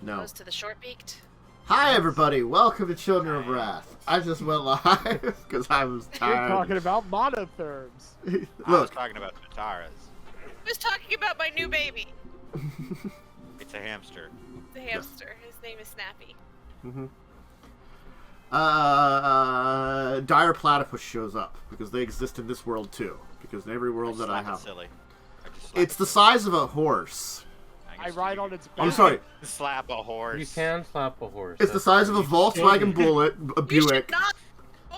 No. Goes to the short-beaked. Hi, everybody. Welcome to Children of Wrath. I just went live because I was tired. You're talking about monotherms. Look. I was talking about Tataras. I was talking about my new baby. It's a hamster. The hamster. His name is Snappy. Dire Platypus shows up because they exist in this world too. Because in every world that I have, silly. it's the size of a horse. I ride on its back. I'm sorry. Slap a horse. You can slap a horse. It's the size of a Volkswagen Bullet, a Buick.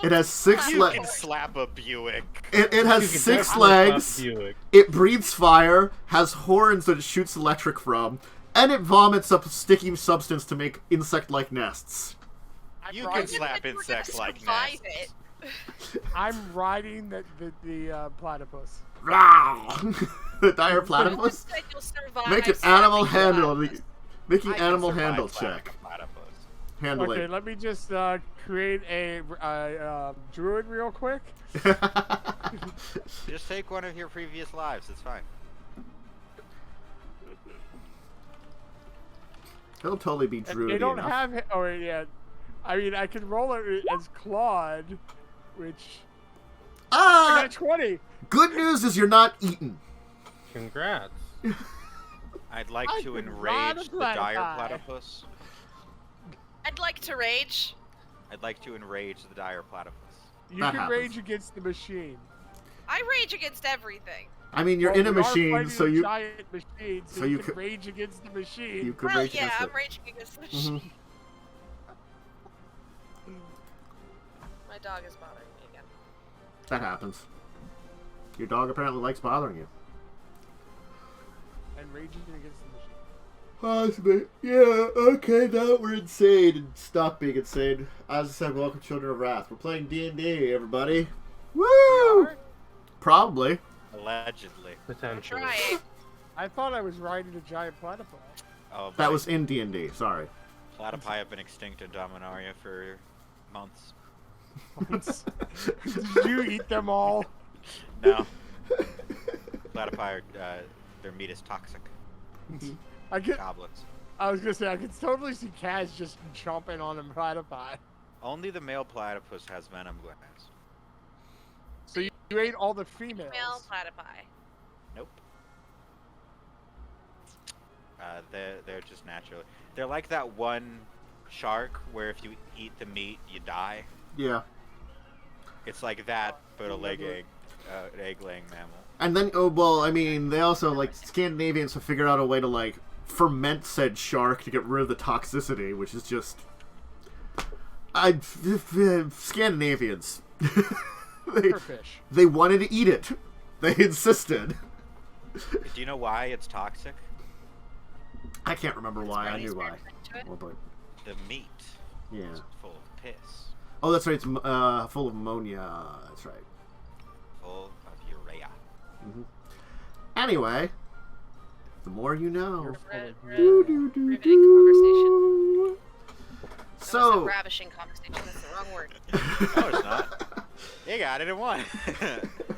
It has 6 You legs. can slap a Buick. It has You can 6 definitely legs. slap Buick. It breathes fire, has horns that it shoots electric from, and it vomits up sticky substance to make insect-like nests. You can slap insects-like nests. I'm riding the platypus. The Dire Platypus. Make an animal handle. Making animal handle check. Handle Okay, it. let me just create a druid real quick. Just take one of your previous lives. It's fine. He'll totally be druidy They don't enough. have. Oh yeah, I mean I can roll it as Claud, which I got a 20. Good news is you're not eaten. Congrats. I'd like I to could enrage not the dire platypi. platypus. I'd like to rage. I'd like to enrage the dire platypus. You That can happens. rage against the machine. I rage against everything. I mean, you're Well, in a we are machine, fighting so a you giant machine, so so you you can could- rage against the machine. you could Well, rage yeah, against I'm it. raging against the machine. Mhm. My dog is bothering me again. That happens. Your dog apparently likes bothering you. And raging against the machine. Possibly. Yeah, okay, now we're insane and stop being insane. As I said, welcome Children of Wrath. We're playing D&D, everybody. Woo! Probably. Allegedly. Potentially. Try. I thought I was riding a giant platypus. Oh, That my was in D&D, sorry. platypi have been extinct in Dominaria for months. Did you eat them all? No. Platypi are, their meat is toxic. I Goblins. was gonna say I could totally see Kaz just chomping on a platypi. Only the male platypus has venom glands. So you ate all the females. Male platypi. Nope. They're just naturally. They're like that one shark where if you eat the meat, you die. Yeah. It's like that, but an egg-laying mammal. And then, oh, well, I mean, they also, like, Scandinavians have figured out a way to, like, ferment said shark to get rid of the toxicity, which is just... Scandinavians. For fish. They wanted to eat it. They insisted. Do you know why it's toxic? I can't remember why. I knew why. To it. Oh, but, The meat yeah. is full of piss, Oh, that's right. It's full of ammonia. That's right. full of urea. Anyway, the more you know. Riveting conversation. That was a So, ravishing conversation. That's the wrong word. No, it's not. You got it in one.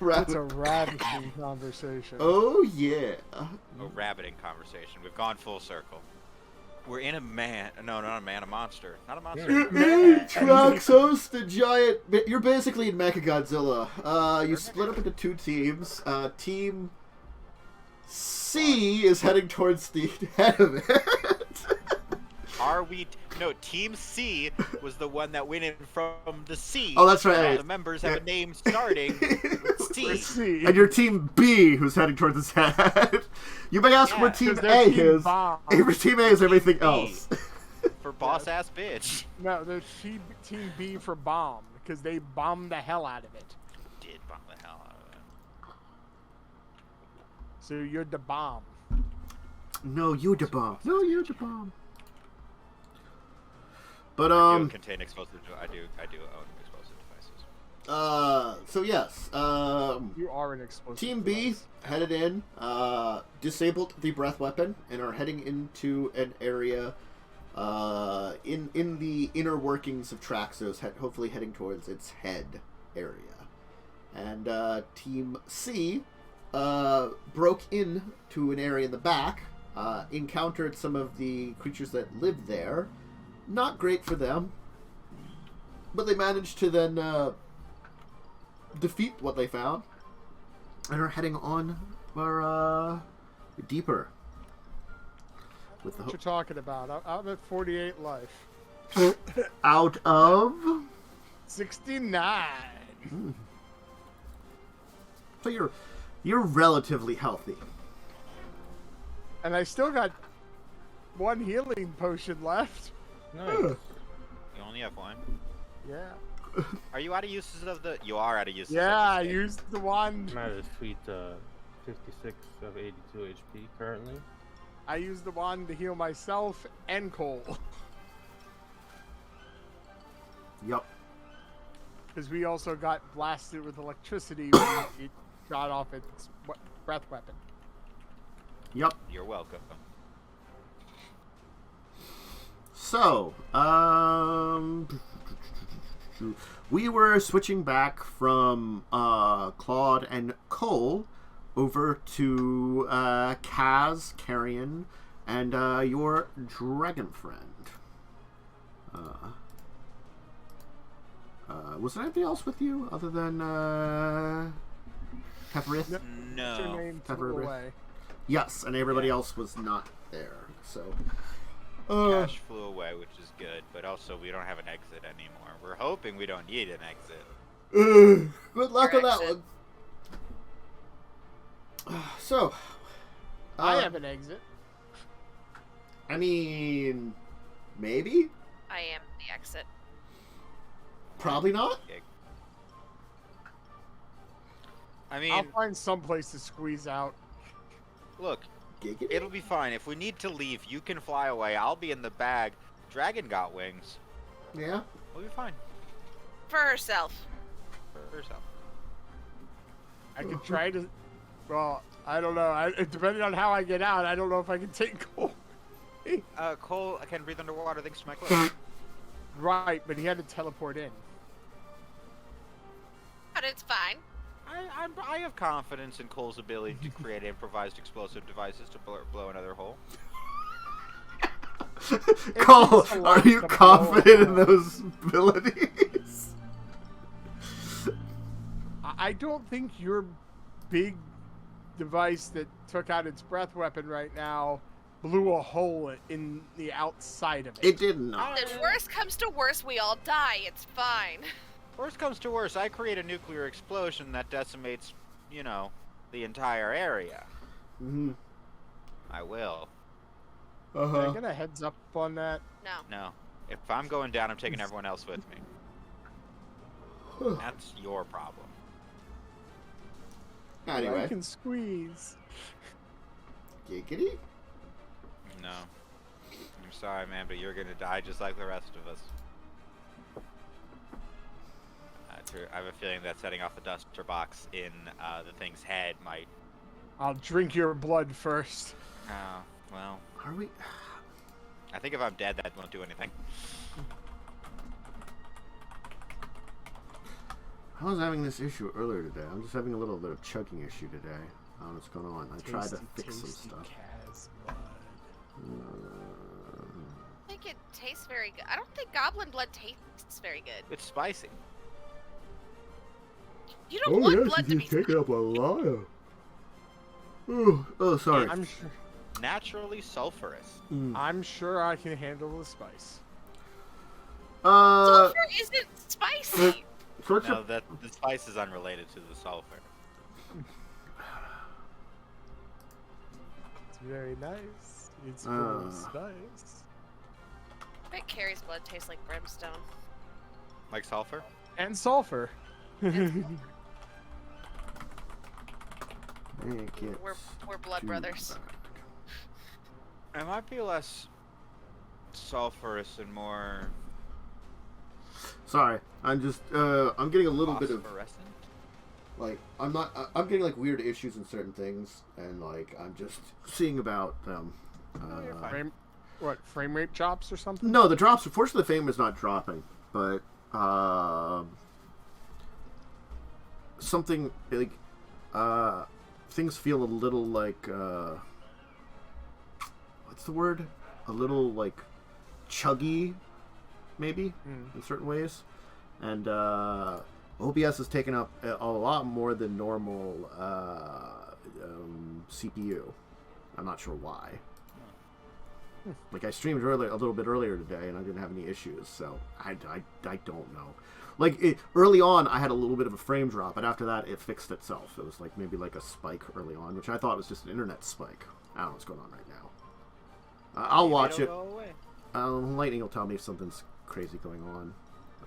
That's a ravishing conversation. oh yeah. A rabbiting conversation. We've gone full circle. We're in a man. No, not a man. A monster. Not a monster. You're in Traxos, the giant. You're basically in Mechagodzilla. You split up into 2 teams. Team C is heading towards the head of it. Are we? No, Team C was the one that went in from the sea. Oh, that's right. All the members have a name starting with C. Let's see. And your team B, who's heading towards its head. You may ask Yeah, where Team 'Cause they're A Team is. Bomb. Team A is everything B. else. For boss ass bitch. No, there's Team B for bomb because they bombed the hell out of it. Did bomb the hell out of it. So you're the bomb. No, you the bomb. No, you the bomb. But I do contain explosive. I do own explosive devices. so yes, You are an explosive. Team B device. headed in, disabled the breath weapon, and are heading into an area, in the inner workings of Traxos, hopefully heading towards its head area. And Team C broke in to an area in the back encountered some of the creatures that live there. Not great for them, but they managed to then defeat what they found and are heading on for deeper. With What you talking about? I'm at 48 life. out of 69. So you're relatively healthy. And I still got one healing potion left. Nice. You only have one. Yeah. Are you out of uses of the? You are out of uses. Yeah, I of the used the wand. I'm at a sweet 56 of 82 HP currently. I used the wand to heal myself and Cole. Yup. Because we also got blasted with electricity when it got off its breath weapon. Yup. You're welcome. So, we were switching back from Claude and Cole over to Kaz, Carrion, and your dragon friend. Was there anything else with you other than Teferith? Your No. name flew away. Yes, and everybody else was not there. So, Cash flew away, which is good, but also we don't have an exit anymore. We're hoping we don't need an exit. good luck on that one. So, I have an exit. I mean, maybe, I am the exit. probably not. I mean, I'll find some place to squeeze out. look, Giggity. it'll be fine. If we need to leave, you can fly away. I'll be in the bag. Dragon got wings. Yeah. We'll be fine. For herself. For yourself. I could try to. Well, I don't know. Depending on how I get out, I don't know if I can take Cole. Cole, I can breathe underwater thanks to my clothes. Right, but he had to teleport in. But it's fine. I have confidence in Cole's ability to create improvised explosive devices to blow another hole. Cole, takes a are lot you to confident in blow. those abilities? I don't think your big device that took out its breath weapon right now blew a hole in the outside of it. It did not. If worst comes to worst, we all die. It's fine. Worst comes to worst, I create a nuclear explosion that decimates, the entire area. Mm-hmm. I will. Can I get a heads up on that? No. No. If I'm going down, I'm taking everyone else with me. That's your problem. I Anyway, can squeeze. giggity. No. I'm sorry, man, but you're gonna die just like the rest of us. I have a feeling that setting off the duster box in the thing's head might... I'll drink your blood first. Oh, well... Are we? I think if I'm dead, that won't do anything. I was having this issue earlier today. I'm just having a little bit of chugging issue today. I don't know what's going on. I tried to fix some stuff. I think it tastes very good. I don't think goblin blood tastes very good. It's spicy. You don't want blood to be taking up a lot. Oh, sorry. I'm sure. Naturally sulfurous. I'm sure I can handle the spice. Sulfur isn't spicy. No, the spice is unrelated to the sulfur. It's very nice. It's full of spice. I bet Carrie's blood tastes like brimstone. Like sulfur? And sulfur. We're blood brothers. It might be less sulfurous and more Sorry, I'm just I'm getting a little bit of phosphorescent. like I'm getting like weird issues in certain things, and like I'm just seeing about them. You're fine. Frame rate drops or something? No, the drops. Fortunately, the fame is not dropping, but something like things feel a little like what's the word? A little like chuggy, maybe in certain ways, and OBS has taken up a lot more than normal CPU. I'm not sure why. Like I streamed a little bit earlier today, and I didn't have any issues, so I don't know. Like early on, I had a little bit of a frame drop, but after that, it fixed itself. It was like maybe like a spike early on, which I thought was just an internet spike. I don't know what's going on right now. I'll watch it. Lightning will tell me if something's crazy going on.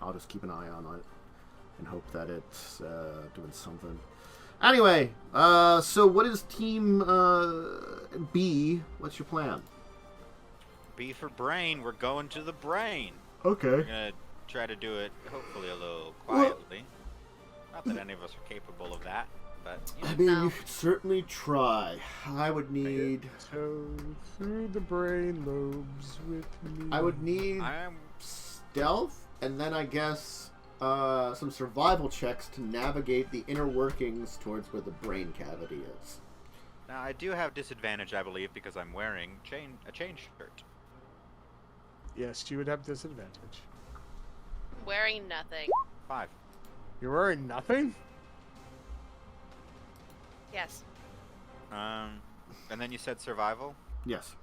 I'll just keep an eye on it and hope that it's doing something. Anyway, so what is Team B? What's your plan? B for brain. We're going to the brain. Okay. We're gonna try to do it, hopefully, a little quietly. Not that any of us are capable of that, but I mean, you could certainly try. I would need. So through the brain lobes with me. I would need stealth, and then I guess some survival checks to navigate the inner workings towards where the brain cavity is. Now I do have disadvantage, I believe, because I'm wearing a chain shirt. Yes, you would have disadvantage. Wearing nothing. 5. You're wearing nothing? Yes. And then you said survival? Yes.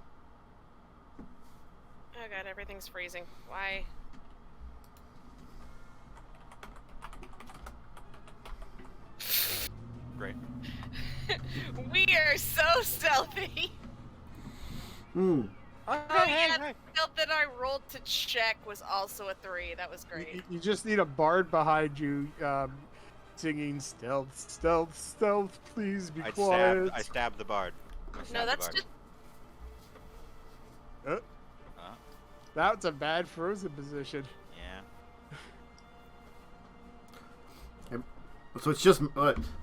Oh god, everything's freezing. Why? Great. We are so stealthy. Oh, Yeah, the stealth that I rolled to check was also a 3. That was great. You just need a bard behind you singing stealth, stealth, stealth, please be quiet. I stabbed the bard. No, that's just... That's a bad frozen position. Yeah. So it's just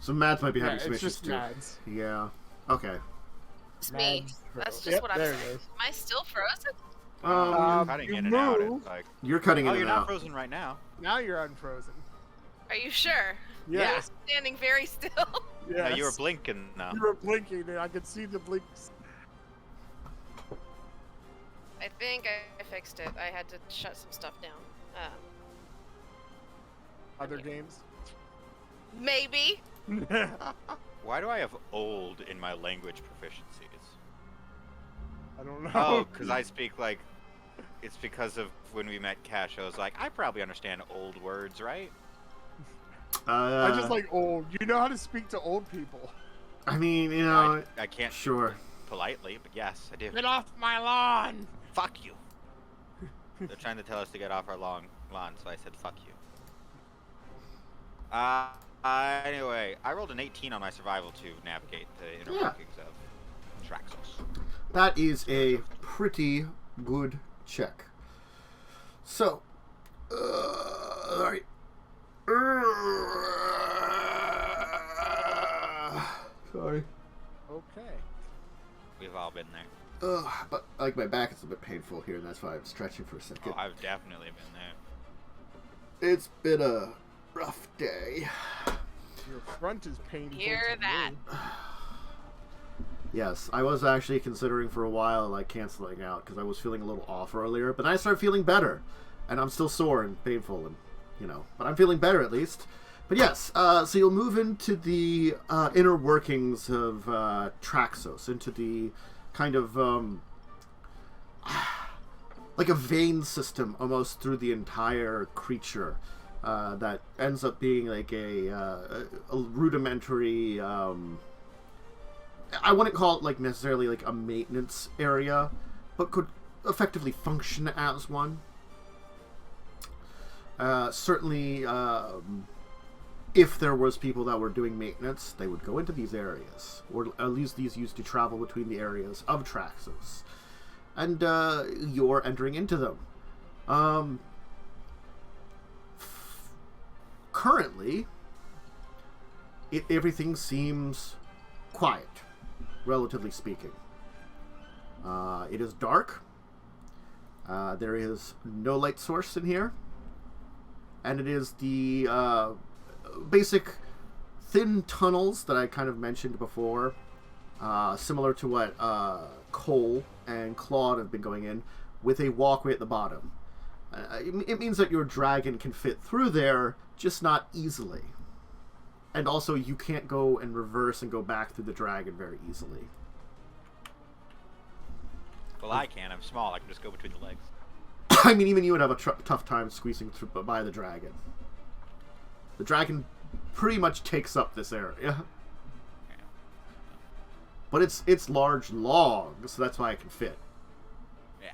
so Mads might be having some it's issues just too. Mads. Yeah. Okay. It's me. Mads That's froze. just Yep, what I'm there saying. it is. Am I still frozen? Cutting you in and out. move. It's like, You're cutting in you're and not out. frozen right now. Now you're unfrozen. Are you sure? Yes. I'm standing very still. Yes. No, you were blinking now. You were blinking, and I could see the blinks. I think I fixed it. I had to shut some stuff down. Other games. Maybe. Why do I have old in my language proficiencies? I don't know. Oh, because I speak like... It's because of when we met Cash, I was like, I probably understand old words, right? I just like old. You know how to speak to old people. I mean, you know. I can't Sure. politely, but yes, I do. Get off my lawn! Fuck you. They're trying to tell us to get off our lawn, so I said fuck you. Anyway, I rolled an 18 on my survival to navigate the inner workings of Traxos. That is a pretty good check. So, alright. Sorry. Okay. We've all been there. But like my back is a bit painful here, and that's why I'm stretching for a second. Oh, I've definitely been there. It's been a rough day. Your front is painful. Hear to that. me. Yes, I was actually considering for a while like canceling out because I was feeling a little off earlier, but then I started feeling better, and I'm still sore and painful, and but I'm feeling better at least. But yes, so you'll move into the inner workings of Traxos, into the kind of like a vein system almost through the entire creature that ends up being like a rudimentary. I wouldn't call it like necessarily like a maintenance area, but could effectively function as one. Certainly, if there was people that were doing maintenance, they would go into these areas, or at least these used to travel between the areas of Traxos, and you're entering into them. Currently, everything seems quiet, relatively speaking. It is dark. There is no light source in here. And it is the basic thin tunnels that I kind of mentioned before, similar to what Cole and Claud have been going in, with a walkway at the bottom. It means that your dragon can fit through there, just not easily. And also, you can't go and reverse and go back through the dragon very easily. Well, I can. I'm small. I can just go between the legs. I mean, even you would have a tough time squeezing through by the dragon. The dragon pretty much takes up this area. But it's large and long, so that's why it can fit. Yeah.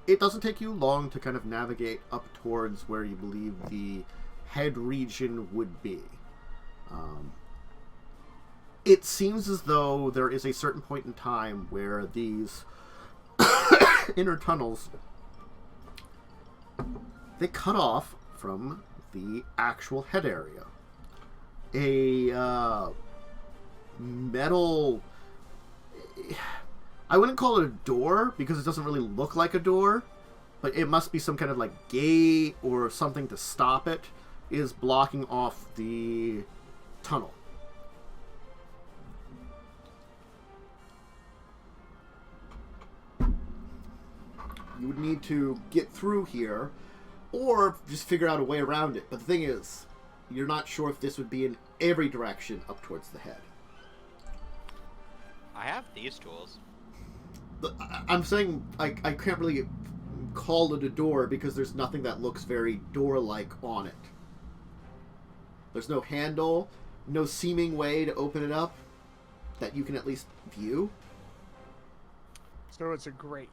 It doesn't take you long to kind of navigate up towards where you believe the head region would be. It seems as though there is a certain point in time where these inner tunnels, they cut off from the actual head area. A metal... I wouldn't call it a door, because it doesn't really look like a door, but it must be some kind of like gate or something to stop it, is blocking off the tunnel. You would need to get through here, or just figure out a way around it. But the thing is, you're not sure if this would be in every direction up towards the head. I have these tools. I'm saying I can't really call it a door because there's nothing that looks very door-like on it. There's no handle, no seeming way to open it up that you can at least view. So it's a grate.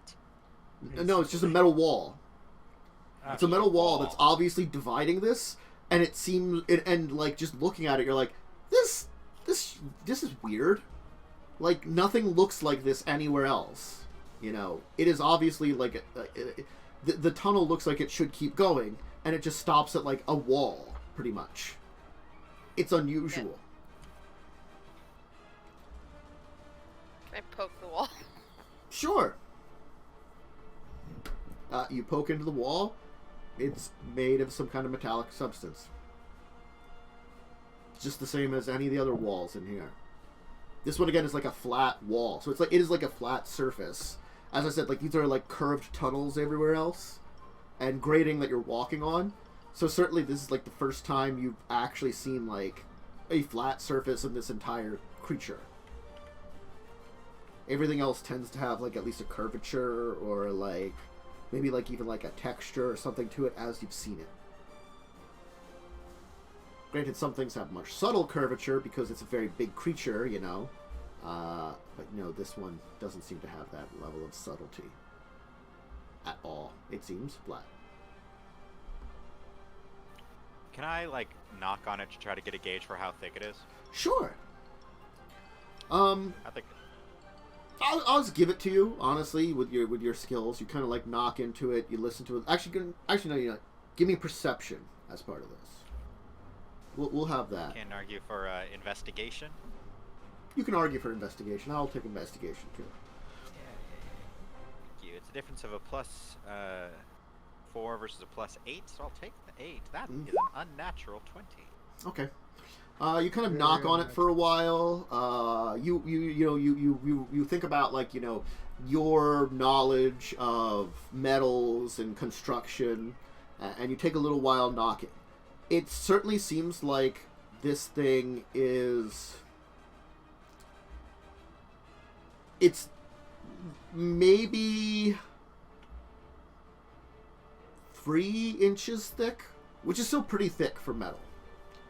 No, it's just a metal wall. It's a metal wall that's obviously dividing this, and it seems, and like just looking at it, you're like, this is weird. Like nothing looks like this anywhere else. You know, it is obviously like the tunnel looks like it should keep going, and it just stops at like a wall, pretty much. It's unusual. Can I poke the wall? Sure. You poke into the wall. It's made of some kind of metallic substance. It's just the same as any of the other walls in here. This one again is like a flat wall, so it is like a flat surface. As I said, like these are like curved tunnels everywhere else, and grating that you're walking on. So certainly this is like the first time you've actually seen like a flat surface in this entire creature. Everything else tends to have like at least a curvature or like maybe like even like a texture or something to it as you've seen it. Granted, some things have much subtle curvature because it's a very big creature, you know. But no, this one doesn't seem to have that level of subtlety at all. It seems flat. Can I like knock on it to try to get a gauge for how thick it is? Sure. I think. I'll just give it to you, honestly, with your skills. You kind of like knock into it, you listen to it. Actually, no, you know, give me perception as part of this. We'll have that. Can argue for investigation. You can argue for investigation. I'll take investigation too. Yeah. Thank you. It's a difference of a plus 4 versus a plus 8, so I'll take the 8. That is an unnatural 20. Okay. You kind of knock on it for a while. You think about like, you know, your knowledge of metals and construction, and you take a little while knocking. It certainly seems like this thing is... It's maybe 3 inches thick, which is still pretty thick for metal.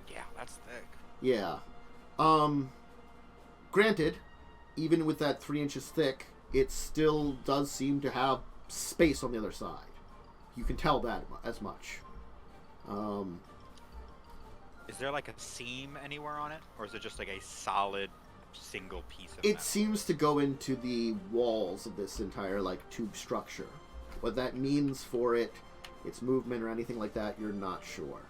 Yeah, that's thick. Yeah. Granted, even with that 3 inches thick, it still does seem to have space on the other side. You can tell that as much. Is there like a seam anywhere on it? Or is it just like a solid single piece of It metal? seems to go into the walls of this entire like tube structure. What that means for it, its movement or anything like that, you're not sure.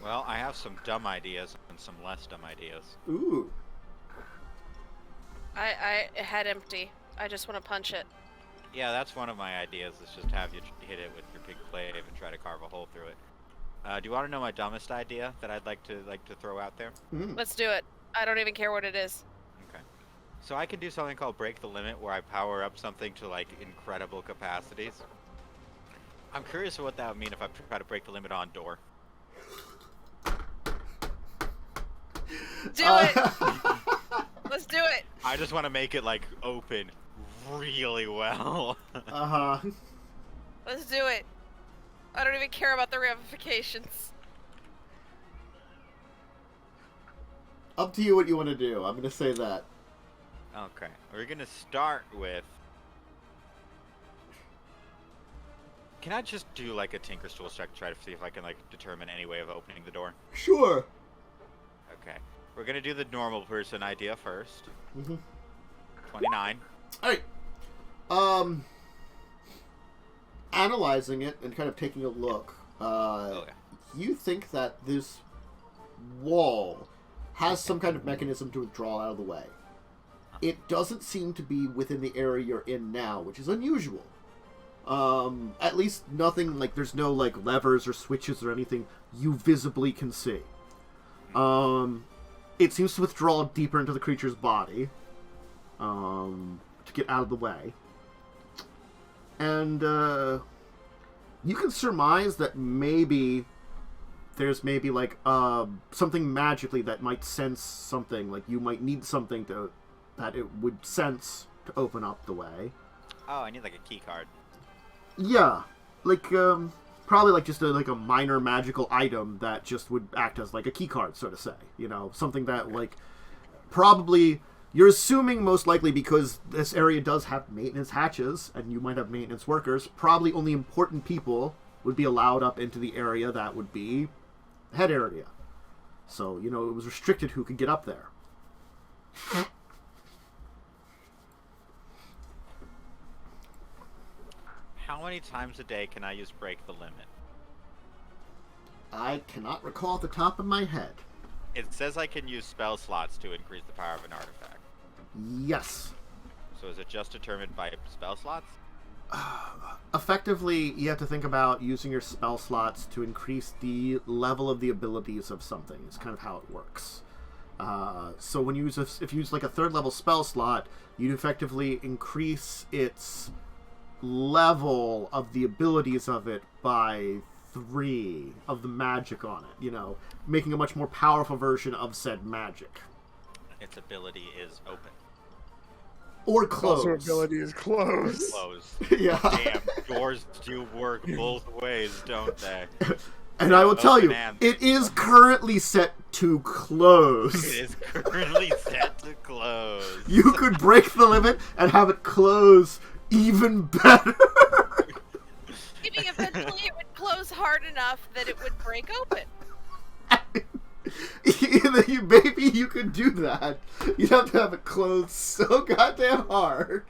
Well, I have some dumb ideas and some less dumb ideas. Ooh. I head empty. I just want to punch it. Yeah, that's one of my ideas. Is just have you hit it with your big glaive and try to carve a hole through it. Do you want to know my dumbest idea that I'd like to throw out there? Let's do it. I don't even care what it is. Okay. So I can do something called break the limit, where I power up something to like incredible capacities. I'm curious what that would mean if I try to break the limit on door. Do it. Let's do it. I just want to make it like open really well. Let's do it. I don't even care about the ramifications. Up to you what you want to do. I'm gonna say that. Okay, we're gonna start with. Can I just do like a Tinker's Tools check to try to see if I can like determine any way of opening the door? Sure. Okay, we're gonna do the normal person idea first. 29. All right. Analyzing it and kind of taking a look, you think that this wall has some kind of mechanism to withdraw out of the way. It doesn't seem to be within the area you're in now, which is unusual. At least nothing, like, there's no, like, levers or switches or anything you visibly can see. It seems to withdraw deeper into the creature's body, to get out of the way. And, you can surmise that maybe there's like, something magically that might sense something. Like, you might need something that it would sense to open up the way. Oh, I need, like, a key card. Yeah. Like, probably, like, just a minor magical item that just would act as, like, a key card, so to say. You know, something that, like, probably... You're assuming most likely because this area does have maintenance hatches, and you might have maintenance workers, probably only important people would be allowed up into the area that would be head area. So, you know, it was restricted who could get up there. How many times a day can I use break the limit? I cannot recall off the top of my head. It says I can use spell slots to increase the power of an artifact. Yes. So is it just determined by spell slots? Effectively, you have to think about using your spell slots to increase the level of the abilities of something. It's kind of how it works. So when you use if you use like a third level spell slot, you'd effectively increase its level of the abilities of it by 3 of the magic on it. You know, making a much more powerful version of said magic. Its ability is open. Or close. Also, ability is close. Close. Yeah. Damn, doors do work both ways, don't they? And I will tell you, and... it is currently set to close. It is currently set to close. You could break the limit and have it close even better. Maybe eventually it would close hard enough that it would break open. Maybe you could do that. You'd have to have it closed so goddamn hard.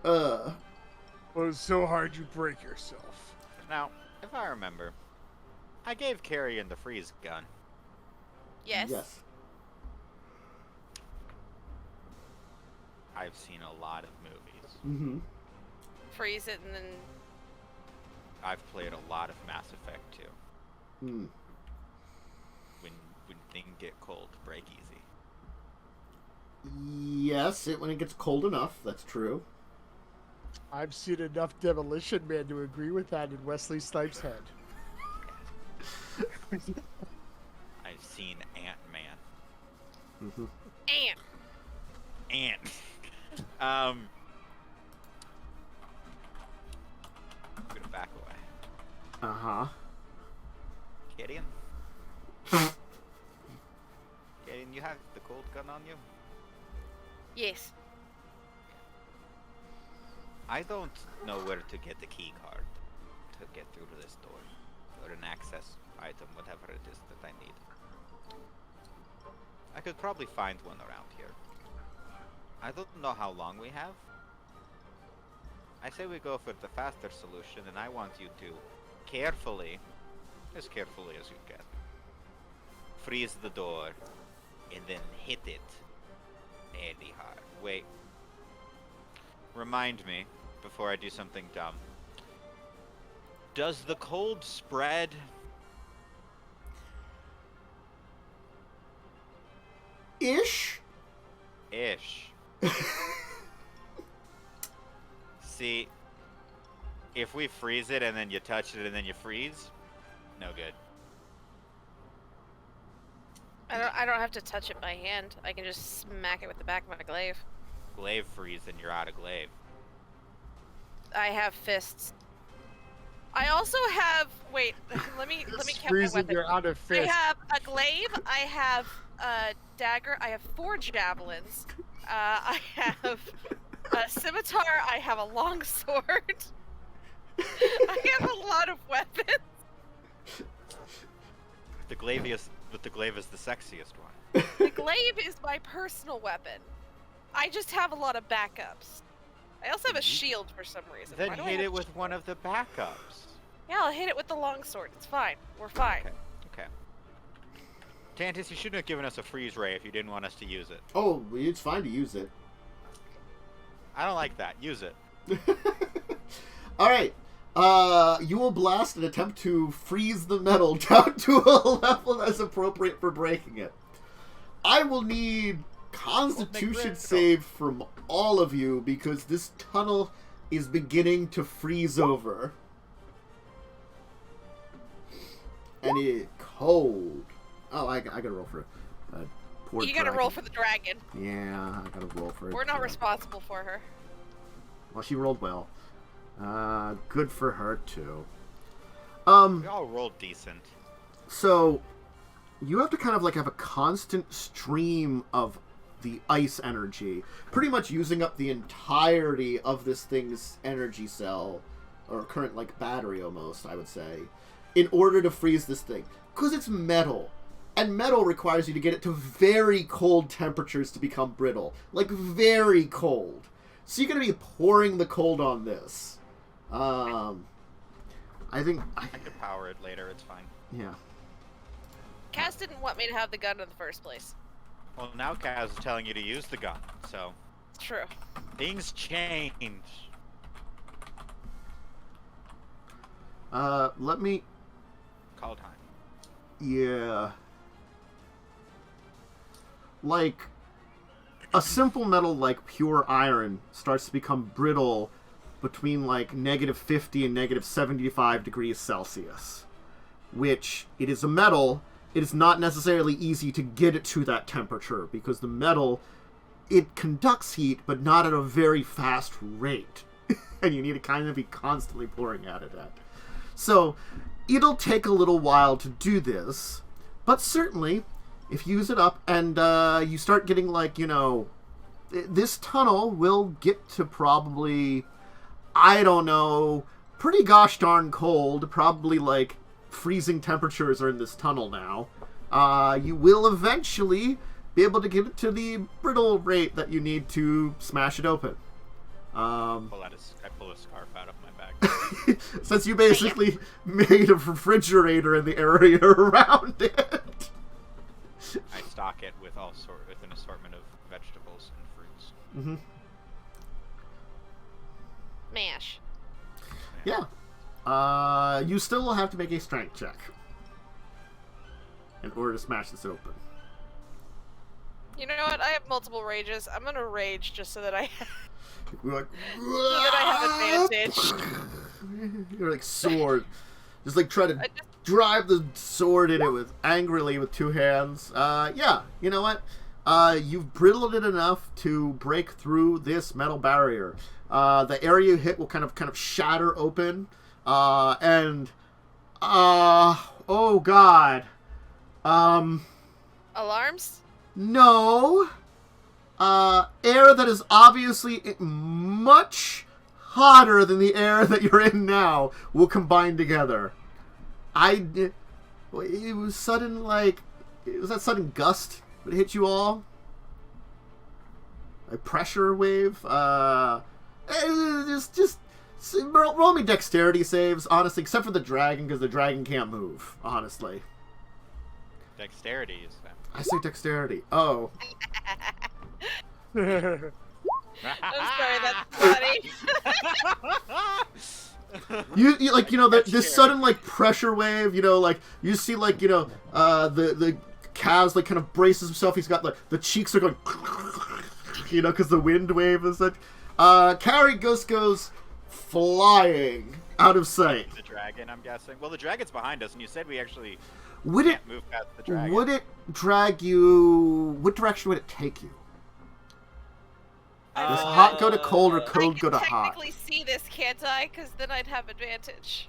Close so hard you break yourself. Now, if I remember, I gave Carrion the freeze gun. Yes. Yes. I've seen a lot of movies. Mm-hmm. Freeze it and then... I've played a lot of Mass Effect too. Mm. When things get cold, break easy. Yes, when it gets cold enough, that's true. I've seen enough Demolition Man to agree with that in Wesley Snipes' head. I've seen Ant-Man. Mm-hmm. Ant. I'm gonna back away. Uh-huh. Carrion? Carrion, you have the cold gun on you? Yes. I don't know where to get the key card to get through to this door. Or an access item, whatever it is that I need. I could probably find one around here. I don't know how long we have. I say we go for the faster solution, and I want you to carefully, as carefully as you can, freeze the door and then hit it really hard. Wait. Remind me before I do something dumb. Does the cold spread? Ish? Ish. See, if we freeze it and then you touch it and then you freeze, no good. I don't have to touch it by hand. I can just smack it with the back of my glaive. Glaive freeze and you're out of glaive. I have fists. I also have. Wait, let me count my Freezing, weapons. you're out of I fist. have a glaive. I have a dagger. I have 4 javelins. I have a scimitar. I have a long sword. I have a lot of weapons. The glaive is the sexiest one. The glaive is my personal weapon. I just have a lot of backups. I also have a shield for some reason. Then Why do I hit have it with shield? one of the backups. Yeah, I'll hit it with the longsword. It's fine. We're fine. Okay. Tantus, you shouldn't have given us a freeze ray if you didn't want us to use it. Oh, it's fine to use it. I don't like that. Use it. Alright. You will blast and attempt to freeze the metal down to a level that's appropriate for breaking it. I will need Constitution save from all of you because this tunnel is beginning to freeze over. And it's cold. Oh, I gotta roll for it. Poor You gotta dragon. roll for the dragon. Yeah, I gotta roll for it. We're not responsible for her. Well, she rolled well. Good for her too. We all rolled decent. So you have to kind of like have a constant stream of the ice energy, pretty much using up the entirety of this thing's energy cell, or current like battery almost, I would say, in order to freeze this thing. Because it's metal. And metal requires you to get it to very cold temperatures to become brittle. Like, very cold. So you're going to be pouring the cold on this. I think... I can power it later, it's fine. Yeah. Cass didn't want me to have the gun in the first place. Well, now Kaz is telling you to use the gun, so... It's true. Things change. Let me... Call time. Yeah. Like, a simple metal like pure iron starts to become brittle between like -50 and -75 degrees Celsius. Which, it is a metal, it is not necessarily easy to get it to that temperature, because the metal, it conducts heat, but not at a very fast rate. And you need to kind of be constantly pouring at it. So, it'll take a little while to do this, but certainly, if you use it up and you start getting, like, you know, this tunnel will get to probably, I don't know, pretty gosh darn cold, probably, like, freezing temperatures are in this tunnel now. You will eventually be able to get it to the brittle rate that you need to smash it open. I pull a scarf out of my bag. Since you basically made a refrigerator in the area around it. I stock it with an assortment of vegetables and fruits. Mm-hmm. Mash. Yeah. You still will have to make a strength check in order to smash this open. You know what? I have multiple rages. I'm gonna rage just so that I You're like, so that I have advantage. You're like sword. Just like try to drive the sword in it angrily with 2 hands. Yeah, you know what? You've brittled it enough to break through this metal barrier. The area you hit will kind of shatter open. Oh god. Alarms? No. Air that is obviously much hotter than the air that you're in now will combine together. It was sudden, like, it was that sudden gust that hit you all. A pressure wave. Just roll me dexterity saves, honestly, except for the dragon, because the dragon can't move, honestly. Dexterity, you said. I say dexterity. Oh. I'm sorry, that's funny. You like, you know, this sudden, like, pressure wave, you know, like, you see, like, you know, the Kaz, like, kind of braces himself. He's got, like, the cheeks are going, you know, because the wind wave is such. Carrie goes flying out of sight. The dragon, I'm guessing. Well, the dragon's behind us, and you said we actually Would can't move past the dragon. Would it drag you? What direction would it take you? Does hot go to cold or cold go to hot? I can technically see this, can't I? Because then I'd have advantage.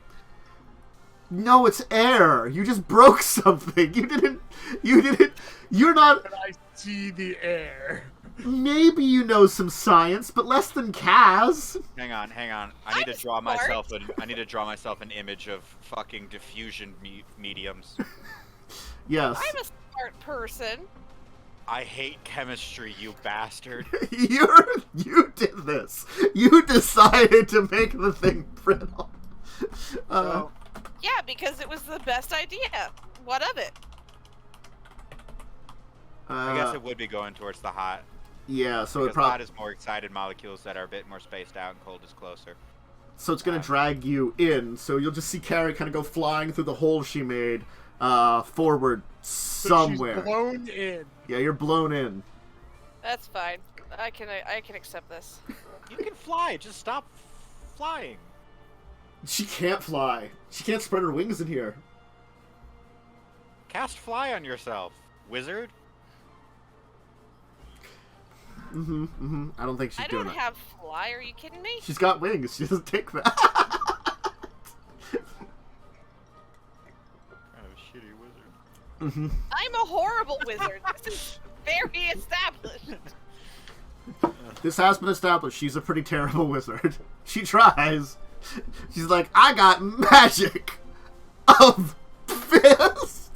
No, it's air. You just broke something. You didn't. You're not. But I see the air. Maybe you know some science, but less than Kaz. Hang on. I I'm need to draw smart. myself an image of fucking diffusion mediums. Yes. I'm a smart person. I hate chemistry, you bastard. You did this. You decided to make the thing brittle. Yeah, because it was the best idea. What of it? I guess it would be going towards the hot. Yeah, so Because hot is more excited molecules that are a bit more spaced out, and cold is closer. So it's gonna drag you in. So you'll just see Carrie kind of go flying through the hole she made, forward somewhere. So she's blown in. Yeah, you're blown in. That's fine. I can accept this. You can fly, just stop flying. She can't fly. She can't spread her wings in here. Cast fly on yourself, wizard. I don't think she's doing I don't it. have fly. Are you kidding me? She's got wings. She doesn't take that. Kind of a shitty wizard. I'm a horrible wizard. This is very established. This has been established. She's a pretty terrible wizard. She tries. She's like, I got magic of fist.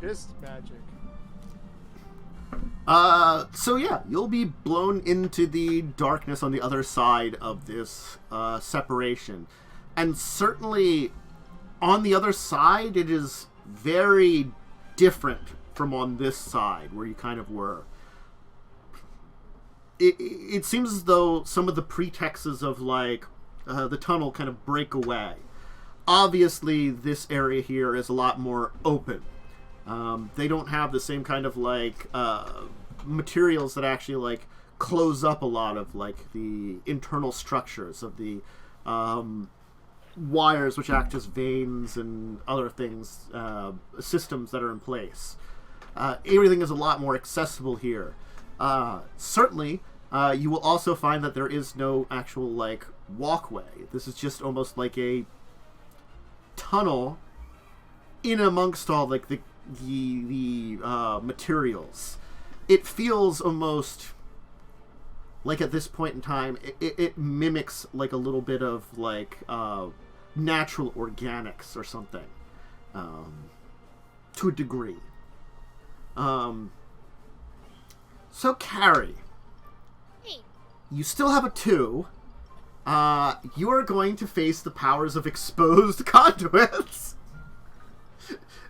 Fist magic. So yeah, you'll be blown into the darkness on the other side of this separation. And certainly on the other side, it is very different from on this side where you kind of were. It seems as though some of the pretexts of, like, the tunnel kind of break away. Obviously, this area here is a lot more open. They don't have the same kind of, like, materials that actually, like, close up a lot of, like, the internal structures of the wires which act as veins and other things, systems that are in place. Everything is a lot more accessible here. Certainly, you will also find that there is no actual, like, walkway. This is just almost like a tunnel in amongst all, like, the materials. It feels almost like at this point in time, it mimics, like, a little bit of, like, natural organics or something, to a degree. So, Carrie, Hey. you still have a 2. You are going to face the powers of exposed conduits.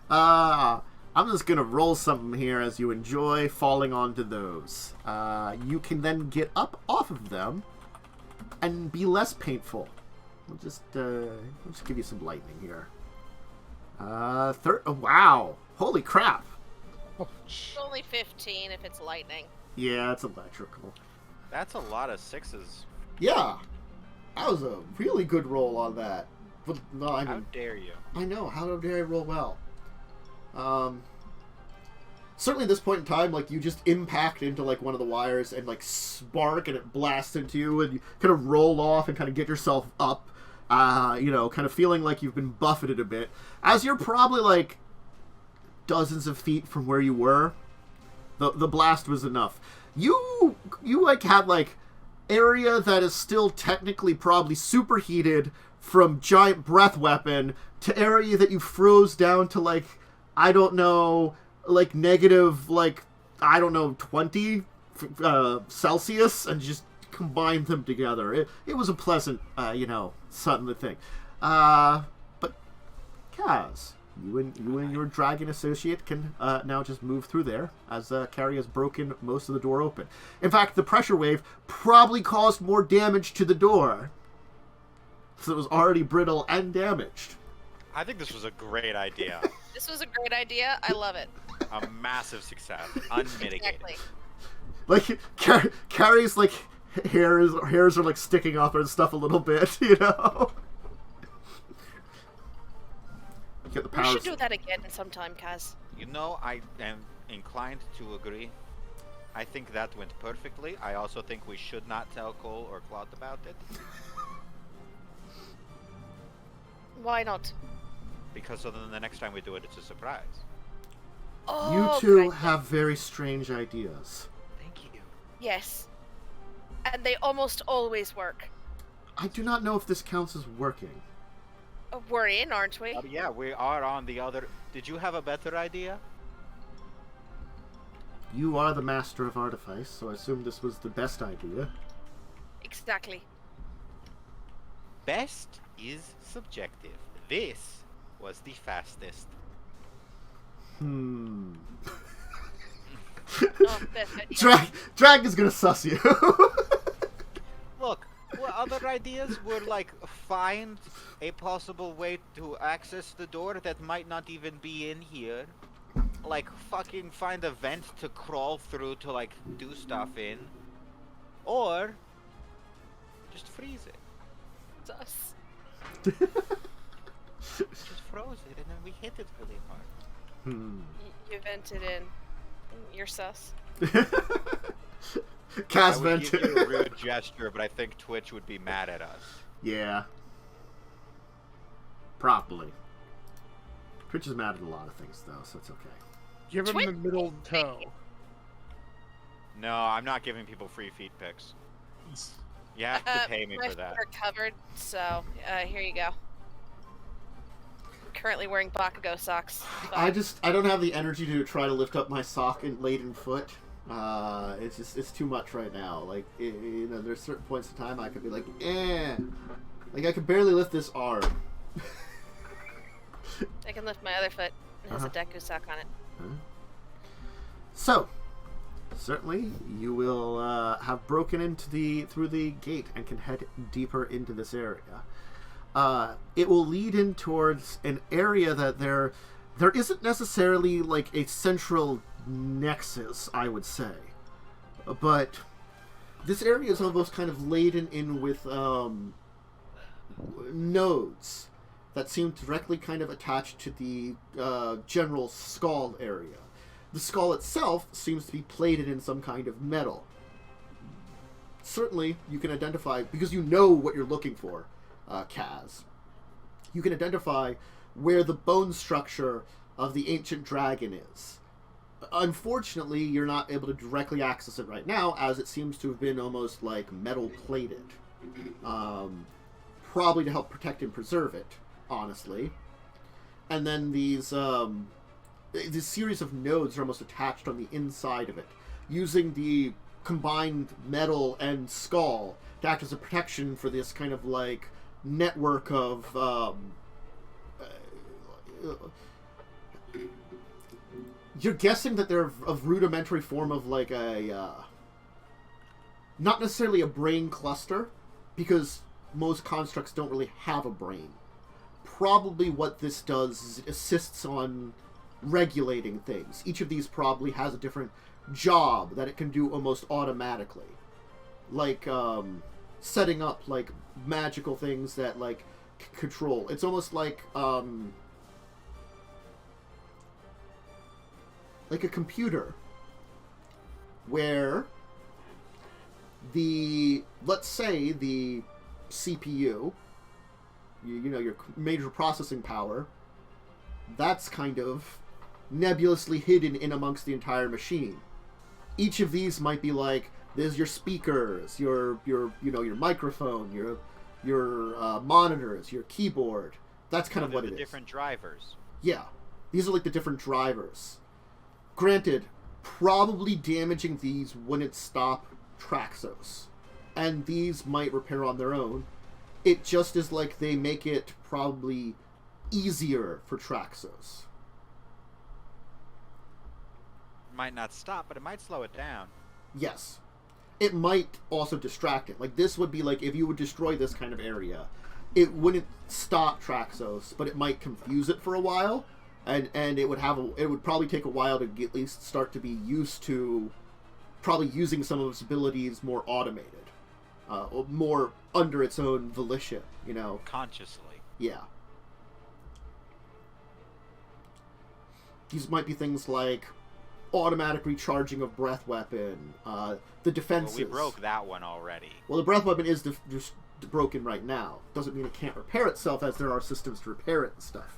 I'm just going to roll something here as you enjoy falling onto those. You can then get up off of them and be less painful. We'll just give you some lightning here. Oh, wow. Holy crap. It's only 15 if it's lightning. Yeah, it's electrical. That's a lot of 6s. Yeah. That was a really good roll on that. But, no, I How mean, dare you? I know. How dare I roll well? Certainly at this point in time, like, you just impact into, like, one of the wires and, like, spark and it blasts into you and you kind of roll off and kind of get yourself up, you know, kind of feeling like you've been buffeted a bit. As you're probably, like, dozens of feet from where you were, the blast was enough. You like, had, like, area that is still technically probably superheated from giant breath weapon to area that you froze down to, like, I don't know, like, negative, like, I don't know, 20 Celsius, and just combined them together. It was a pleasant, you know, sudden thing. But, Kaz, You and your dragon associate can now just move through there, as Carrie has broken most of the door open. In fact, the pressure wave probably caused more damage to the door, so it was already brittle and damaged. I think this was a great idea. This was a great idea. I love it. A massive success. Unmitigated. Exactly. Like, Carrie's, like, hairs are, like, sticking off and stuff a little bit, you know? Get the We powers. should do that again sometime, Kaz. You know, I am inclined to agree. I think that went perfectly. I also think we should not tell Cole or Claude about it. Why not? Because so then the next time we do it, it's a surprise. Oh, You two great. have very strange ideas. Thank you. Yes. And they almost always work. I do not know if this counts as working. We're in, aren't we? Yeah, we are on the other... Did you have a better idea? You are the master of artifice, so I assume this was the best idea. Exactly. Best is subjective. This was the fastest. Hmm. Oh, best idea. Dragon's gonna suss you. Look, what other ideas were like find a possible way to access the door that might not even be in here. Like fucking find a vent to crawl through to like do stuff in. Or just freeze it. It's us. Just froze it and then we hit it really hard. Hmm. You vented in. You're sus. Kaz I would give vented. you a rude gesture, but I think Twitch would be mad at us. Yeah. Probably. Twitch is mad at a lot of things, though, so it's okay. Give him Twitch- the middle toe. No, I'm not giving people free feet pics. You have to pay me my for that. feet are covered, so here you go. I'm currently wearing Bakugo socks. I don't have the energy to try to lift up my sock and laden foot. It's too much right now. Like, you know, there's certain points in time I could be like, like I could barely lift this arm. I can lift my other foot. It has a Deku sock on it. So, certainly you will have broken through the gate and can head deeper into this area. It will lead in towards an area that there isn't necessarily like a central nexus, I would say, but this area is almost kind of laden in with nodes that seem directly kind of attached to the general skull area. The skull itself seems to be plated in some kind of metal. Certainly, you can identify, because you know what you're looking for, Kaz. You can identify where the bone structure of the ancient dragon is. Unfortunately, you're not able to directly access it right now, as it seems to have been almost like metal plated. Probably to help protect and preserve it, honestly. And then these series of nodes are almost attached on the inside of it, using the combined metal and skull to act as a protection for this kind of like network of you're guessing that they're of rudimentary form of like a not necessarily a brain cluster, because most constructs don't really have a brain. Probably what this does is it assists on regulating things. Each of these probably has a different job that it can do almost automatically. Like, setting up, like, magical things that, like, control. It's almost like a computer where let's say the CPU, you know, your major processing power, that's kind of nebulously hidden in amongst the entire machine. Each of these might be like, there's your speakers, your microphone, your monitors, your keyboard. That's kind of what it is. Different drivers. Yeah, these are like the different drivers. Granted, probably damaging these wouldn't stop Traxos, and these might repair on their own. It just is like they make it probably easier for Traxos. Might not stop, but it might slow it down. Yes. It might also distract it. Like, this would be like, if you would destroy this kind of area, it wouldn't stop Traxos, but it might confuse it for a while, and it would probably take a while to at least start to be used to probably using some of its abilities more automated. Or more under its own volition, you know. Consciously. Yeah. These might be things like automatic recharging of breath weapon, the defenses. Well, we broke that one already. Well, the breath weapon is just broken right now. Doesn't mean it can't repair itself, as there are systems to repair it and stuff.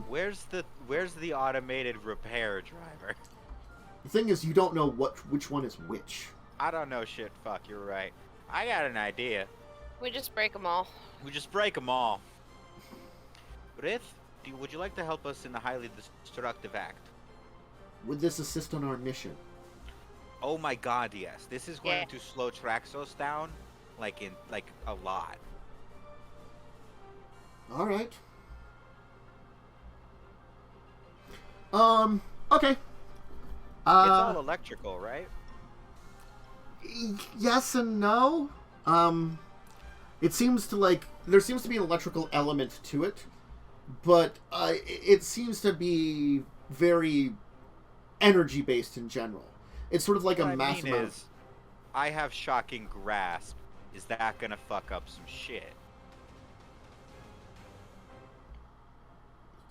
Where's the automated repair driver? The thing is, you don't know which one is which. I don't know shit. Fuck, you're right. I got an idea. We just break them all. We just break them all. Rath, would you like to help us in the highly destructive act? Would this assist on our mission? Oh my god, yes. This is going to slow Traxos down, like a lot. All right. Okay. It's all electrical, right? Yes and no. It seems to there seems to be an electrical element to it, but it seems to be very energy based in general. It's sort of like what a mass amount. I have shocking grasp. Is that gonna fuck up some shit?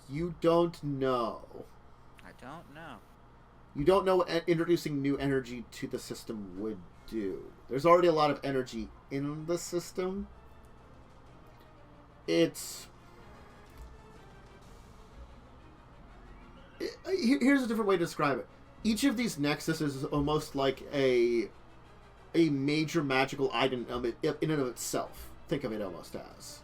You don't know. I don't know. You don't know what introducing new energy to the system would do. There's already a lot of energy in the system. Here's a different way to describe it. Each of these nexuses is almost like a major magical item in and of itself. Think of it almost as.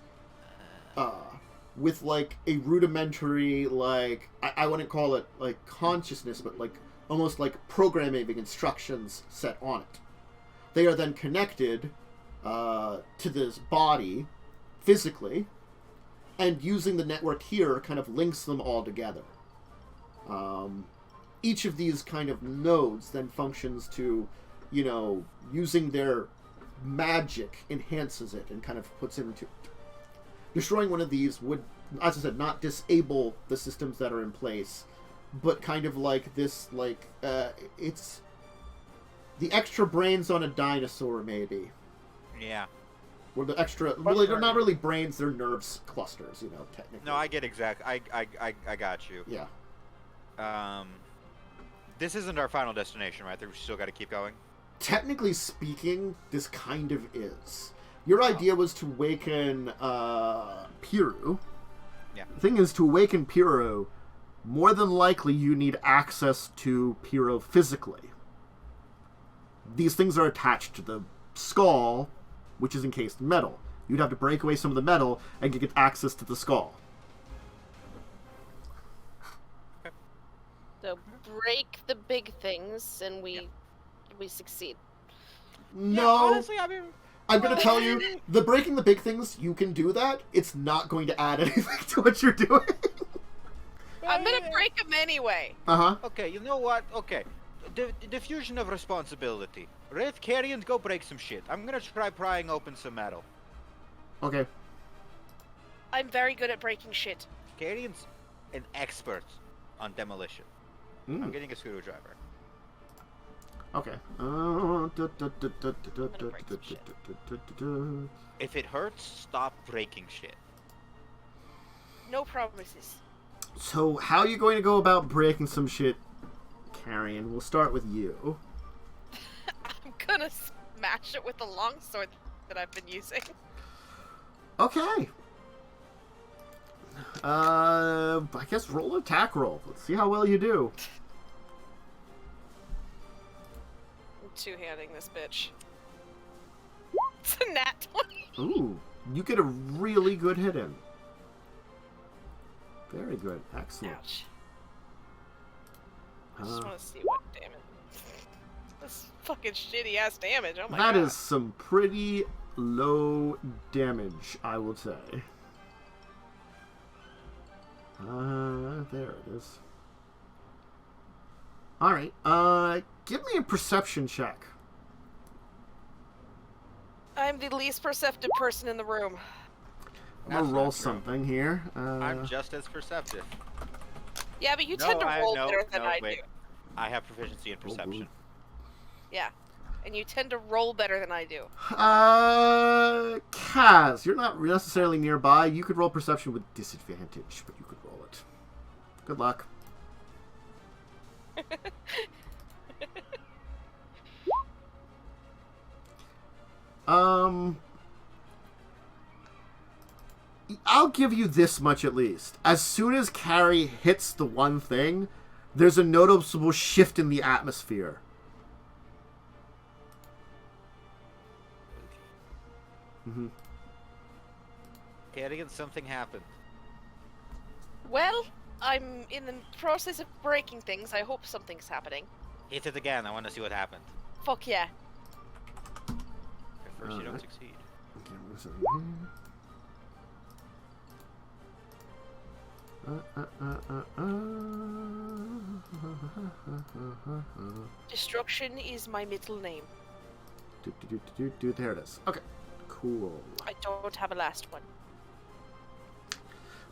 With like a rudimentary, like, I wouldn't call it like consciousness, but like almost like programming instructions set on it. They are then connected to this body physically, and using the network here kind of links them all together. Each of these kind of nodes then functions to, you know, using their magic enhances it and kind of puts it into it. Destroying one of these would, as I said, not disable the systems that are in place, but kind of like this, like, it's the extra brains on a dinosaur, maybe. Yeah. Where the extra, really, they're not really brains, they're nerves clusters, you know, technically. No, I get I got you. Yeah. This isn't our final destination, right? We still got to keep going. Technically speaking, this kind of is. Your idea was to awaken Piru. Yeah. The thing is, to awaken Piru, more than likely you need access to Piru physically. These things are attached to the skull, which is encased in metal. You'd have to break away some of the metal and get access to the skull. So break the big things, and we succeed. No. Yeah, honestly, I mean, I'm going to tell you, the breaking the big things, you can do that. It's not going to add anything to what you're doing. I'm gonna break them anyway. Uh-huh. Okay, you know what? Okay. Diffusion of responsibility. Rath, Carrion, go break some shit. I'm gonna try prying open some metal. Okay. I'm very good at breaking shit. Carrion's an expert on demolition. I'm getting a screwdriver. Okay. If it hurts, stop breaking shit. No promises. So, how are you going to go about breaking some shit, Carrion? We'll start with you. I'm gonna smash it with the longsword that I've been using. Okay. I guess roll an attack roll. Let's see how well you do. I'm two-handing this bitch. It's a nat 20. Ooh, you get a really good hit in. Very good. Excellent. Ouch. I just want to see what damage. This fucking shitty ass damage. Oh my god. That is some pretty low damage, I would say. There it is. Alright, give me a perception check. I'm the least perceptive person in the room. I'm gonna That's roll not true. something here. I'm just as perceptive. Yeah, but you tend to roll better than I wait. do. I have proficiency in perception. Yeah. And you tend to roll better than I do. Kaz, you're not necessarily nearby. You could roll perception with disadvantage, but you could roll it. Good luck. I'll give you this much at least. As soon as Carrie hits the one thing, there's a noticeable shift in the atmosphere. Mm-hmm. Carrion, something happened. Well, I'm in the process of breaking things. I hope something's happening. Hit it again. I want to see what happened. Fuck yeah. At first, you don't succeed. Destruction is my middle name. There it is. Okay, cool. I don't have a last one.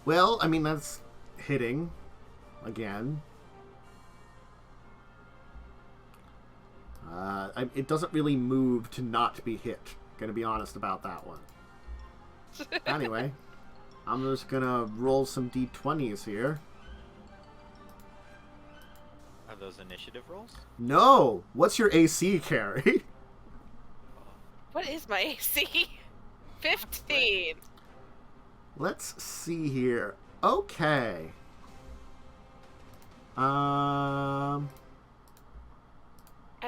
Well, I mean, that's hitting again. It doesn't really move to not be hit. Gonna be honest about that one. Anyway, I'm just gonna roll some d20s here. Are those initiative rolls? No! What's your AC, Carrie? What is my AC? 15. Let's see here. Okay. I'd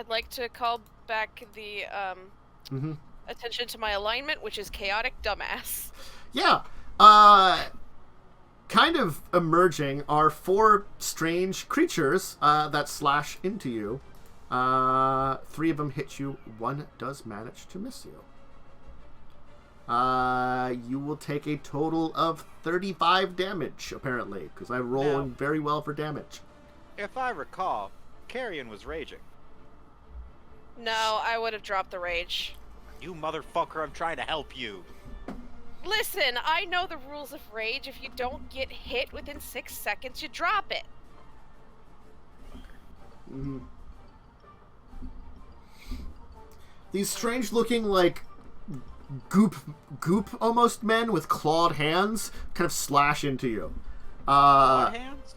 like to call back the attention to my alignment, which is chaotic dumbass. Yeah. Kind of emerging are 4 strange creatures that slash into you. 3 of them hit you. 1 does manage to miss you. You will take a total of 35 damage, apparently, because I'm rolling very well for damage. If I recall, Carrion was raging. No, I would have dropped the rage. You motherfucker, I'm trying to help you. Listen, I know the rules of rage. If you don't get hit within 6 seconds, you drop it. Mm-hmm. These strange looking, like, goop almost men with clawed hands kind of slash into you. Hands?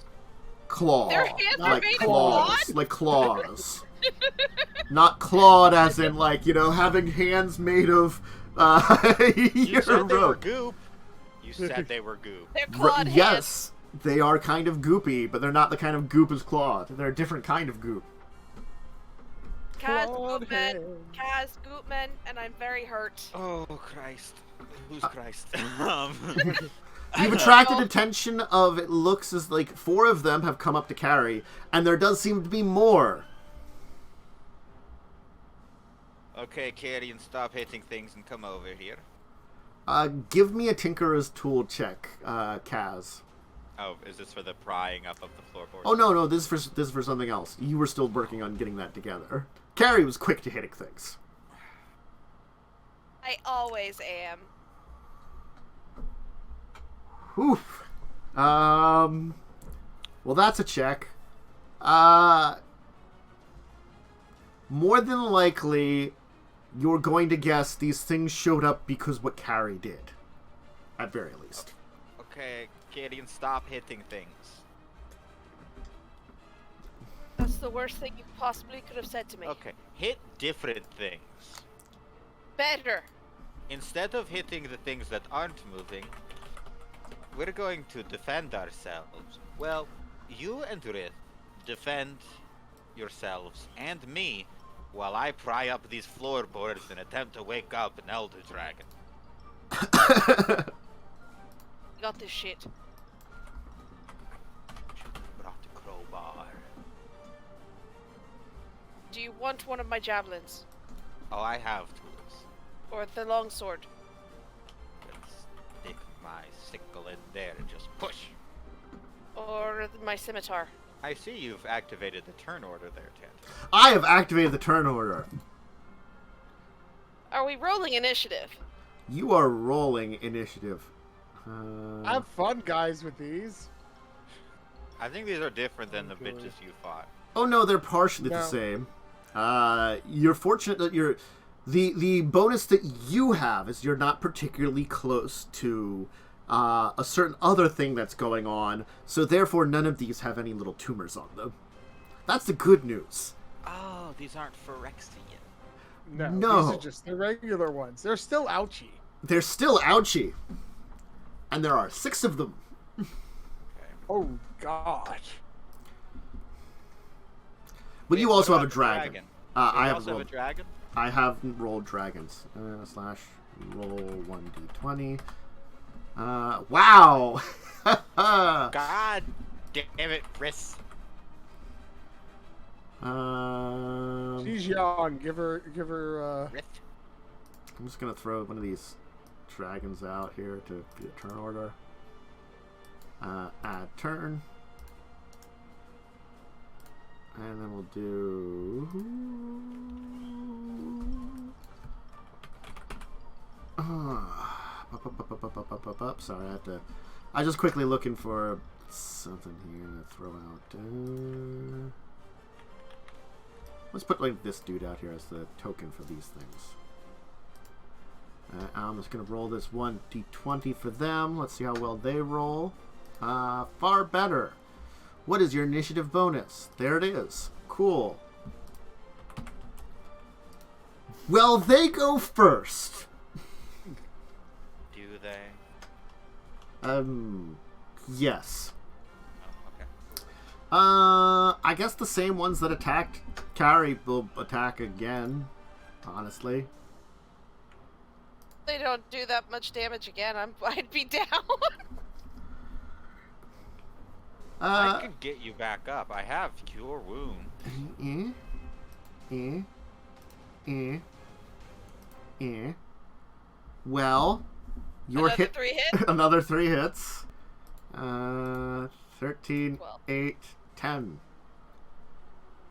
Claw. Their hands are like made of claws. claw? Like claws. Not clawed as in, like, you know, having hands made of You said they were rope. goop. You said they were goop. They're clawed hands. Yes, they are kind of goopy, but they're not the kind of goop as clawed. They're a different kind of goop. Kaz Clawed Goopman, hands. Kaz Goopman, and I'm very hurt. Oh, Christ. Who's Christ? You've attracted attention of, it looks as like 4 of them have come up to carry, and there does seem to be more. Okay, Carrion, stop hitting things and come over here. Give me a Tinkerer's Tool check, Kaz. Oh, is this for the prying up of the floorboards? Oh no, this is for something else. You were still working on getting that together. Carrie was quick to hitting things. I always am. Whew. Well, that's a check. More than likely, you're going to guess these things showed up because what Carrie did. At very least. Okay, Carrion, stop hitting things. That's the worst thing you possibly could have said to me. Okay, hit different things. Better. Instead of hitting the things that aren't moving, we're going to defend ourselves. Well, you and Rath defend yourselves and me while I pry up these floorboards and attempt to wake up an Elder Dragon. Got this shit. Brought the crowbar. Do you want one of my javelins? Oh, I have tools. Or the longsword? Let's stick my sickle in there and just push. Or my scimitar. I see you've activated the turn order there, Tant. I have activated the turn order. Are we rolling initiative? You are rolling initiative. Have fun, guys, with these. I think these are different than the bitches you fought. Oh no, they're partially the No. same. You're fortunate that you're the bonus that you have is you're not particularly close to a certain other thing that's going on, so therefore none of these have any little tumors on them. That's the good news. Oh, these aren't Phyrexian. No. These are just the regular ones. They're still ouchy. They're still ouchy. And there are 6 of them. Oh, God. But you also have a dragon. I have also have a dragon? I haven't rolled dragons. Slash roll 1d20. Wow! God damn it, Chris. She's young. Give her. Rift. I'm just gonna throw one of these dragons out here to be a turn order. Add turn. And then we'll do... Sorry, I have to... I just quickly looking for something here to throw out. Let's put like this dude out here as the token for these things. I'm just going to roll this 1d20 for them. Let's see how well they roll. Far better. What is your initiative bonus? There it is. Cool. Well, they go first. Do they? Yes. Oh, okay. I guess the same ones that attacked Carrie will attack again, honestly. They don't do that much damage again. I'd be down. I could get you back up. I have Cure Wound. Well, your Another hit 3 hit? another 3 hits. 13, 12. 8, 10.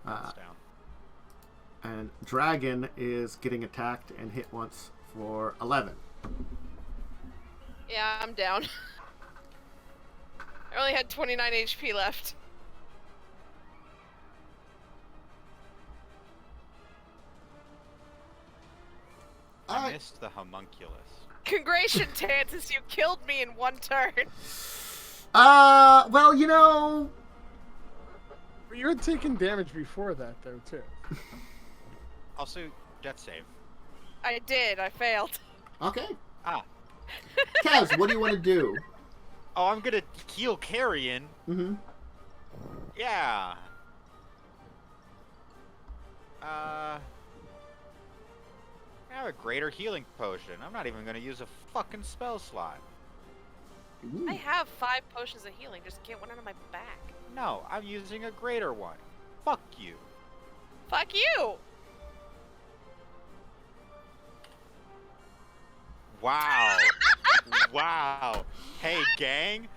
That's down. And Dragon is getting attacked and hit once for 11. Yeah, I'm down. I only had 29 HP left. I missed the homunculus. Congratulations, you killed me in 1 turn. Well, you know... You had taken damage before that, though, too. Also, death save. I did, I failed. Okay. Ah. Kaz, what do you want to do? Oh, I'm gonna heal Carrion. Mm-hmm. Yeah. I have a greater healing potion. I'm not even gonna use a fucking spell slot. I have 5 potions of healing, just get one out of my back. No, I'm using a greater one. Fuck you. Fuck you! Wow. Wow. Hey, gang.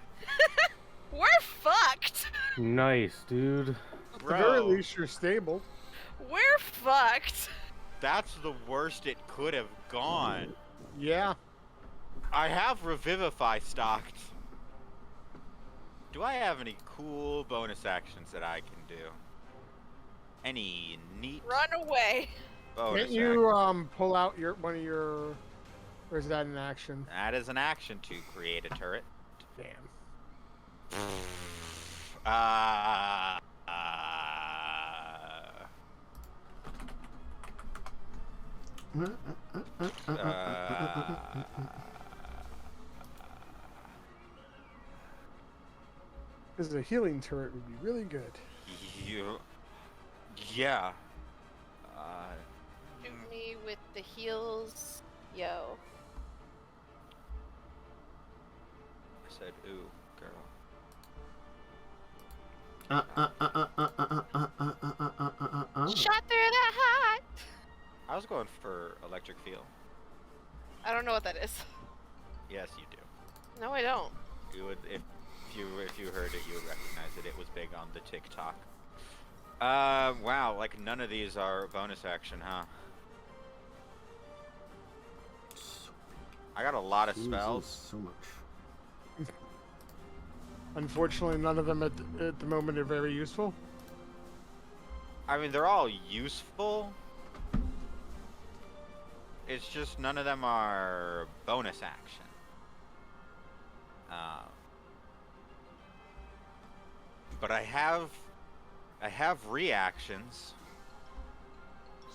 We're fucked! Nice, dude. At the very Bro, least, you're stable. We're fucked! that's the worst it could have gone. Yeah. I have Revivify stocked. Do I have any cool bonus actions that I can do? Any neat Run away. bonus Can't you pull out one of your? Or is that an action? That is an action to create a turret. Damn. Because a healing turret would be really good. Yeah. Shoot me with the heals. Yo. I said, ooh, girl. Shot through the heart! I was going for electric field. I don't know what that is. Yes, you do. No, I don't. You would, if if you heard it, you would recognize it. It was big on the TikTok. Wow, like none of these are bonus action, huh? I got a lot of spells. So much. Unfortunately, none of them at the moment are very useful. I mean, they're all useful. It's just none of them are bonus action. But I have reactions,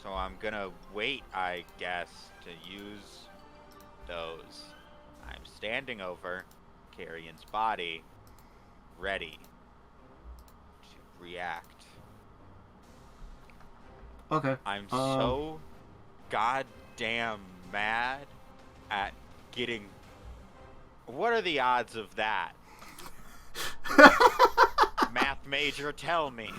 so I'm gonna wait, I guess, to use those. I'm standing over Carrion's body, ready to react. Okay. I'm so goddamn mad at getting. What are the odds of that? Math major, tell me.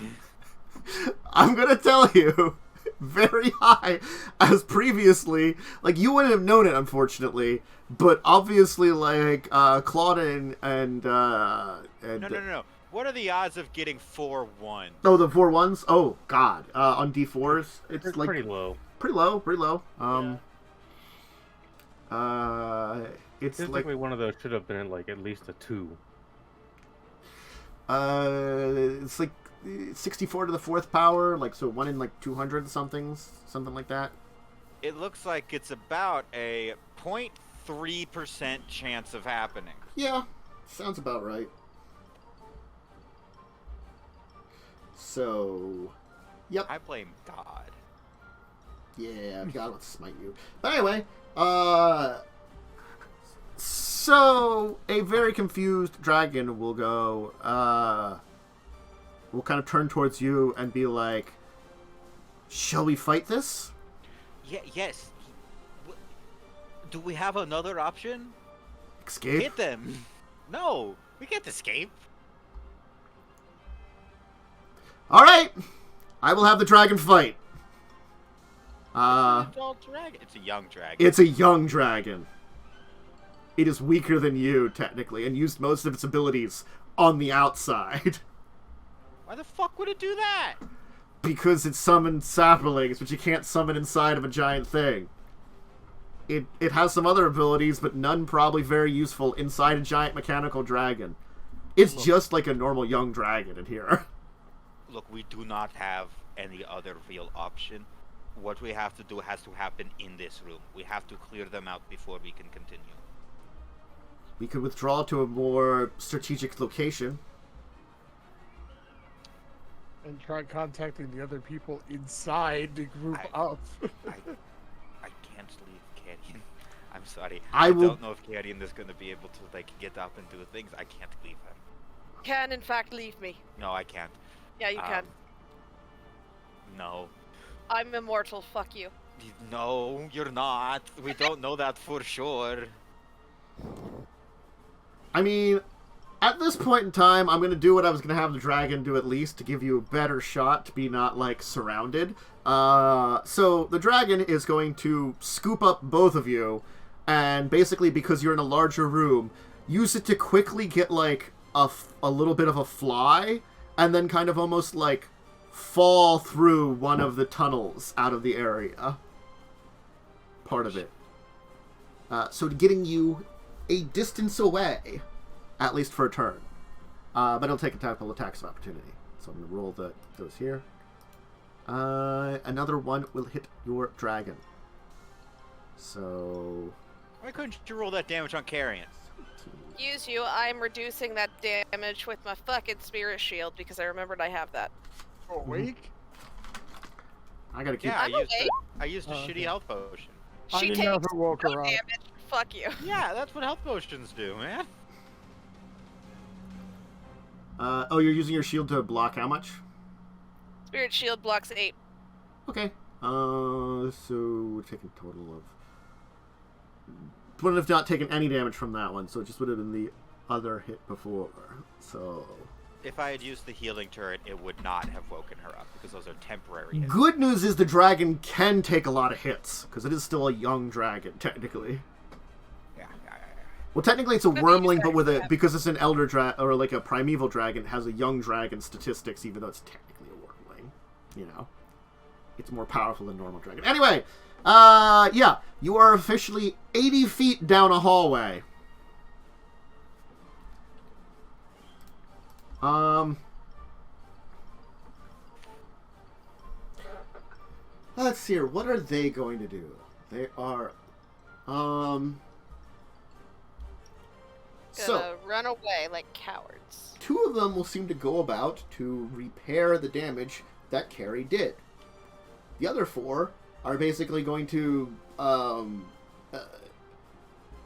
I'm gonna tell you, very high, as previously, like, you wouldn't have known it, unfortunately, but obviously, like, Claud and No. What are the odds of getting 4-1? Oh, the 4-1s? Oh, God. On D4s, it's like... pretty low. Pretty low. It's Seems like... one of those should have been like at least a 2. It's like 64 to the 4th power, like, so 1 in, like, 200 something like that. It looks like it's about a 0.3% chance of happening. Yeah, sounds about right. So, yep. I blame God. Yeah, God wants to smite you. But anyway, so a very confused dragon will go, will kind of turn towards you and be like, shall we fight this? Yes. Do we have another option? Escape? Hit them. No, we can't escape. Alright! I will have the dragon fight. It's an adult dragon. It's a young dragon. It's a young dragon. It is weaker than you, technically, and used most of its abilities on the outside. Why the fuck would it do that? Because it summons saplings, which you can't summon inside of a giant thing. It has some other abilities, but none probably very useful inside a giant mechanical dragon. It's just like a normal young dragon in here. Look, we do not have any other real option. What we have to do has to happen in this room. We have to clear them out before we can continue. We could withdraw to a more strategic location. And try contacting the other people inside to group up. I can't leave Carrion. I'm sorry. I don't know if Carrion is going to be able to, like, get up and do things. I can't leave him. Can, in fact, leave me. No, I can't. Yeah, you can. No. I'm immortal, fuck you. No, you're not. We don't know that for sure. I mean, at this point in time, I'm going to do what I was going to have the dragon do at least to give you a better shot to be not, like, surrounded. So the dragon is going to scoop up both of you, and basically, because you're in a larger room, use it to quickly get, like, a little bit of a fly, and then kind of almost, like, fall through one of the tunnels out of the area. Part of it. So getting you a distance away, at least for a turn. But it'll take a couple attacks of opportunity. So I'm going to roll those here. Another one will hit your dragon. So... Why couldn't you roll that damage on Carrion? Use you, I'm reducing that damage with my fucking spirit shield because I remembered I have that. Awake? I gotta keep... Yeah, I'm I used a shitty health potion. I She didn't know takes who woke no her up. damage. Fuck you. Yeah, that's what health potions do, man. Oh, you're using your shield to block how much? Spirit shield blocks 8. Okay. So we're taking a total of... Wouldn't have not taken any damage from that one, so it just would have been the other hit before. So... If I had used the healing turret, it would not have woken her up, because those are temporary hits. Good news is the dragon can take a lot of hits, because it is still a young dragon, technically. Yeah. Well, technically it's a But wormling, but these with guys a because it's an elder or like a primeval dragon, it has a young dragon statistics, even though it's technically a wormling. You know, it's more powerful than normal dragon. Anyway, yeah, you are officially 80 feet down a hallway. Let's see here. What are they going to do? They are, Gonna run away like cowards. two of them will seem to go about to repair the damage that Carrie did. The other four are basically going to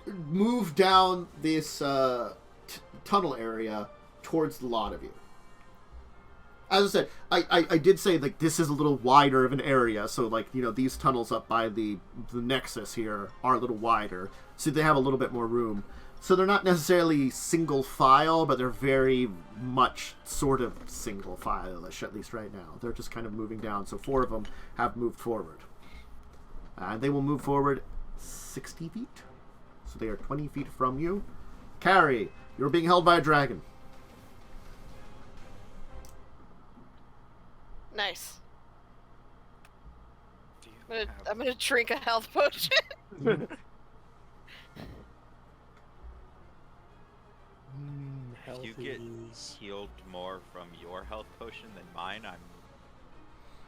move down this tunnel area towards the lot of you. As I said, I did say like this is a little wider of an area, so like these tunnels up by the nexus here are a little wider, so they have a little bit more room. So they're not necessarily single file, but they're very much sort of single file-ish, at least right now. They're just kind of moving down, so 4 of them have moved forward. And they will move forward 60 feet. So they are 20 feet from you. Carrie, you're being held by a dragon. Nice. I'm gonna drink a health potion. If you get healed more from your health potion than mine, I'm...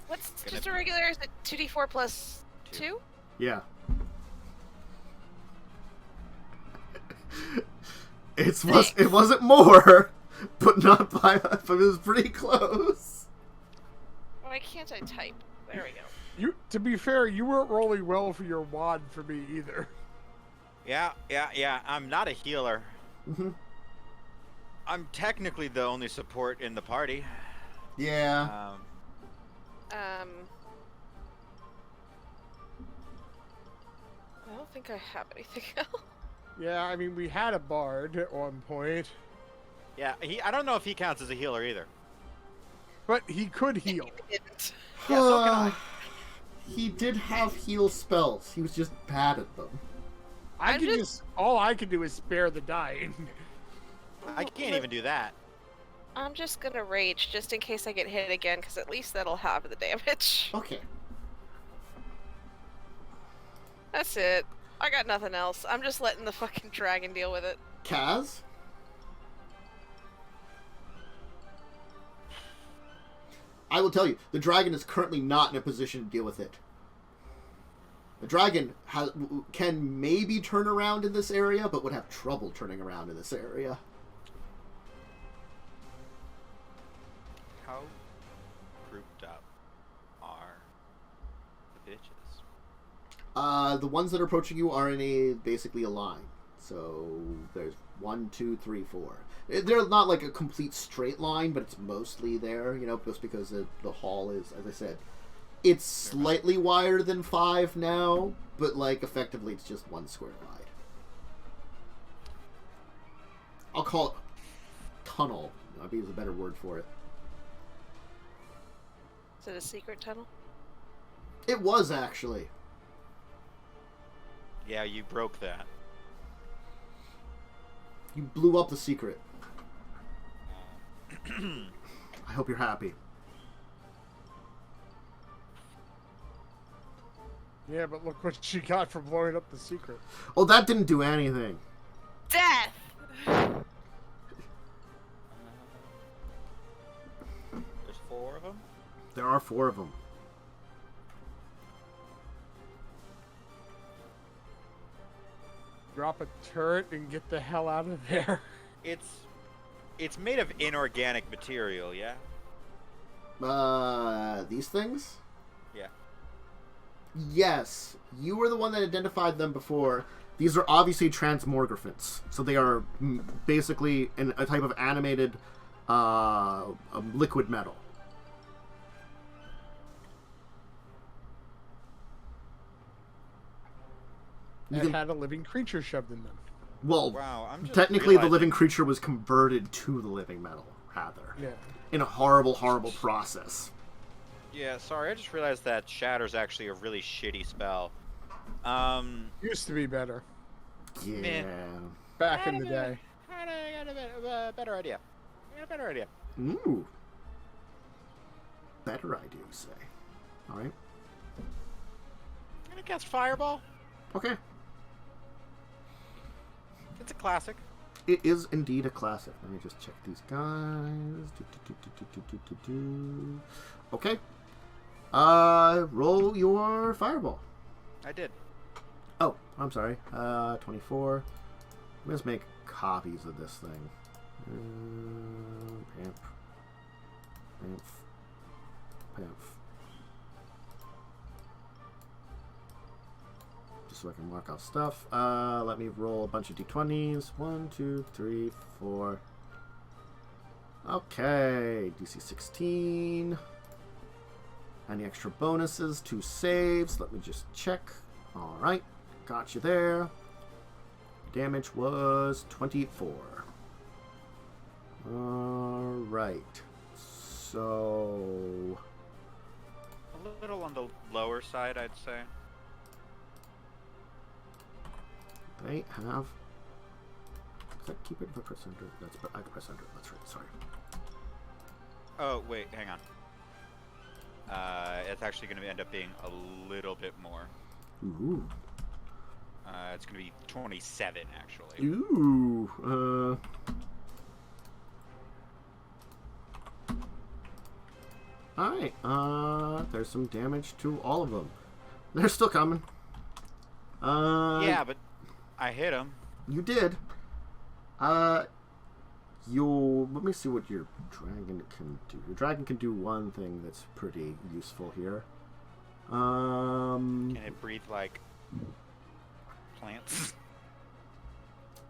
What's just a regular? Is it 2d4 plus 2? Yeah. It wasn't more, but not by... But it was pretty close. Why can't I type? There we go. To be fair, you weren't rolling well for your wand for me either. Yeah. I'm not a healer. Mm-hmm. I'm technically the only support in the party. Yeah. I don't think I have anything else. Yeah, I mean, we had a bard at one point. Yeah, I don't know if he counts as a healer either. But he could heal. He didn't. Yeah, so can I. He did have heal spells. He was just bad at them. All I can do is spare the dying. I can't even do that. I'm just gonna rage just in case I get hit again, because at least that'll have the damage. Okay. That's it. I got nothing else. I'm just letting the fucking dragon deal with it. Kaz? I will tell you, the dragon is currently not in a position to deal with it. The dragon can maybe turn around in this area, but would have trouble turning around in this area. How grouped up are the bitches? The ones that are approaching you are in basically a line. So there's 1, 2, 3, 4. They're not like a complete straight line, but it's mostly there, just because the hall is, as I said, it's slightly wider than 5 now, but like effectively it's just 1 square wide. I'll call it tunnel. I think is a better word for it. Is it a secret tunnel? It was actually. Yeah, you broke that. You blew up the secret. I hope you're happy. Yeah, but look what she got for blowing up the secret. Oh, that didn't do anything. Death! There's 4 of them? There are 4 of them. Drop a turret and get the hell out of there. It's made of inorganic material, yeah? These things? Yeah. Yes. You were the one that identified them before. These are obviously transmogrphants. So they are basically a type of animated liquid metal. And had a living creature shoved in them. Well, wow, I'm just technically the living creature was converted to the living metal, rather. Yeah. In a horrible, horrible process. Yeah, sorry, I just realized that Shatter's actually a really shitty spell. Used to be better. Yeah. Meh. back in the day. I got a better idea. I got a better idea. Ooh. Better idea, you say. Alright. I'm gonna cast Fireball. Okay. It's a classic. It is indeed a classic. Let me just check these guys. Okay. Roll your fireball. I did. Oh, I'm sorry. 24. Let's make copies of this thing. Pamp. Pamp. Pamp. Just so I can mark off stuff. Let me roll a bunch of d20s. 1, 2, 3, 4. Okay. DC 16. Any extra bonuses? 2 saves. Let me just check. Alright. Got you there. Damage was 24. Alright. So... A little on the lower side, I'd say. They have... Does that keep it the percenter? That's I press enter. That's right. Sorry. Oh, wait, hang on. It's actually going to end up being a little bit more. Ooh. It's going to be 27, actually. Ooh. Alright. There's some damage to all of them. They're still coming. Yeah, but I hit him. You did. Let me see what your dragon can do. Your dragon can do one thing that's pretty useful here. Can it breathe like plants?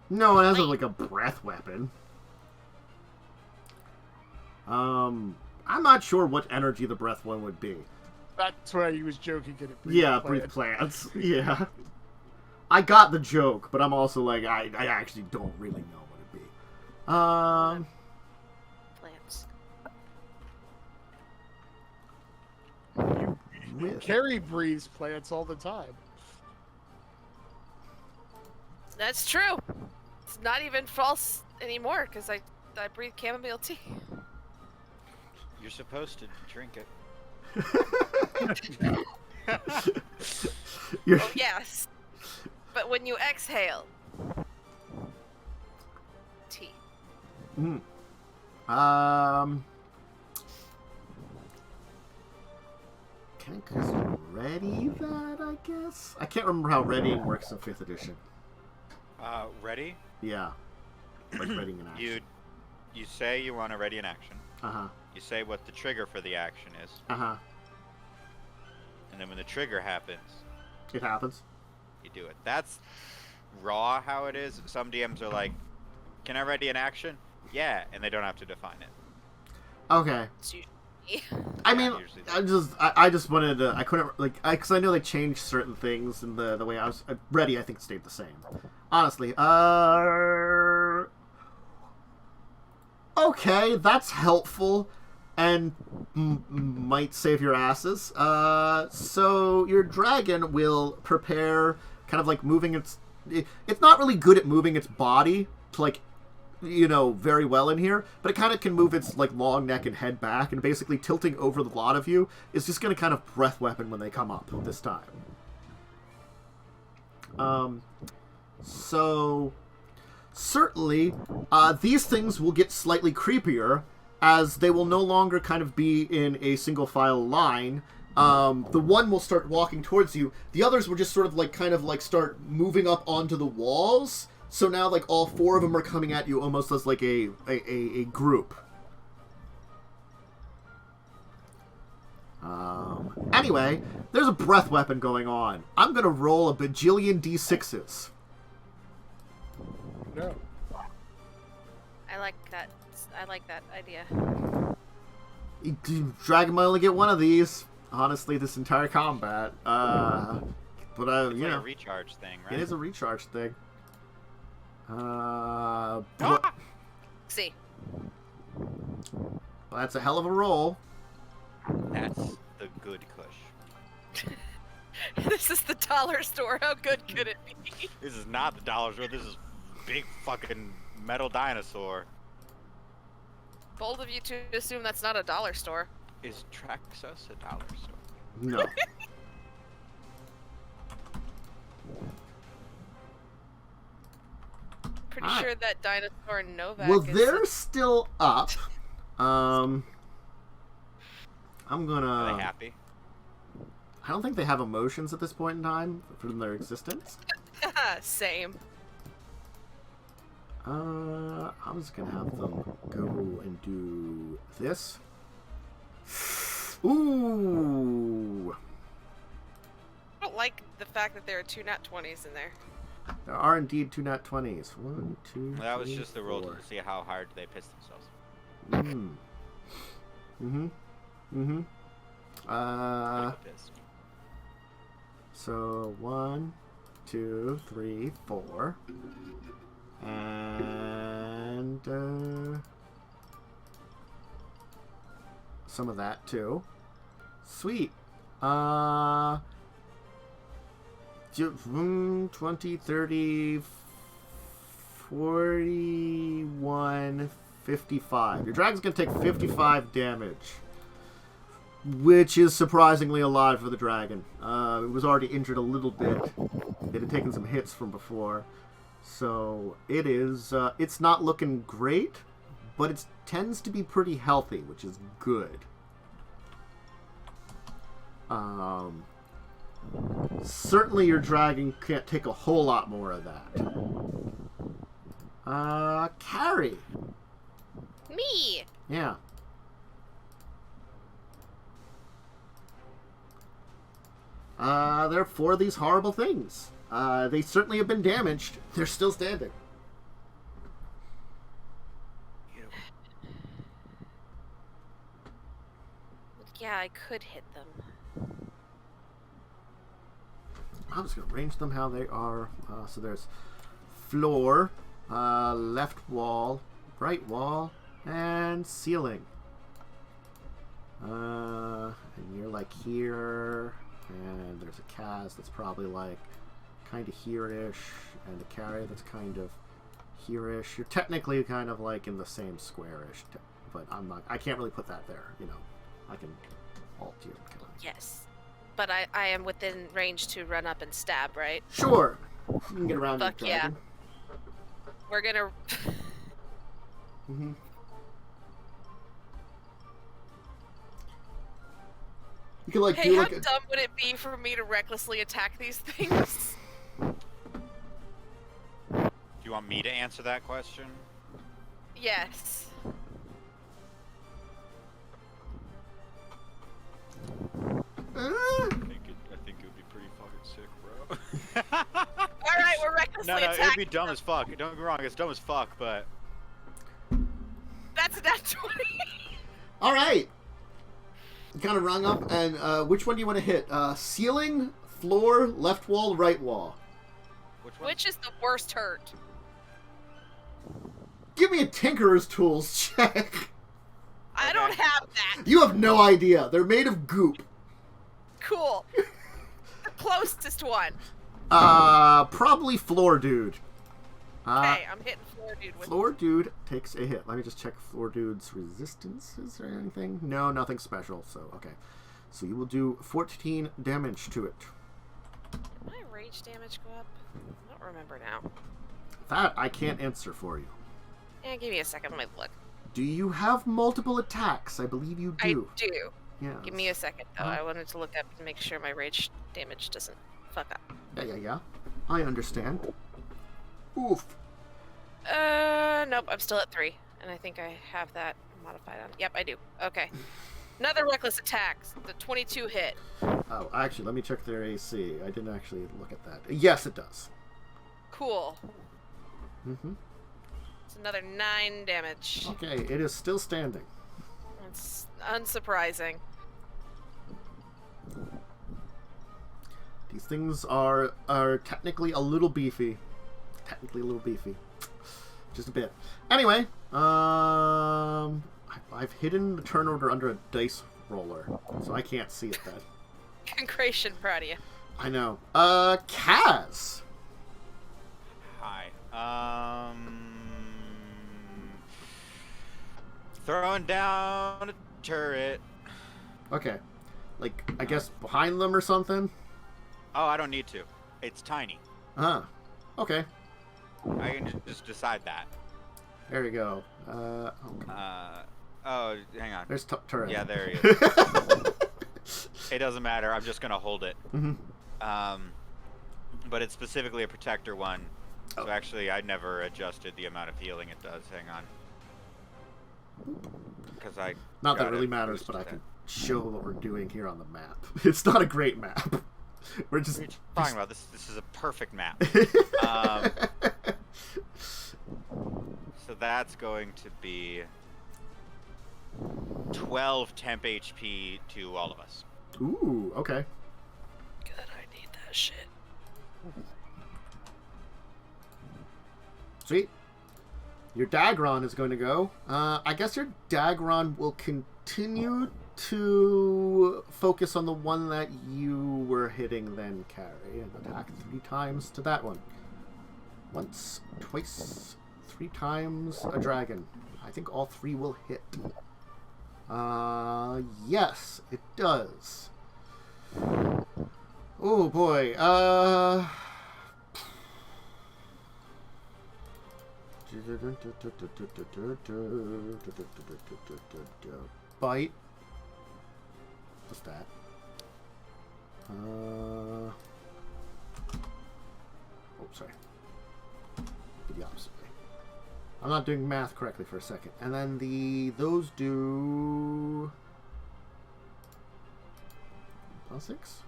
No, it has like a breath weapon. I'm not sure what energy the breath one would be. That's why he was joking. Can it breathe Yeah, plants? breathe plants. Yeah. I got the joke, but I'm also like, I actually don't really know what it'd be. Plants. Carrie breathes plants all the time. That's true. It's not even false anymore because I breathe chamomile tea. You're supposed to drink it. Oh yes, but when you exhale, tea. Mm. Can I ready that, I guess? I can't remember how readying works in 5th edition. Ready? Yeah. Like readying an action. You say you want to ready an action. Uh-huh. You say what the trigger for the action is. Uh-huh. And then when the trigger happens, It happens. you do it. That's raw how it is. Some DMs are like, can I ready an action? Yeah, and they don't have to define it. Okay. It's usually I mean, usually I just wanted to, I couldn't, like, because I know they changed certain things in the way I was, ready I think stayed the same. Honestly. Okay, that's helpful. And might save your asses. So your dragon will prepare, kind of like moving its... It's not really good at moving its body to, like, you know, very well in here, but it kind of can move its, like, long neck and head back, and basically tilting over the lot of you is just going to kind of breath weapon when they come up this time. So, certainly, these things will get slightly creepier, as they will no longer kind of be in a single file line. The one will start walking towards you. The others will just sort of like kind of like start moving up onto the walls. So now like all 4 of them are coming at you almost as like a group. Anyway, there's a breath weapon going on. I'm gonna roll a bajillion d6s. No. I like that. I like that idea. Dragon might only get one of these. Honestly, this entire combat. But It's you like know, a recharge thing, right? it is a recharge thing. See. Well, that's a hell of a roll. That's the good kush. This is the dollar store. How good could it be? This is not the dollar store. This is big fucking metal dinosaur. Bold of you to assume that's not a dollar store. Is Traxos a dollar store? No. Pretty sure that dinosaur Novak Well, is... they're still up. I'm Are gonna... they happy? I don't think they have emotions at this point in time from their existence. Same. I'm just gonna have them go and do this. Ooh! I don't like the fact that there are 2 nat 20s in there. There are indeed 2 nat 20s. 1, 2, That was 3, just the roll 4. to see how hard they pissed themselves. Pissed. So 1, 2, 3, 4. And some of that too. Sweet. 20, 30, 41, 55. Your dragon's gonna take 55 damage, which is surprisingly a lot for the dragon. It was already injured a little bit. It had taken some hits from before. So it is, it's not looking great, but it tends to be pretty healthy, which is good. Certainly your dragon can't take a whole lot more of that. Carrie. Me! Yeah. There are 4 of these horrible things. They certainly have been damaged. They're still standing. Yeah, I could hit them. I'm just going to arrange them how they are. So there's floor, left wall, right wall, and ceiling. And you're like here, and there's a Kaz that's probably like kind of here-ish, and a Carry that's kind of here-ish. You're technically kind of like in the same square-ish, but I can't really put that there, you know. I can alt you. Yes. But I am within range to run up and stab, right? Sure. You can get around Fuck the yeah. dragon. We're gonna... Mm-hmm. You can like Hey, do how like a... dumb would it be for me to recklessly attack these things? Do you want me to answer that question? Yes. I think it would be pretty fucking sick, bro. Alright, we're recklessly No, attacking. it'd be dumb as fuck. Don't get me wrong, it's dumb as fuck, but... That's a nat 20. Alright. Kind of rung up, and which one do you want to hit? Ceiling, floor, left wall, right wall. Which is the worst hurt? Give me a Tinkerer's Tools check. I don't have that. You have no idea. They're made of goop. Cool. The closest one. Probably Floor Dude. Okay, I'm hitting floor dude with... Floor Dude takes a hit. Let me just check Floor Dude's resistances or anything. No, nothing special, so okay. So you will do 14 damage to it. Did my rage damage go up? I don't remember now. That I can't answer for you. Yeah, give me a second, let me look. Do you have multiple attacks? I believe you do. I do. Yeah. Give me a second, though. I wanted to look up and make sure my rage damage doesn't fuck up. Yeah. I understand. Oof. Nope, I'm still at 3. And I think I have that modified on. Yep, I do. Okay. Another reckless attack. The 22 hit. Oh, actually, let me check their AC. I didn't actually look at that. Yes, it does. Cool. Mm-hmm. It's another 9 damage. Okay, it is still standing. It's unsurprising. These things are technically a little beefy. Just a bit. Anyway, I've hidden the turn order under a dice roller, so I can't see it then. Concretion, proud of you. I know. Kaz! Hi. Throwing down a turret. Okay. Like, I guess behind them or something? Oh, I don't need to. It's tiny. Ah. Okay. I can just decide that. There we go. Okay. Oh, hang on. There's turret. Yeah, there he is. It doesn't matter. I'm just gonna hold it. But it's specifically a protector one. So actually, I never adjusted the amount of healing it does. Hang on. Because I. Not that it really matters, but I can show what we're doing here on the map. It's not a great map. We're just. What are you talking about? This is a perfect map. So that's going to be 12 temp HP to all of us. Ooh, okay. Good, I need that shit. Sweet. Your Dagron is going to go. I guess your Dagron will continue to focus on the one that you were hitting then, Carrie, and attack 3 times to that one. Once, twice, 3 times a dragon. I think all 3 will hit. Yes, it does. Oh boy, bite. What's that? Oh, sorry. The opposite way. I'm not doing math correctly for a second. And then those do +6.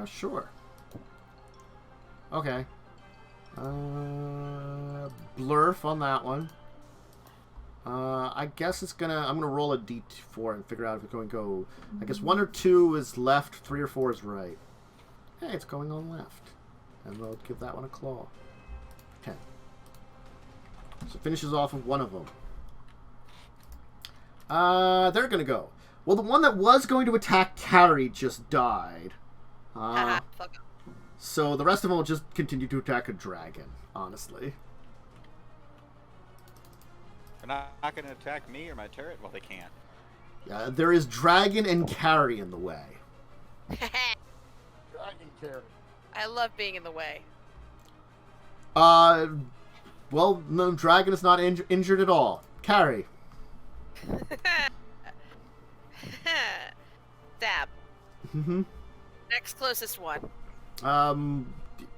Sure. Okay. Blurf on that one. I guess I'm gonna roll a d4 and figure out if it's going to go. I guess 1 or 2 is left, 3 or 4 is right. Hey, it's going on left. And we'll give that one a claw. 10. So it finishes off of one of them. They're gonna go. Well, the one that was going to attack Carrie just died. Fuck up. So the rest of them will just continue to attack a dragon, honestly. They're not going to attack me or my turret? Well, they can't. Yeah, there is dragon and Carrie in the way. Dragon carry. I love being in the way. Well, no, dragon is not injured at all. Carrie. Dab. Mm-hmm. Next closest one.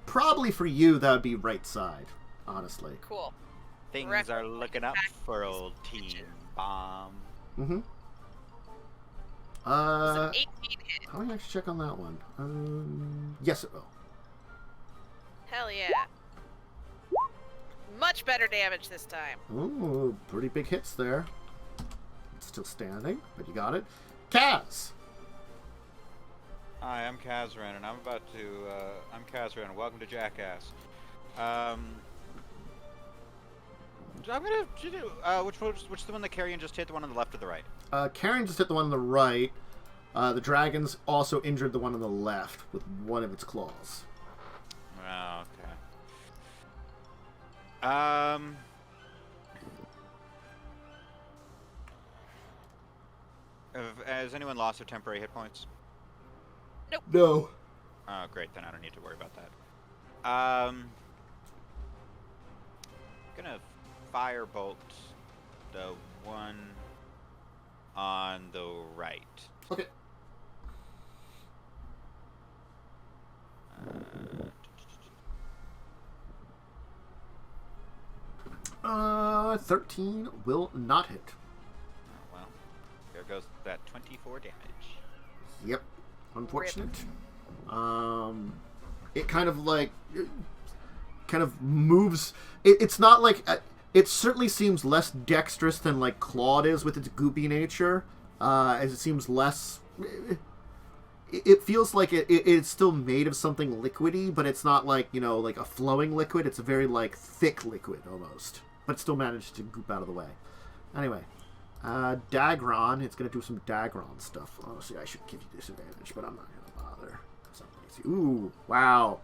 Probably for you, that would be right side, honestly. Cool. Things Correct. are looking up for old Team Bomb. Mm-hmm. It's an 18 hit. How do I actually check on that one? Yes, it will. Hell yeah. Much better damage this time. Ooh, pretty big hits there. It's still standing, but you got it. Kaz! Hi, I'm Kazzrann, and I'm Kazzrann. Welcome to Jackass. I'm gonna do, which is the one that Carrion just hit, the one on the left or the right? Carrion just hit the one on the right. The dragons also injured the one on the left with one of its claws. Oh, okay. Has anyone lost their temporary hit points? No. Oh, great. Then I don't need to worry about that. Gonna firebolt the one on the right. Okay. 13 will not hit. Oh, well, there goes that 24 damage. Yep. Unfortunate. It kind of moves. It's not like it certainly seems less dexterous than like Claud is with its goopy nature. As it seems less. It feels like it's still made of something liquidy, but it's not like like a flowing liquid. It's a very like thick liquid almost, but still managed to goop out of the way. Anyway. Dagron, it's going to do some Dagron stuff. Honestly, I should give you disadvantage, but I'm not going to bother. Ooh, wow.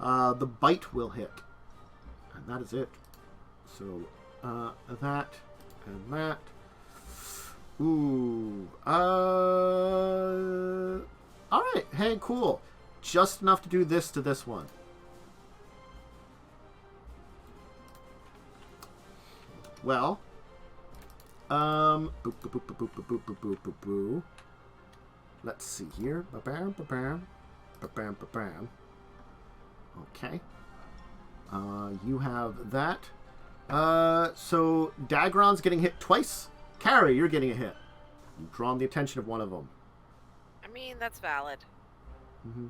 The bite will hit. And that is it. So, that and that. Ooh. Alright. Hey, cool. Just enough to do this to this one. Well. Boop, boop, boop, boop, boop, boop, boop, boop, boop, boop. Let's see here. Ba-bam, ba-bam. Ba-bam, ba-bam. Okay. You have that. So Dagron's getting hit twice. Carrie, you're getting a hit. You've drawn the attention of one of them. I mean, that's valid. Mm-hmm.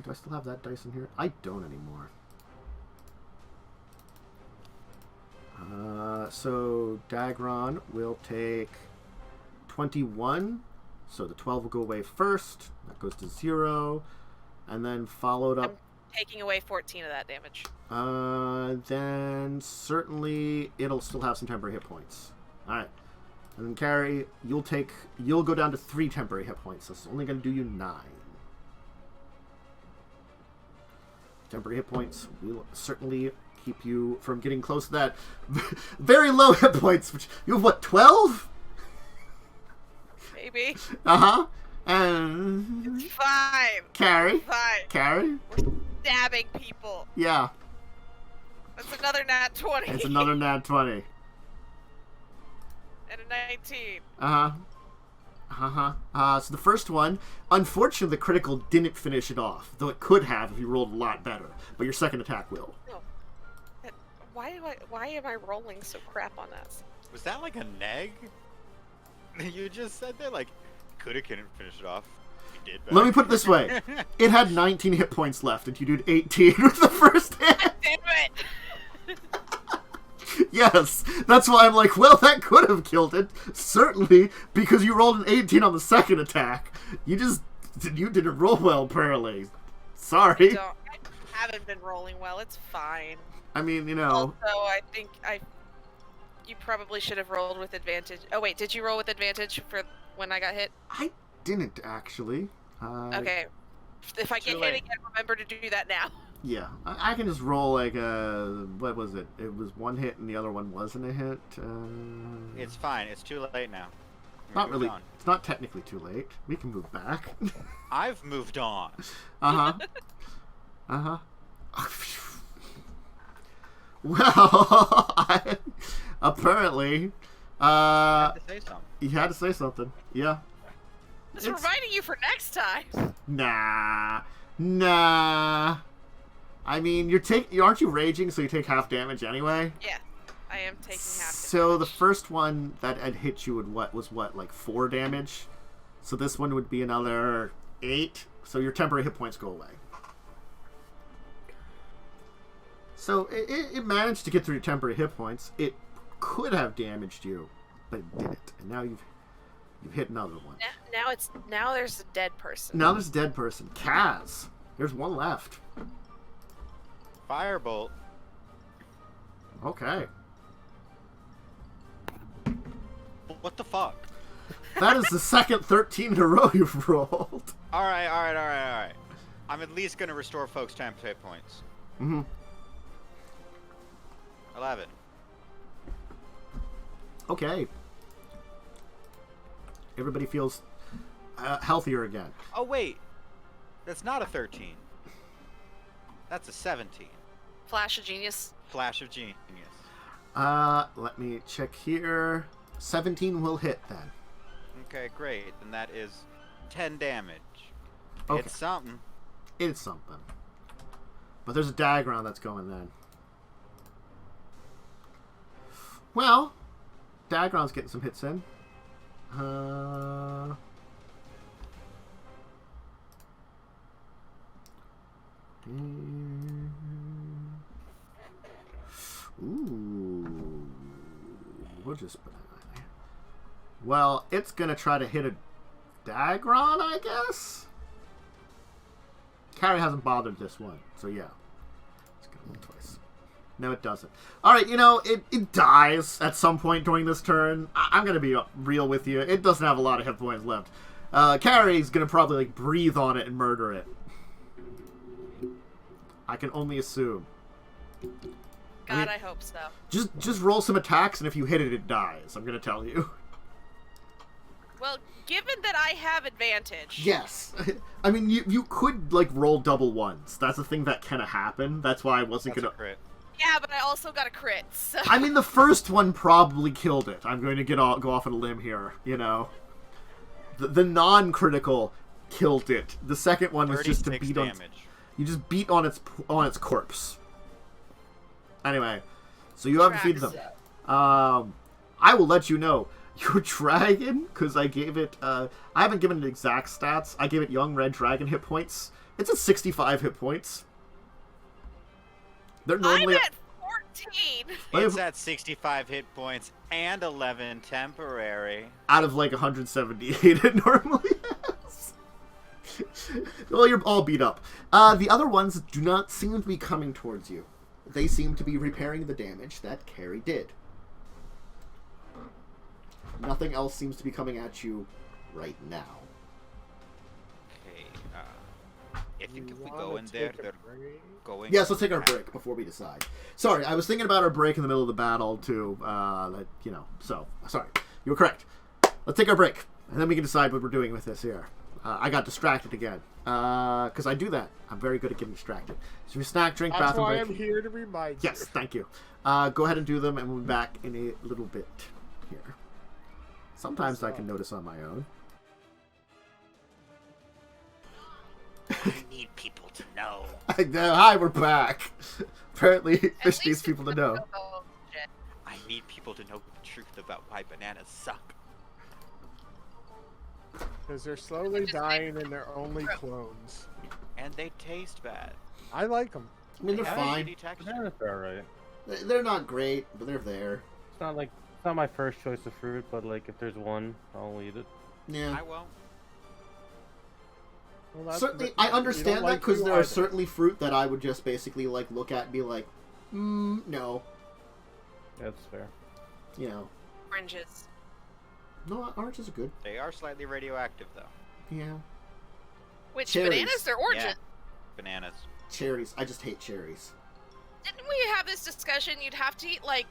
Do I still have that dice in here? I don't anymore. So Dagron will take 21. So the 12 will go away first. That goes to 0. And then followed up... I'm taking away 14 of that damage. Then certainly it'll still have some temporary hit points. Alright. And then Carrie, you'll go down to 3 temporary hit points. So it's only going to do you 9. Temporary hit points will certainly keep you from getting close to that very low hit points. Which you have, what, 12? Maybe. Uh-huh. And... It's fine. Carrie? Fine. Carrie? We're stabbing people. Yeah. That's another nat 20. It's another nat 20. And a 19. So the first one, unfortunately, the critical didn't finish it off, though it could have if you rolled a lot better. But your second attack will. No. Why am I rolling so crap on that? Was that like a neg? You just said that like coulda couldn't finish it off. You did. Let me put it this way: it had 19 hit points left, and you did 18 with the first hit. Damn it! Yes, that's why I'm like, well, that could have killed it. Certainly, because you rolled an 18 on the second attack. You didn't roll well, apparently. Sorry. I haven't been rolling well. It's fine. I mean, you know. Also, I think you probably should have rolled with advantage. Oh wait, did you roll with advantage for when I got hit? I didn't actually. Okay. If I get hit again, remember to do that now. Yeah, I can just roll like what was it? It was one hit and the other one wasn't a hit. It's fine. It's too late now. Not really. It's not technically too late. We can move back. I've moved on. Well, apparently, You had to say something. you had to say something. Yeah. It's reminding you for next time. Nah. I mean, aren't you raging? So you take half damage anyway. Yeah, I am taking half. So the first one that had hit you was like 4 damage. So this one would be another 8. So your temporary hit points go away. So it managed to get through your temporary hit points. It could have damaged you, but it didn't. And now you've hit another one. Now there's a dead person. Now there's a dead person. Kaz. There's one left. Firebolt. Okay. What the fuck? That is the second 13 in a row you've rolled. All right. I'm at least gonna restore folks' temp hit points. 11. Okay. Everybody feels healthier again. Oh wait, that's not a 13. That's a 17. Flash of genius. Flash of genius. Let me check here. 17 will hit then. Okay, great. And that is 10 damage. Okay. It's something. It's something. But there's a Dagron that's going then. Well, Dagron's getting some hits in. Ooh. We'll just put that in. Well, it's gonna try to hit a Dagron, I guess? Carrie hasn't bothered this one, so yeah. It's gonna roll twice. No, it doesn't. Alright, it dies at some point during this turn. I'm gonna be real with you. It doesn't have a lot of hit points left. Carrie's gonna probably, breathe on it and murder it. I can only assume. God, I hope so. Just roll some attacks, and if you hit it, it dies. I'm gonna tell you. Well, given that I have advantage. Yes. I mean, you could, like, roll double ones. That's a thing that can happen. That's why I wasn't That's gonna... a crit. Yeah, but I also got a crit, so... I mean, the first one probably killed it. I'm going to go off on a limb here, you know. The non-critical killed it. The second one was just to beat on... You just beat on its corpse. Anyway, so you have defeated them. I will let you know. Your dragon, because I gave it, I haven't given it exact stats. I gave it young red dragon hit points. It's at 65 hit points. They're normally... I'm at 14! It's at 65 hit points and 11 temporary. Out of, like, 178 it normally has. Well, you're all beat up. The other ones do not seem to be coming towards you. They seem to be repairing the damage that Carrie did. Nothing else seems to be coming at you right now. Okay, I think if we go in there, they're going... Yes, let's take our break before we decide. Sorry, I was thinking about our break in the middle of the battle to, so, sorry. You were correct. Let's take our break, and then we can decide what we're doing with this here. I got distracted again. Because I do that. I'm very good at getting distracted. So we snack, drink, bathroom break. That's why I'm here to remind you. Yes, thank you. Go ahead and do them, and we'll be back in a little bit here. Sometimes I can notice on my own. I need people to know. Hi, we're back. Apparently, Fish needs people to know. I need people to know the truth about why bananas suck. Because they're slowly dying and they're only clones. And they taste bad. I like them. I mean, they're They have fine. shitty texture. Bananas are alright. They're not great, but they're there. It's not my first choice of fruit, but like if there's one, I'll eat it. Yeah. I won't. Well, Certainly, I understand that because there are certainly fruit that I would just basically like look at and be like, no. That's fair. You know. Oranges. No, oranges are good. They are slightly radioactive, though. Yeah. Which, Cherries. bananas or oranges? Yeah. Bananas. Cherries. I just hate cherries. Didn't we have this discussion? You'd have to eat like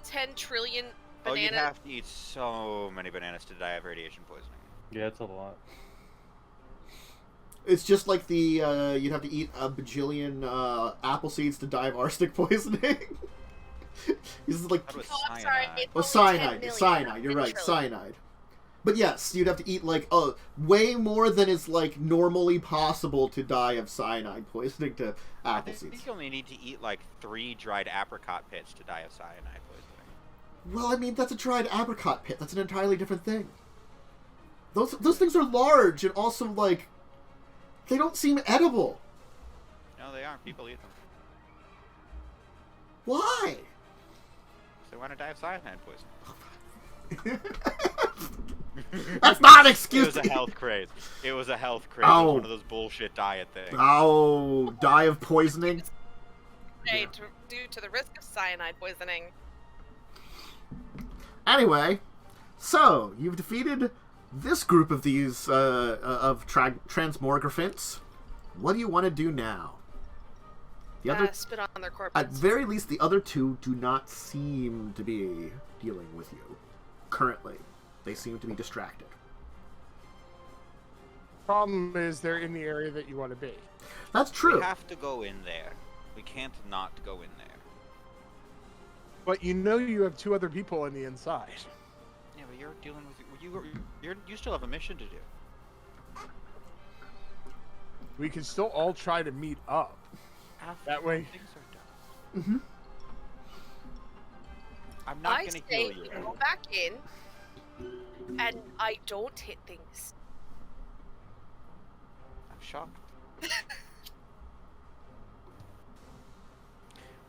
10 trillion Oh, bananas. you'd have to eat so many bananas to die of radiation poisoning. Yeah, it's a lot. It's just like the, you'd have to eat a bajillion apple seeds to die of arsenic poisoning. This is like... That was Oh, I'm sorry. cyanide. It's Oh, only 10 cyanide. million, Cyanide. You're 10 right. trillion. Cyanide. But yes, you'd have to eat, like, way more than is, like, normally possible to die of cyanide poisoning to apple I seeds. think you only need to eat like 3 dried apricot pits to die of cyanide poisoning. Well, I mean, that's a dried apricot pit. That's an entirely different thing. Those things are large and also, like, they don't seem edible. No, they aren't. People eat them. Why? So they want to die of cyanide poisoning. That's not an It excuse. was a health craze. It was a health craze. Oh. It was one of those bullshit diet things. Oh, die of poisoning? Hey, due to the risk of cyanide poisoning. Anyway, so you've defeated this group of these transmogrifants. What do you want to do now? The other, Spit on their corpses. at very least, the other two do not seem to be dealing with you currently. They seem to be distracted. Problem is, they're in the area that you want to be. That's true. We have to go in there. We can't not go in there. But you know you have 2 other people on the inside. Yeah, but you're dealing with you still have a mission to do. We can still all try to meet up. After That way. things are done. I'm not I gonna say heal we you. go back in, and I don't hit things. I'm shocked.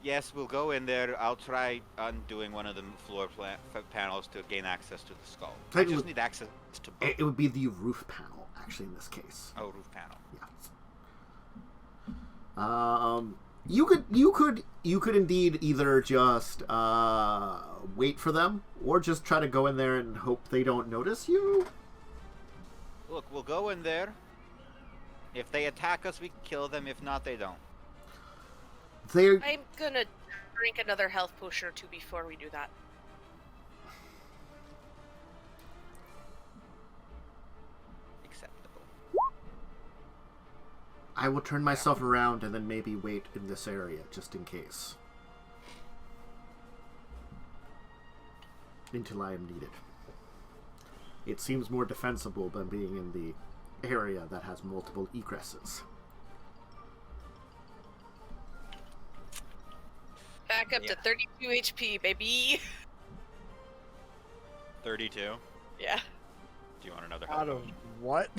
Yes, we'll go in there. I'll try undoing one of the floor panels to gain access to the skull. I just need access to both. It would be the roof panel, actually, in this case. Oh, roof panel. Yes. You could indeed either just wait for them, or just try to go in there and hope they don't notice you. Look, we'll go in there. If they attack us, we kill them. If not, they don't. I'm gonna drink another health potion or two before we do that. Acceptable. I will turn myself around and then maybe wait in this area, just in case. Until I am needed. It seems more defensible than being in the area that has multiple egresses. Back up to 32 HP, baby. 32. Yeah. Do you want another Out health of what?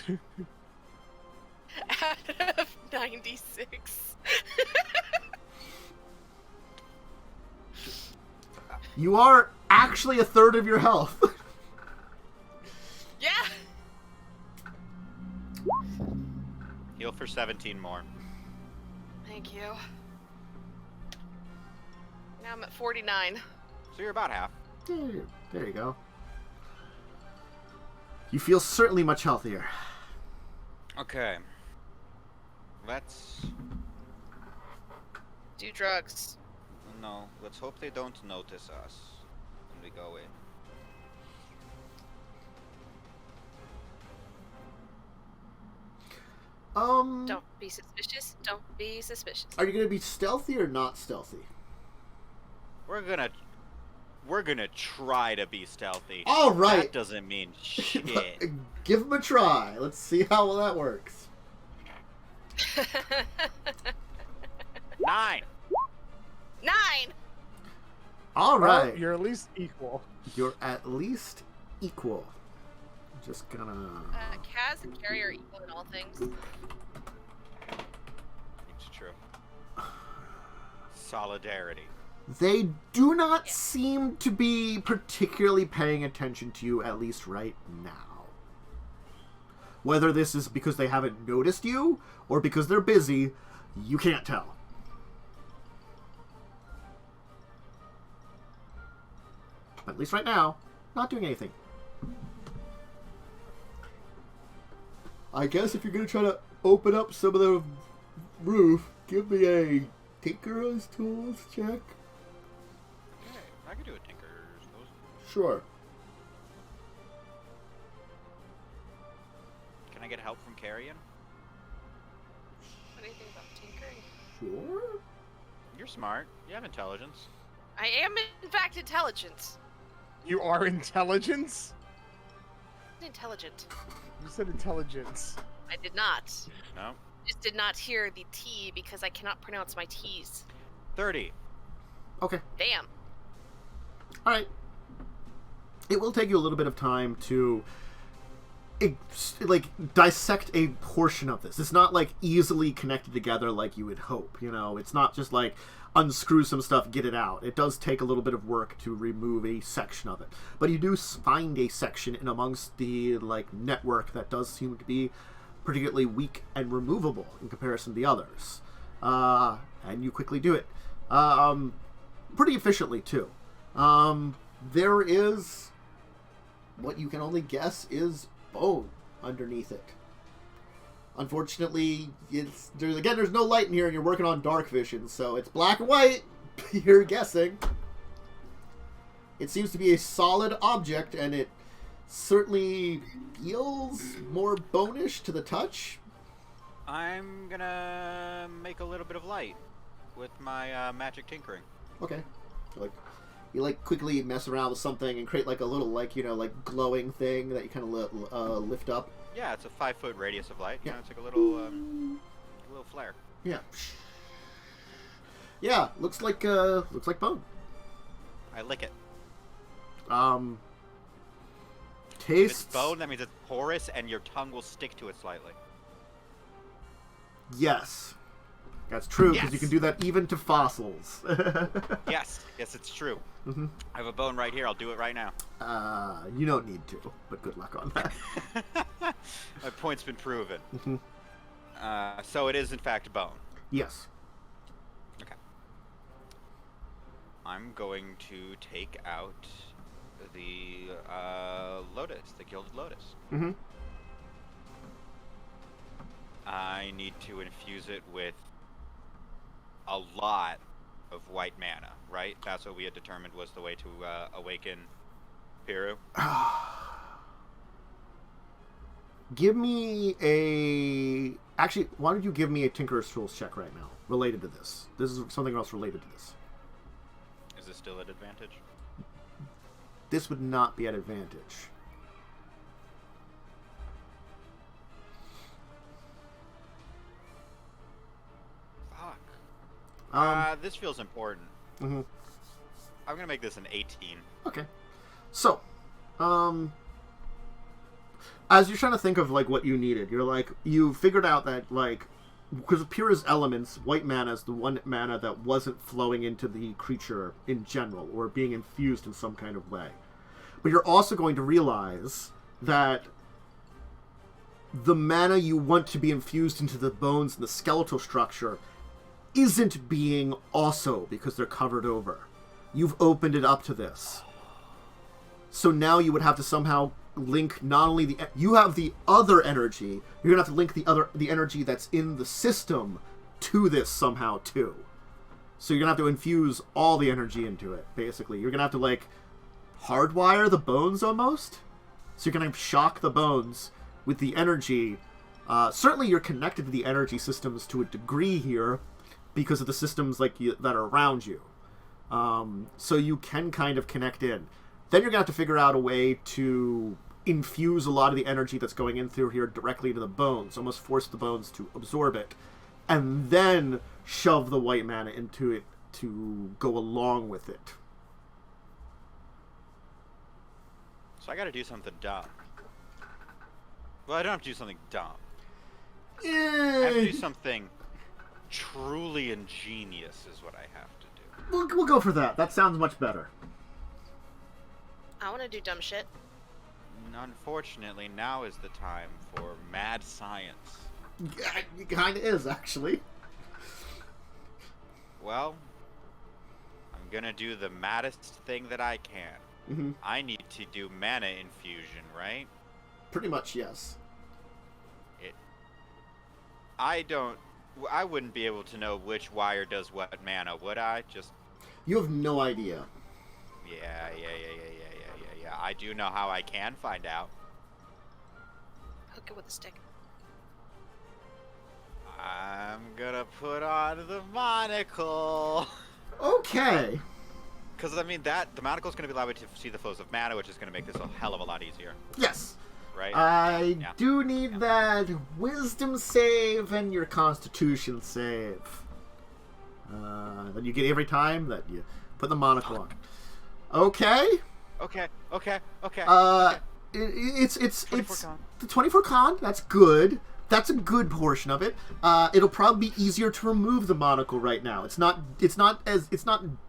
Out of 96. You are actually a third of your health. Yeah. Heal for 17 more. Thank you. Now I'm at 49. So you're about half. There you go. You feel certainly much healthier. Okay. Let's... Do drugs. No, let's hope they don't notice us when we go in. Don't be suspicious. Don't be suspicious. Are you going to be stealthy or not stealthy? We're gonna try to be stealthy. All right. That doesn't mean shit. Give him a try. Let's see how well that works. 9. 9! All right. Well, you're at least equal. You're at least equal. Just gonna... Kaz and Carrion are equal in all things. It's true. Solidarity. They do not seem to be particularly paying attention to you, at least right now. Whether this is because they haven't noticed you, or because they're busy, you can't tell. But at least right now, not doing anything. I guess if you're going to try to open up some of the roof, give me a Tinker's Tools check. I could do a Tinker's Tools. Sure. Can I get help from Carrion? What do you think about tinkering? Sure. You're smart. You have intelligence. I am, in fact, intelligent. You are intelligence? Intelligent. You said intelligence. I did not. No. Just did not hear the T because I cannot pronounce my T's. 30. Okay. Damn. All right. It will take you a little bit of time to dissect a portion of this. It's not like easily connected together like you would hope. You know, it's not just like unscrew some stuff, get it out. It does take a little bit of work to remove a section of it. But you do find a section in amongst the network that does seem to be particularly weak and removable in comparison to the others. And you quickly do it. Pretty efficiently too. There is what you can only guess is bone underneath it. Unfortunately, there's no light in here and you're working on dark vision, so it's black and white. You're guessing. It seems to be a solid object, and it certainly feels more bonish to the touch. I'm gonna make a little bit of light with my magic tinkering. Okay. You quickly mess around with something and create a little glowing thing that you kind of lift up. Yeah, it's a 5-foot radius of light. Yeah. You know, it's like a little flare. Yeah. Yeah, looks like bone. I lick it. If Tastes... it's bone, that means it's porous, and your tongue will stick to it slightly. Yes. That's true, because Yes! you can do that even to fossils. Yes, it's true. Mm-hmm. I have a bone right here. I'll do it right now. You don't need to, but good luck on that. My point's been proven. Mm-hmm. So it is, in fact, bone. Yes. Okay. I'm going to take out the lotus, the gilded lotus. Mm-hmm. I need to infuse it with a lot of white mana, right? That's what we had determined was the way to awaken Piru. Give me a... Actually, why don't you give me a Tinkerer's Tools check right now, related to this. This is something else related to this. Is this still at advantage? This would not be at advantage. Fuck. This feels important. Mm-hmm. I'm gonna make this an 18. Okay. So, as you're trying to think of, like, what you needed, you're like, you figured out that, like, because of Pyrrha's elements, white mana is the one mana that wasn't flowing into the creature in general, or being infused in some kind of way. But you're also going to realize that the mana you want to be infused into the bones and the skeletal structure isn't being also because they're covered over. You've opened it up to this. So now you would have to somehow link not only the... You have the other energy. You're going to have to link the energy that's in the system to this somehow too. So you're going to have to infuse all the energy into it, basically. You're going to have to, like, hardwire the bones almost. So you're going to shock the bones with the energy. Certainly you're connected to the energy systems to a degree here because of the systems that are around you. So you can kind of connect in. Then you're going to have to figure out a way to infuse a lot of the energy that's going in through here directly to the bones, almost force the bones to absorb it, and then shove the white mana into it to go along with it. So I gotta do something dumb. Well, I don't have to do something dumb. I have to do something truly ingenious is what I have to do. We'll go for that. That sounds much better. I want to do dumb shit. Unfortunately, now is the time for mad science. Yeah, it kind of is, actually. Well, I'm gonna do the maddest thing that I can. Mm-hmm. I need to do mana infusion, right? Pretty much, yes. I wouldn't be able to know which wire does what mana, would I? You have no idea. Yeah. I do know how I can find out. Hook it with a stick. I'm gonna put on the monocle. Okay. Because, I mean, the monocle's gonna allow me to see the flows of mana, which is gonna make this a hell of a lot easier. Yes. Right? I do need that wisdom save and your constitution save. That you get every time that you put the monocle on. Okay. Okay. It's 24 con. the 24 con. That's good. That's a good portion of it. It'll probably be easier to remove the monocle right now. It's not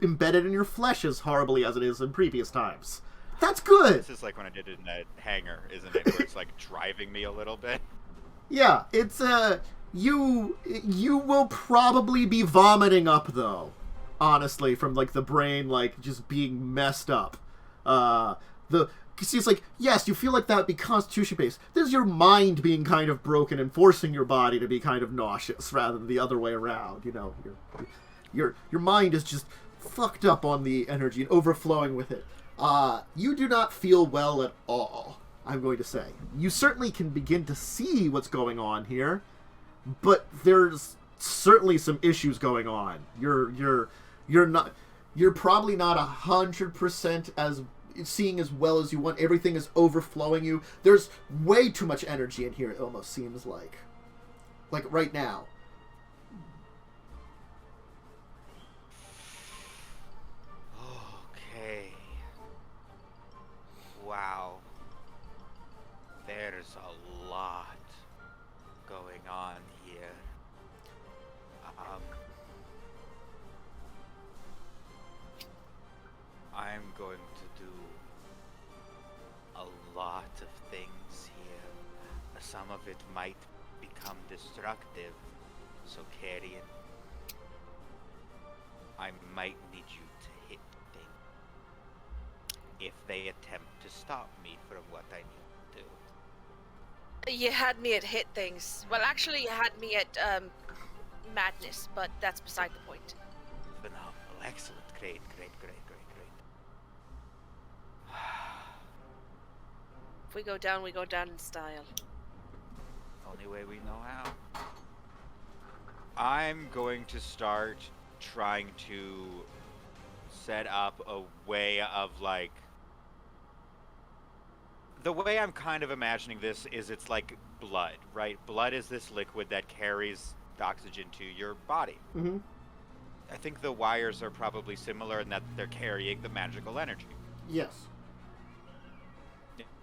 embedded in your flesh as horribly as it is in previous times. That's good. This is like when I did it in that hangar, isn't it? Where it's like driving me a little bit. Yeah, it's you will probably be vomiting up though. Honestly, from like the brain like just being messed up. See, it's like, yes, you feel like that would be constitution based. This is your mind being kind of broken and forcing your body to be kind of nauseous rather than the other way around. You know, your mind is just fucked up on the energy and overflowing with it. You do not feel well at all, I'm going to say. You certainly can begin to see what's going on here, but there's certainly some issues going on. You're probably not 100% as seeing as well as you want. Everything is overflowing you. There's way too much energy in here, it almost seems like right now. Okay. Wow. There's a lot going on here. I'm going to do a lot of things here. Some of it might become destructive, so Carrion, I might need you to hit things if they attempt to stop me from what I need to do. You had me at hit things. Well, actually, you had me at madness, but that's beside the point. Excellent. Great. If we go down, we go down in style. Only way we know how. I'm going to start trying to set up a way of, like... The way I'm kind of imagining this is it's like blood, right? Blood is this liquid that carries oxygen to your body. Mm-hmm. I think the wires are probably similar in that they're carrying the magical energy. Yes.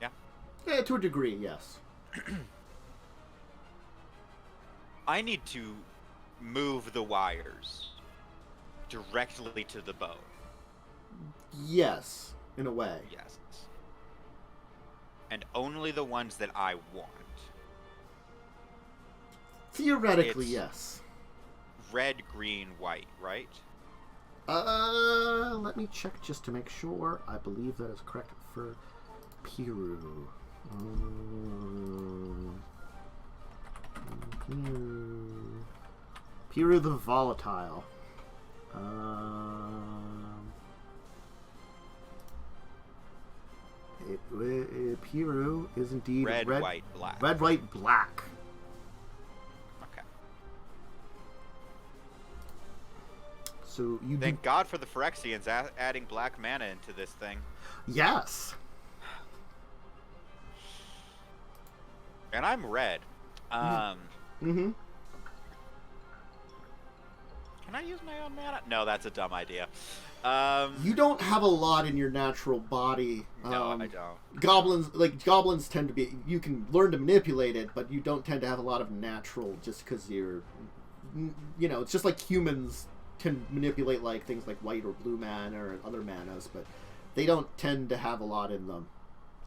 Yeah. Yeah, to a degree, yes. I need to move the wires directly to the bone. Yes, in a way. Yes. And only the ones that I want. Theoretically, It's- yes. Red, green, white, right? Let me check just to make sure. I believe that is correct for Piru. Piru the Volatile. Piru is indeed Red, white, black. Red, white, black. Okay. So you Thank God for the Phyrexians adding black mana into this thing. Yes. And I'm red. Mm-hmm. Can I use my own mana? No, that's a dumb idea. You don't have a lot in your natural body. No, I don't. Goblins tend to be. You can learn to manipulate it, but you don't tend to have a lot of natural. Just because you're, it's just like humans can manipulate like things like white or blue mana or other manas, but they don't tend to have a lot in them.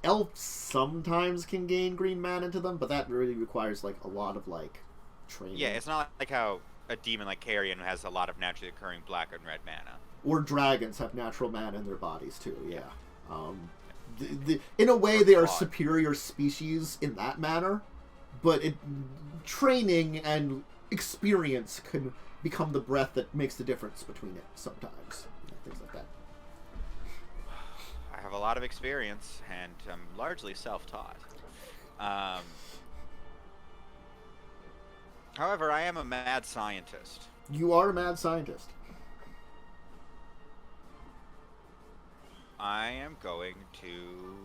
Elves sometimes can gain green mana into them, but that really requires like a lot of like training. Yeah, it's not like how a demon like Carrion has a lot of naturally occurring black and red mana. Or dragons have natural mana in their bodies too. Yeah. In a way, they are Claud. superior species in that manner, but training and experience can become the breath that makes the difference between it sometimes. Things like that. I have a lot of experience, and I'm largely self-taught. However, I am a mad scientist. You are a mad scientist. I am going to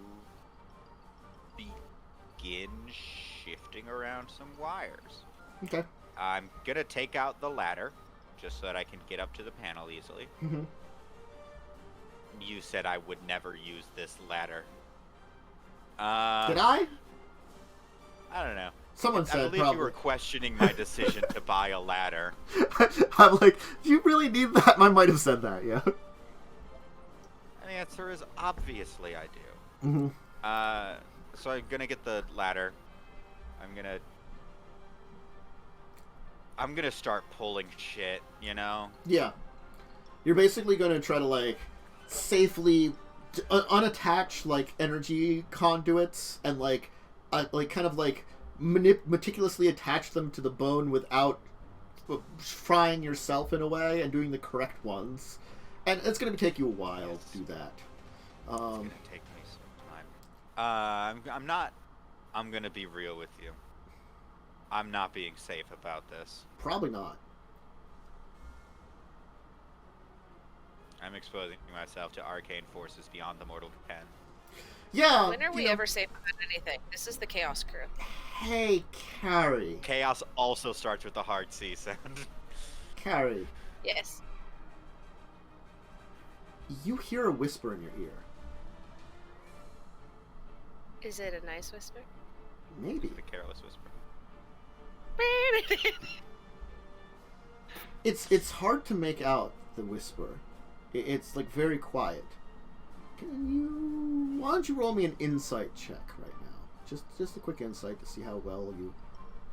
begin shifting around some wires. Okay. I'm gonna take out the ladder, just so that I can get up to the panel easily. Mm-hmm. You said I would never use this ladder. Did I? I don't know. Someone I said believe probably. you were questioning my decision to buy a ladder. I'm like, do you really need that? I might have said that, yeah. And the answer is obviously I do. Mm-hmm. So I'm gonna get the ladder. I'm gonna start pulling shit, you know? Yeah. You're basically going to try to, like, safely unattach, like, energy conduits and, like kind of, like, meticulously attach them to the bone without frying yourself in a way and doing the correct ones. And it's going to take you a while to do that. It's gonna take me some time. I'm gonna be real with you. I'm not being safe about this. Probably not. I'm exposing myself to arcane forces beyond the mortal ken. Yeah. When are we ever safe about anything? This is the Chaos Crew. Hey, Carrie. Chaos also starts with the hard C sound. Carrie, Yes. you hear a whisper in your ear. Is it a nice whisper? Maybe. The careless whisper. It's hard to make out the whisper. It's like very quiet. Why don't you roll me an insight check right now? Just a quick insight to see how well you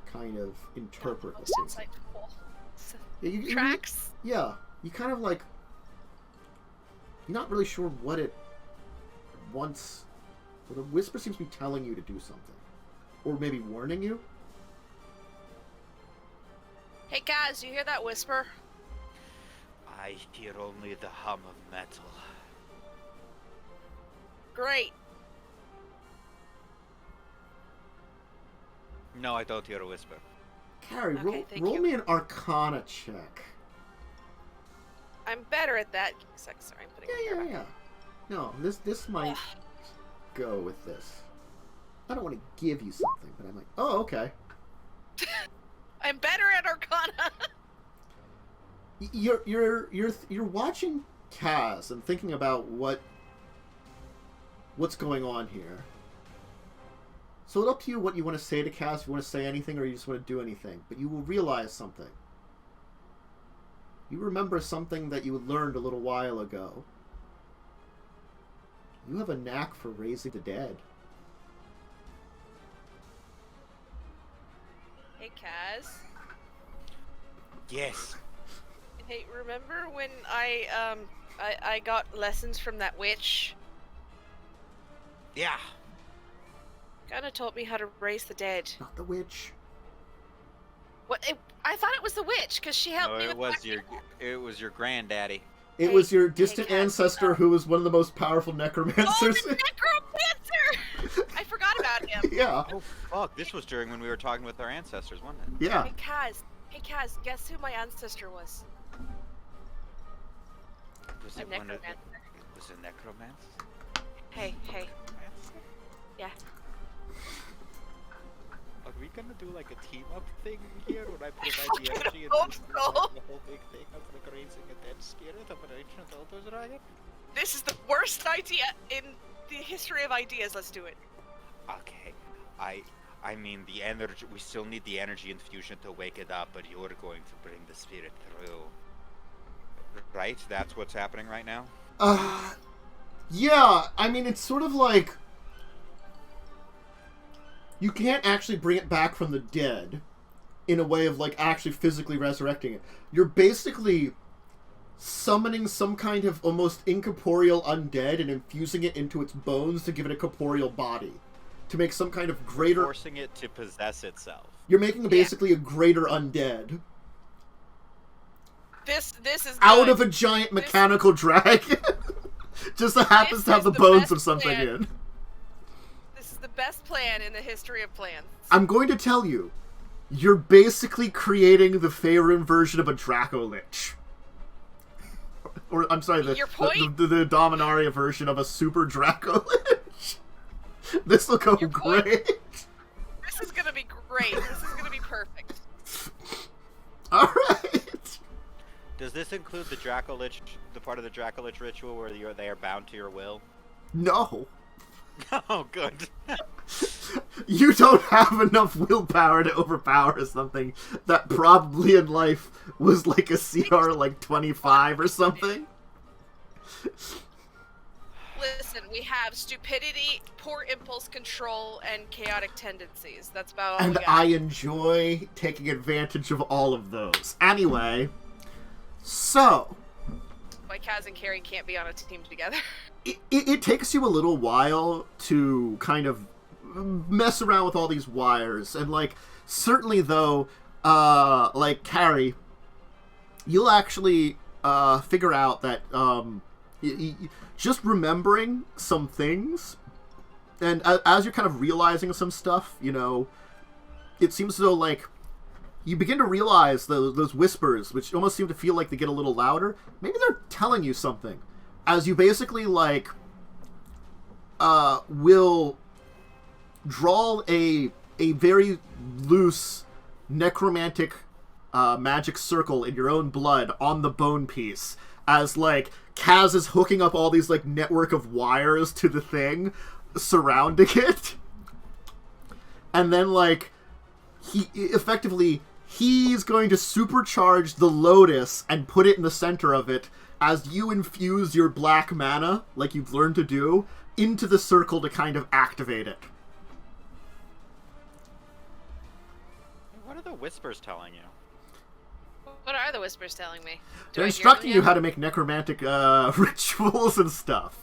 kind of interpret Most the thing. insightful. Yeah, Tracks. Yeah, you kind of like. You're not really sure what it wants. Well, the whisper seems to be telling you to do something, or maybe warning you. Hey guys, you hear that whisper? I hear only the hum of metal. Great. No, I don't hear a whisper. Carrie, Okay, thank roll you. me an Arcana check. I'm better at that. Sorry, I'm putting my hair back. Yeah. No, this might go with this. I don't want to give you something, but I'm like, oh, okay. I'm better at Arcana. You're watching Kaz and thinking about what's going on here. So it's up to you what you want to say to Kaz, if you want to say anything or you just want to do anything. But you will realize something. You remember something that you learned a little while ago. You have a knack for raising the dead. Hey, Kaz. Yes. Hey, remember when I got lessons from that witch? Yeah. Kinda taught me how to raise the dead. Not the witch. What? I thought it was the witch, because she helped No, me it with was your granddaddy. It Hey, was your hey, distant Kaz, ancestor who was one of the most powerful Oh, necromancers. the necromancer! I forgot about him. Yeah. Oh fuck! This was during when we were talking with our ancestors, wasn't it? Yeah. Hey, Kaz, guess who my ancestor was? Was A it one of necromancer. was it necromancer? Hey. Yeah. Are we gonna do like a team up thing here when I provide fucking the energy and hope you so. provide the whole big thing of like raising a dead spirit of an ancient elder dragon? This is the worst idea in the history of ideas. Let's do it. Okay, I mean the energy. We still need the energy infusion to wake it up, but you're going to bring the spirit through, right? That's what's happening right now. Yeah. I mean, it's sort of like you can't actually bring it back from the dead in a way of like actually physically resurrecting it. You're basically summoning some kind of almost incorporeal undead and infusing it into its bones to give it a corporeal body. To make some kind of greater... Forcing it to possess itself. You're making basically a greater undead. This is Out good. of a giant mechanical dragon. Just so happens This to have is the the bones best of something plan. in. This is the best plan in the history of plans. I'm going to tell you, you're basically creating the Faerun version of a Draco Lich. Or, I'm sorry, Your point? the Dominaria version of a Super Draco Lich. This will go Your point? great. This is gonna be great. This is gonna be perfect. Alright. Does this include the Dracolich, the part of the Dracolich ritual where they are bound to your will? No. Oh, good. You don't have enough willpower to overpower something that probably in life was like a CR like 25 or something. Listen, we have stupidity, poor impulse control, and chaotic tendencies. That's about all And we got. I enjoy taking advantage of all of those. Anyway, so... Why Kaz and Carrie can't be on a team together. It takes you a little while to kind of mess around with all these wires. And, like, certainly, though, like, Carrie, you'll actually figure out that just remembering some things, and as you're kind of realizing some stuff, you know, it seems as though, like, you begin to realize those whispers, which almost seem to feel like they get a little louder. Maybe they're telling you something. As you basically, like, will draw a very loose necromantic magic circle in your own blood on the bone piece. As, like, Kaz is hooking up all these, like, network of wires to the thing surrounding it. And then, like, he's going to supercharge the Lotus and put it in the center of it as you infuse your black mana, like you've learned to do, into the circle to kind of activate it. What are the whispers telling you? What are the whispers telling me? Do They're I hear instructing them you yet? how to make necromantic rituals and stuff.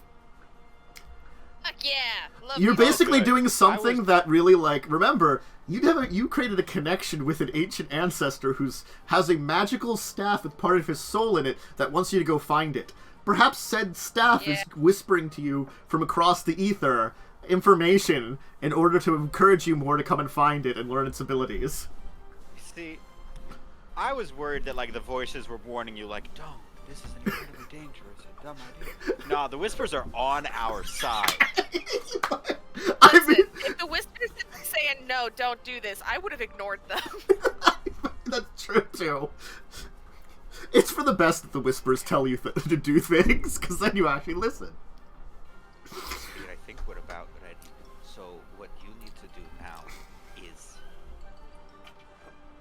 Fuck yeah! love You're you. basically good. doing something was- that really, like, remember, you created a connection with an ancient ancestor who's has a magical staff with part of his soul in it that wants you to go find it. Perhaps said staff is Yeah. whispering to you from across the ether information in order to encourage you more to come and find it and learn its abilities. See, I was worried that like the voices were warning you, like, don't. This is incredibly dangerous. A dumb idea. No, the whispers are on our side. I Listen, mean, if the Whispers had saying no, don't do this, I would have ignored them. that's true too. It's for the best that the whispers tell you to do things, because then you actually listen. Dude, I think we're about ready. So what you need to do now is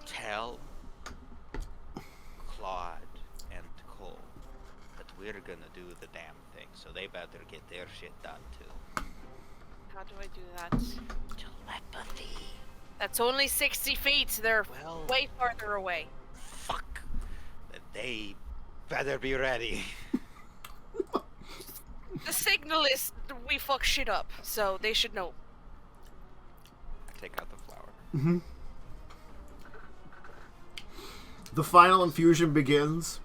tell Claude and Cole that we're gonna do the damn thing. So they better get their shit done too. How do I do that? Telepathy. That's only 60 feet. They're Well, way farther away. fuck. They better be ready. The signal is we fuck shit up, so they should know. Take out the flower. The final infusion begins.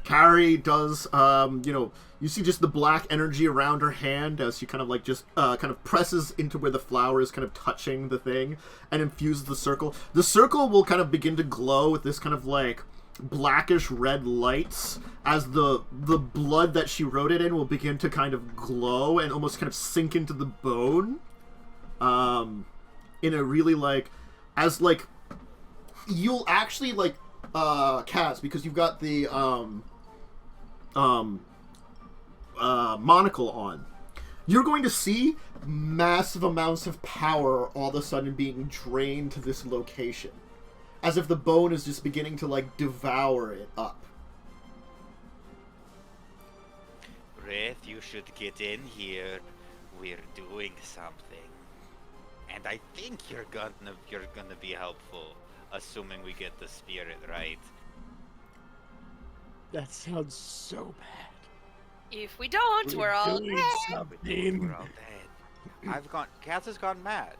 Carrie does, you see just the black energy around her hand as she kind of like just kind of presses into where the flower is kind of touching the thing and infuses the circle. The circle will kind of begin to glow with this kind of like blackish red lights as the blood that she wrote it in will begin to kind of glow and almost kind of sink into the bone. In a really like, as like, you'll actually like, Kaz, because you've got the, monocle on, you're going to see massive amounts of power all of a sudden being drained to this location. As if the bone is just beginning to, like, devour it up. Rath, you should get in here. We're doing something. And I think you're gonna be helpful, assuming we get the spirit right. That sounds so bad. If we don't, we're all doing dead. something. We're all dead. Kaz has gone mad.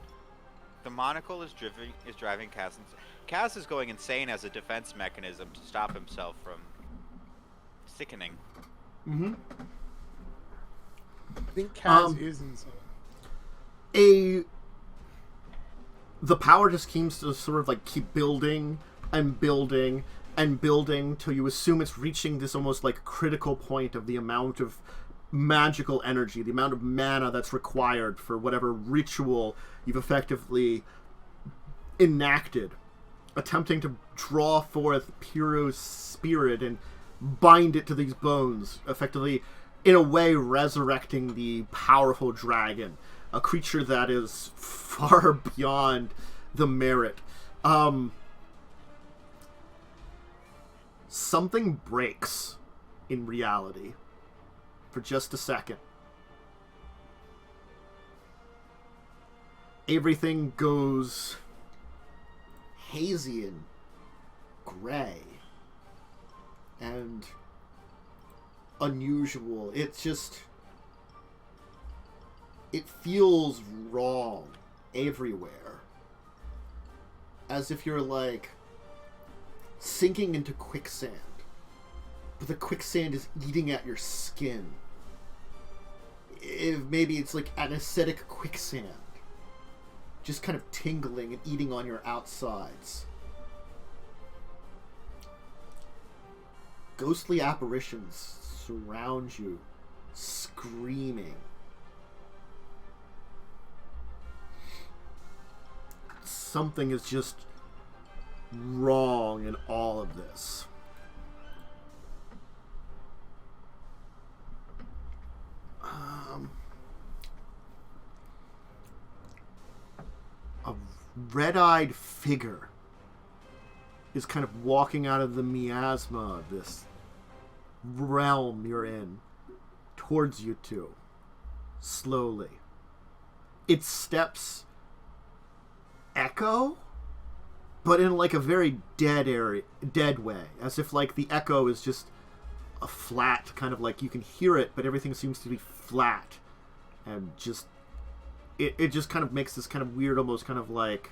The monocle is driving Kaz. Kaz is going insane as a defense mechanism to stop himself from sickening. Mm-hmm. I think Kaz is insane. The power just seems to sort of like keep building and building and building till you assume it's reaching this almost like critical point of the amount of magical energy, the amount of mana that's required for whatever ritual you've effectively enacted, attempting to draw forth Piro's spirit and bind it to these bones, effectively, in a way, resurrecting the powerful dragon, a creature that is far beyond the merit. Something breaks in reality for just a second. Everything goes hazy and gray and unusual. It's just, it feels wrong everywhere, as if you're like sinking into quicksand, but the quicksand is eating at your skin. Maybe it's like an acidic quicksand, just kind of tingling and eating on your outsides. Ghostly apparitions surround you, screaming. Something is just wrong in all of this. A red-eyed figure is kind of walking out of the miasma of this realm you're in towards you two, slowly. Its steps echo, but in like a very dead way, as if like the echo is just a flat kind of like, you can hear it, but everything seems to be flat and just it just kind of makes this kind of weird, almost kind of like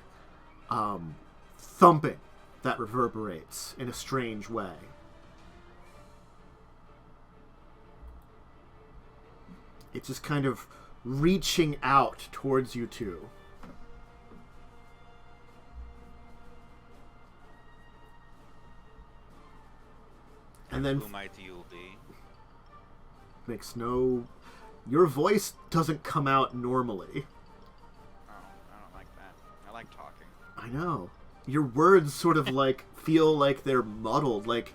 thumping that reverberates in a strange way. It's just kind of reaching out towards you two. And then Who might you be? makes no... Your voice doesn't come out normally. Oh, I don't like that. I like talking. I know. Your words sort of like feel like they're muddled, like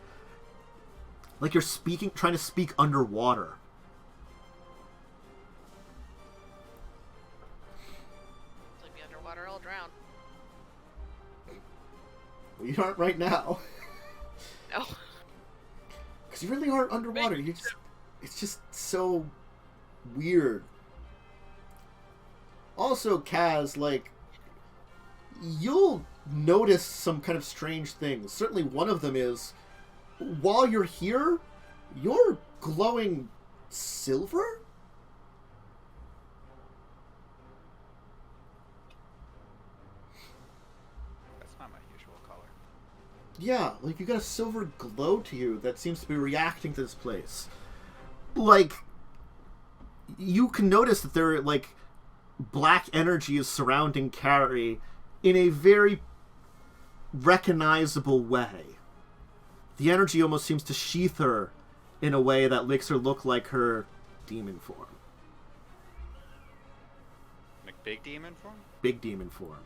you're speaking, trying to speak underwater. Leave me underwater, I'll drown. We aren't right now. No. Because you really aren't underwater. You just, it's just so weird. Also, Kaz, like, you'll notice some kind of strange things. Certainly one of them is, while you're here, you're glowing silver? That's not my usual color. Yeah, like you got a silver glow to you that seems to be reacting to this place. Like, you can notice that there, like, black energy is surrounding Carrie in a very recognizable way. The energy almost seems to sheath her in a way that makes her look like her demon form. Like big demon form? Big demon form.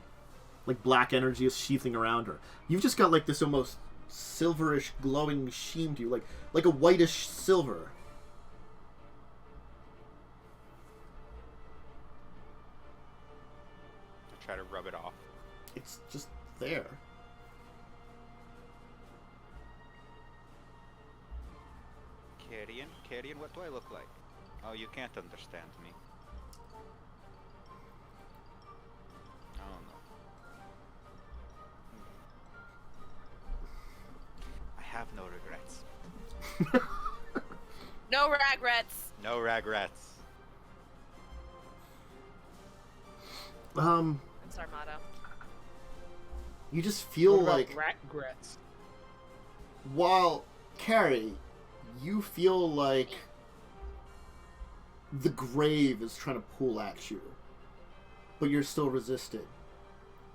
Like black energy is sheathing around her. You've just got like this almost silverish glowing sheen to you, like a whitish silver. I try to rub it off. It's just there. Carrion, what do I look like? Oh, you can't understand me. I don't know. I have no regrets. No regrets. No regrets. That's our motto. You just feel What about like regrets? while Carrie, you feel like the grave is trying to pull at you, but you're still resisting.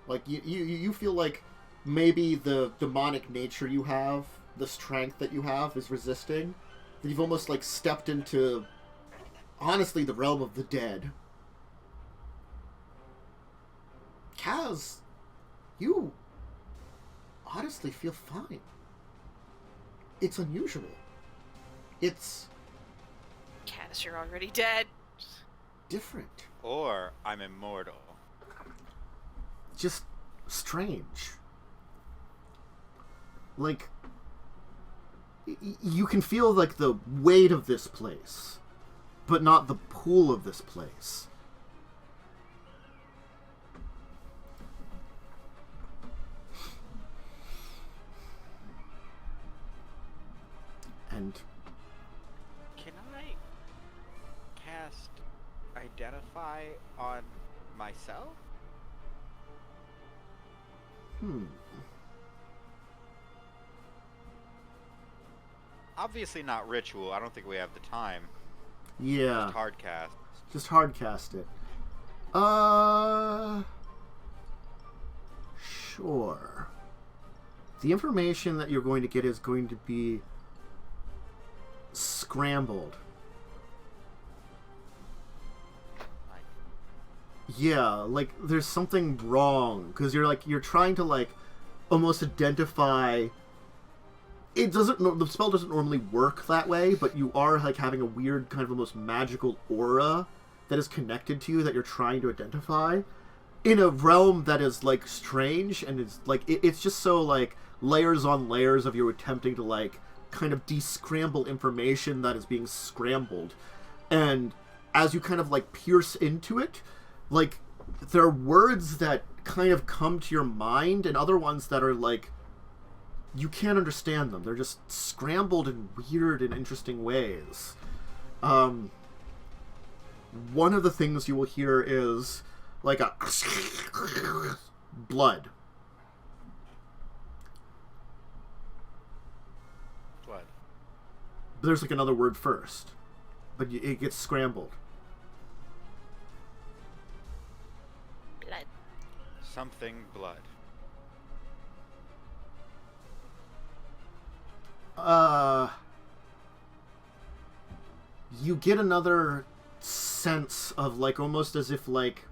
Like you feel like maybe the demonic nature you have, the strength that you have, is resisting. That you've almost like stepped into, honestly, the realm of the dead. Kaz, you honestly feel fine. It's unusual. It's Cass, you're already dead. different. Or I'm immortal. Just strange. Like, you can feel like the weight of this place, but not the pull of this place. And Can I cast Identify on myself? Obviously not ritual. I don't think we have the time. yeah, Just hard cast. just hard cast it. Sure. The information that you're going to get is going to be scrambled. Yeah, like there's something wrong because you're trying to like almost identify. It doesn't. The spell doesn't normally work that way, but you are like having a weird kind of almost magical aura that is connected to you that you're trying to identify in a realm that is like strange, and it's like it's just so like layers on layers of you attempting to like kind of descramble information that is being scrambled, and as you kind of like pierce into it, like there are words that kind of come to your mind and other ones that are like you can't understand them. They're just scrambled in weird and interesting ways. One of the things you will hear is like a blood. Blood. There's like another word first, but it gets scrambled. Blood. Something blood. You get another sense of like almost as if like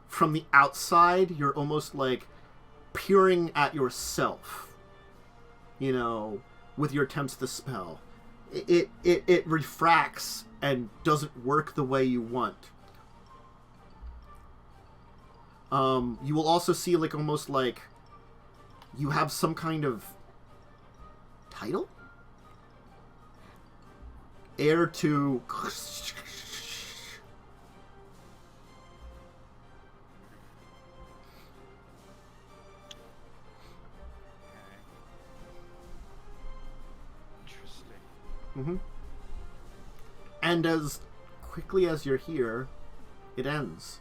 from the outside you're almost like peering at yourself, you know, with your attempts to spell. It refracts and doesn't work the way you want. You will also see like almost like you have some kind of title? Heir to... Interesting. Mm-hmm. And as quickly as you're here, it ends.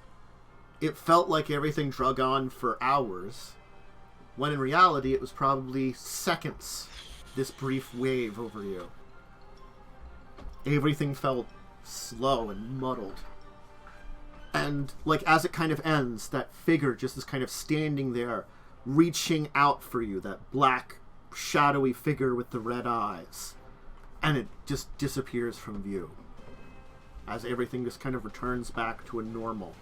It felt like everything drug on for hours, when in reality it was probably seconds, this brief wave over you. Everything felt slow and muddled. And, like, as it kind of ends, that figure just is kind of standing there, reaching out for you, that black, shadowy figure with the red eyes. And it just disappears from view, as everything just kind of returns back to a normal.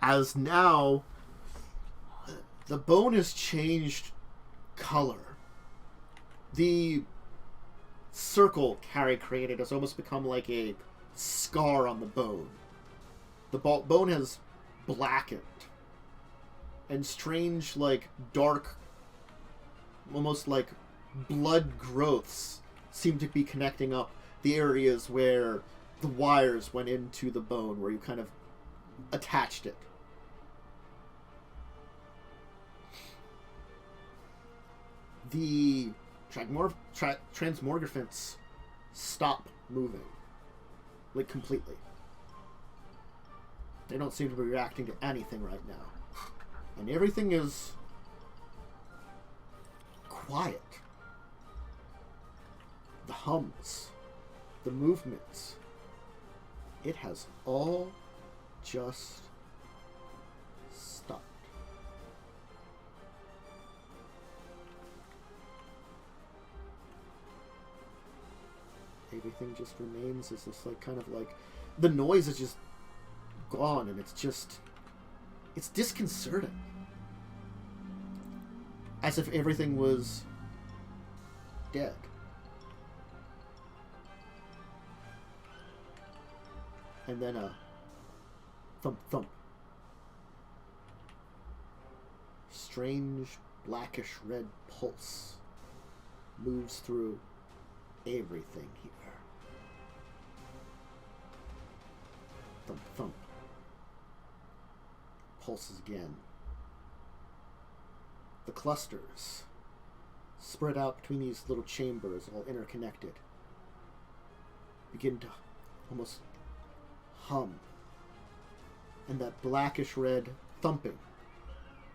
As now, the bone has changed color. The circle Carrie created has almost become like a scar on the bone. The bone has blackened. And strange, like, dark, almost like blood growths seem to be connecting up the areas where the wires went into the bone, where you kind of attached it. The transmogrifants stop moving. Like, completely. They don't seem to be reacting to anything right now. And everything is quiet. The hums, the movements, it has all just stopped. Everything just remains as this, like, kind of like, the noise is just gone, and it's just, it's disconcerting. As if everything was dead. And then a thump thump. Strange blackish red pulse moves through everything here. Thump thump. Pulses again. The clusters spread out between these little chambers, all interconnected, begin to almost hum. And that blackish red thumping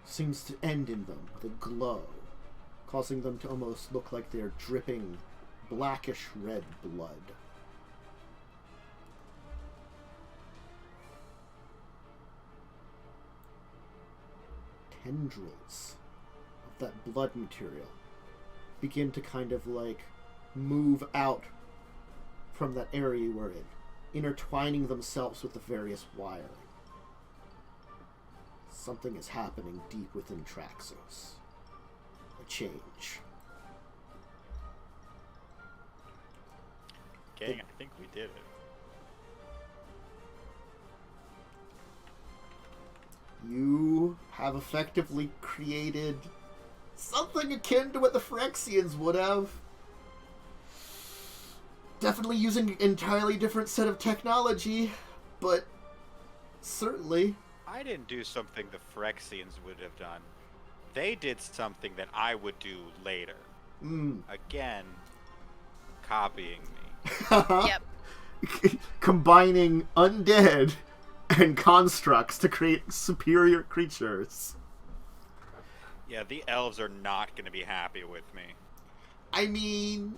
seems to end in them with a glow, causing them to almost look like they're dripping blackish red blood. Tendrils of that blood material begin to kind of like move out from that area we're in, intertwining themselves with the various wiring. Something is happening deep within Traxos. A change. Gang, I think we did it. You have effectively created something akin to what the Phyrexians would have. Definitely using an entirely different set of technology, but certainly. I didn't do something the Phyrexians would have done. They did something that I would do later. Again, copying me. Yep. combining undead and constructs to create superior creatures. Yeah, the elves are not going to be happy with me. I mean,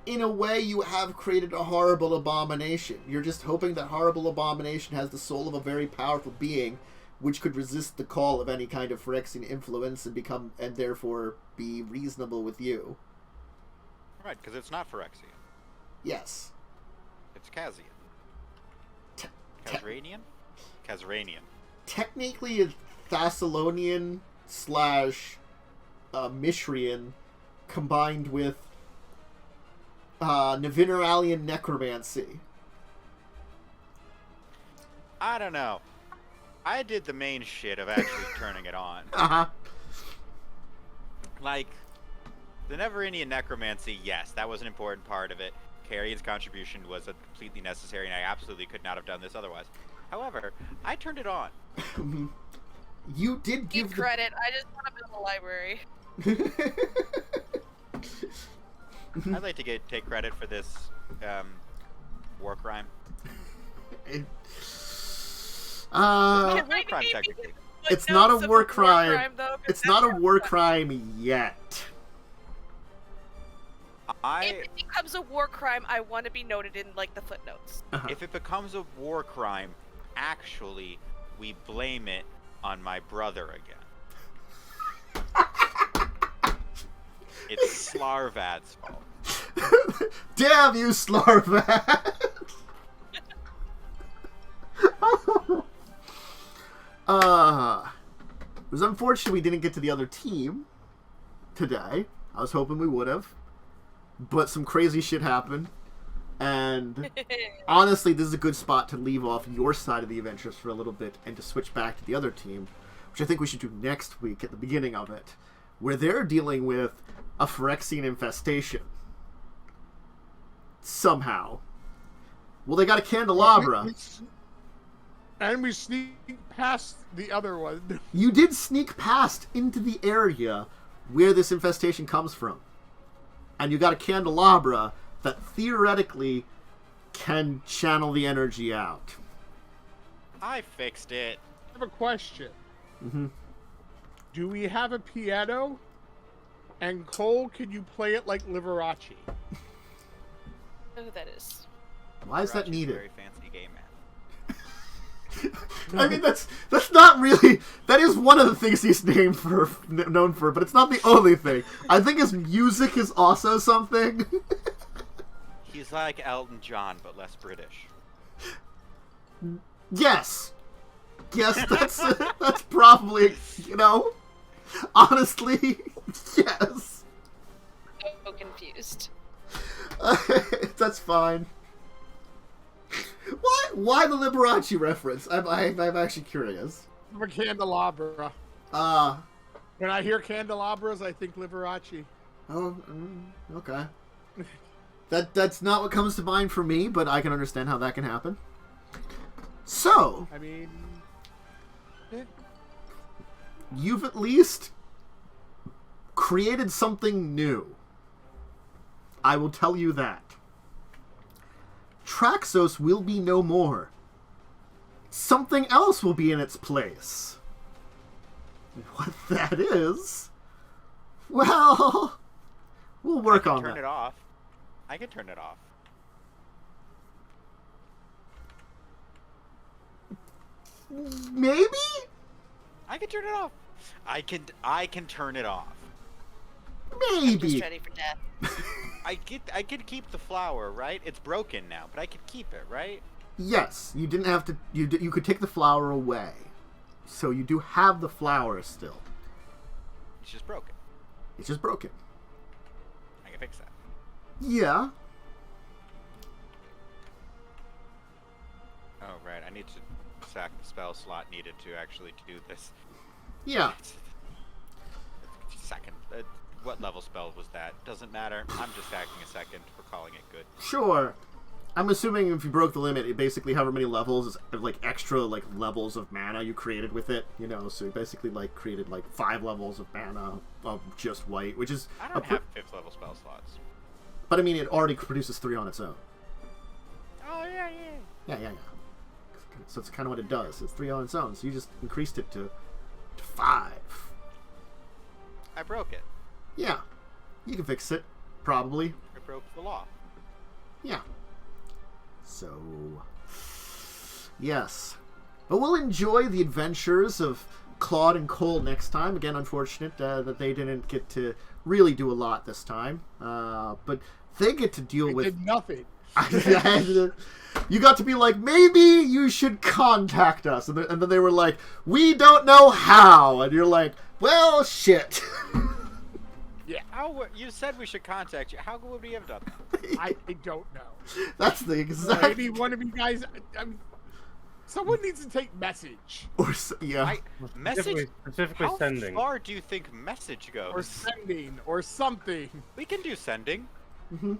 in a way, you have created a horrible abomination. You're just hoping that horrible abomination has the soul of a very powerful being, which could resist the call of any kind of Phyrexian influence and therefore be reasonable with you. Right, because it's not Phyrexian. Yes. It's Kazian. Kazzranian? Kazzranian. Technically, it's Thessalonian / Mishrian combined with Nevinaralian necromancy. I don't know. I did the main shit of actually turning it on. Uh-huh. Like, the Neverinian necromancy, yes, that was an important part of it. Carrion's contribution was completely necessary, and I absolutely could not have done this otherwise. However, I turned it on. You did give Give credit. I just want to build a library. I'd like to take credit for this war crime. Uh, War crime, technically. it's not a war crime. It's not a war crime yet. If it becomes a war crime, I want to be noted in like the footnotes. If it becomes a war crime, actually, we blame it on my brother again. It's Slarvad's fault. Damn you, Slarvad! It was unfortunate we didn't get to the other team today. I was hoping we would have. But some crazy shit happened. And honestly, this is a good spot to leave off your side of the adventures for a little bit and to switch back to the other team, which I think we should do next week at the beginning of it, where they're dealing with a Phyrexian infestation. Somehow. Well, they got a candelabra. And we sneak past the other one. You did sneak past into the area where this infestation comes from. And you got a candelabra that theoretically can channel the energy out. I fixed it. I have a question. Mm-hmm. Do we have a piano? And Cole, can you play it like Liberace? Know who that is? Why is that Raj needed? A very fancy gay man. I mean, that's not really... That is one of the things he's known for, but it's not the only thing. I think his music is also something. He's like Elton John, but less British. Yes. Yes, that's probably, honestly, yes. So confused. That's fine. Why the Liberace reference? I'm actually curious. I'm a candelabra. When I hear candelabras, I think Liberace. Oh, okay. That's not what comes to mind for me, but I can understand how that can happen. So, I mean, you've at least created something new. I will tell you that. Traxos will be no more. Something else will be in its place. What that is? Well, we'll work on that. Turn it off. I can turn it off. Maybe? I can turn it off. I can turn it off. I'm just Maybe. ready for death. I could keep the flower, right? It's broken now, but I could keep it, right? Yes, you didn't have to. You could take the flower away, so you do have the flower still. It's just broken. It's just broken. I can fix that. Yeah. Oh right, I need to sack the spell slot needed to actually do this. Yeah. Second. What level spell was that? Doesn't matter. I'm just sacking a second. We're calling it good. Sure. I'm assuming if you broke the limit, it basically however many levels is like extra like levels of mana you created with it. So you basically like created like 5 levels of mana of just white, which is. I don't have 5th level spell slots. But I mean, it already produces 3 on its own. Oh, yeah. Yeah. So it's kind of what it does. It's 3 on its own. So you just increased it to 5. I broke it. Yeah. You can fix it. Probably. I broke the law. Yeah. So, yes. But we'll enjoy the adventures of Claude and Cole next time. Again, unfortunate that they didn't get to really do a lot this time. But they get to deal with... did nothing. You got to be like, maybe you should contact us. And then they were like, we don't know how. And you're like, well, shit. Yeah. You said we should contact you. How would we have done that? I don't know. That's the exact... Maybe one of you guys... someone needs to take message. Or, yeah. Message? Specifically How sending. far do you think message goes? Or sending. Or something. We can do sending. Mm-hmm.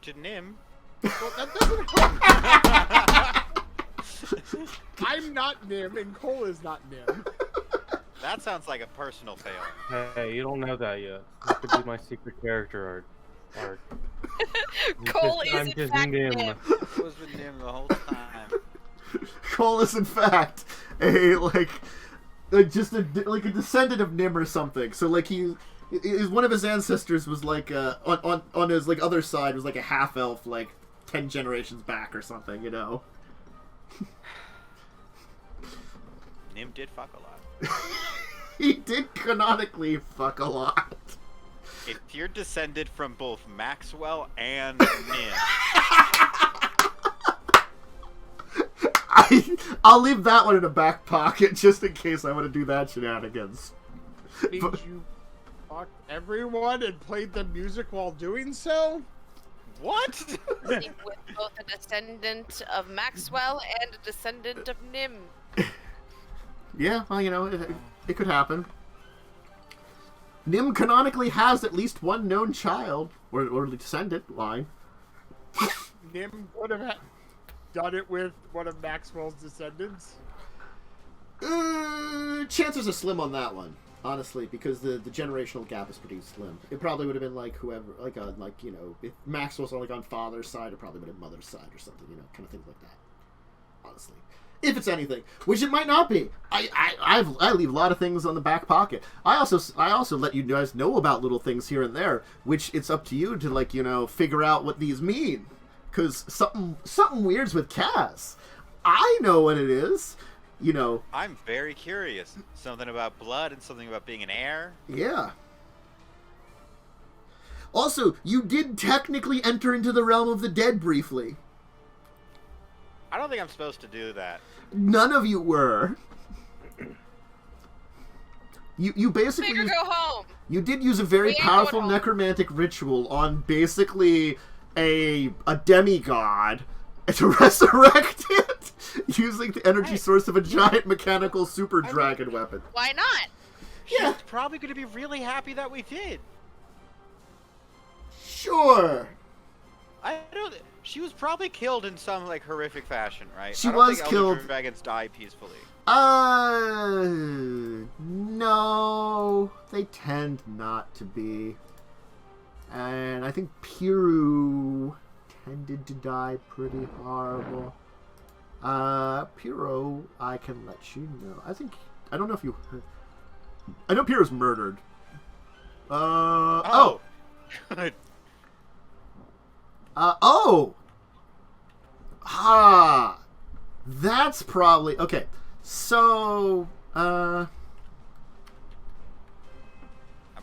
To Nim. Well, that doesn't help. I'm not Nim, and Cole is not Nim. That sounds like a personal fail. Hey, you don't know that yet. That could be my secret character art. Cole is I'm in just fact Nim. Nim. I was with Nim the whole time. Cole is in fact a just a descendant of Nim or something. So like one of his ancestors was like on his like other side was like a half elf like 10 generations back or something, you know. Nim did fuck a lot. He did canonically fuck a lot. If you're descended from both Maxwell and Nim, I'll leave that one in a back pocket just in case I want to do that shenanigans. Means you fucked everyone and played the music while doing so? what? With both a descendant of Maxwell and a descendant of Nim. Yeah, well, you know, it could happen. Nim canonically has at least one known child, or descendant line. Nim would have done it with one of Maxwell's descendants. Chances are slim on that one, honestly, because the generational gap is pretty slim. It probably would have been like whoever, you know, if Maxwell's on father's side, it probably would have been mother's side or something, you know, kind of things like that. Honestly. If it's anything, which it might not be. I leave a lot of things on the back pocket. I also let you guys know about little things here and there, which it's up to you to, like, you know, figure out what these mean. Cause something weird's with Kaz. I know what it is. You know. I'm very curious. Something about blood and something about being an heir. Yeah. Also, you did technically enter into the realm of the dead briefly. I don't think I'm supposed to do that. None of you were. You basically Make her go home. You did use a very powerful necromantic ritual on basically a demigod to resurrect it using the energy source of a giant mechanical super dragon weapon. Why not? Yeah. She's probably going to be really happy that we did. Sure. I don't. She was probably killed in some like horrific fashion, right? She I don't was think killed. Elder dragons die peacefully. No, they tend not to be. And I think Piru tended to die pretty horrible. Piro, I can let you know. I don't know if you heard. I know Piro's murdered. Oh. That's probably okay. So, How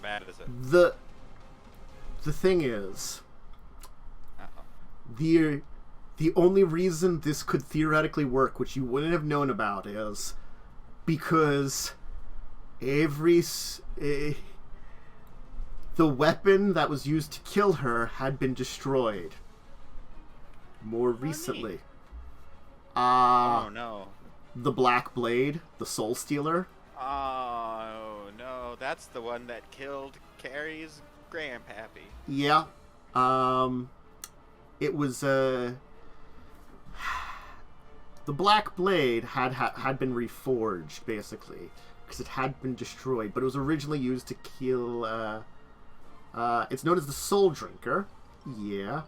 bad is it? The thing is, Uh-oh. the only reason this could theoretically work, which you wouldn't have known about, is because the weapon that was used to kill her had been destroyed more recently. Oh no. The Black Blade, the Soul Stealer. Oh no, that's the one that killed Carrie's grandpappy. Yeah. It was the Black Blade had been reforged basically because it had been destroyed, but it was originally used to kill it's known as the Soul Drinker. Yeah.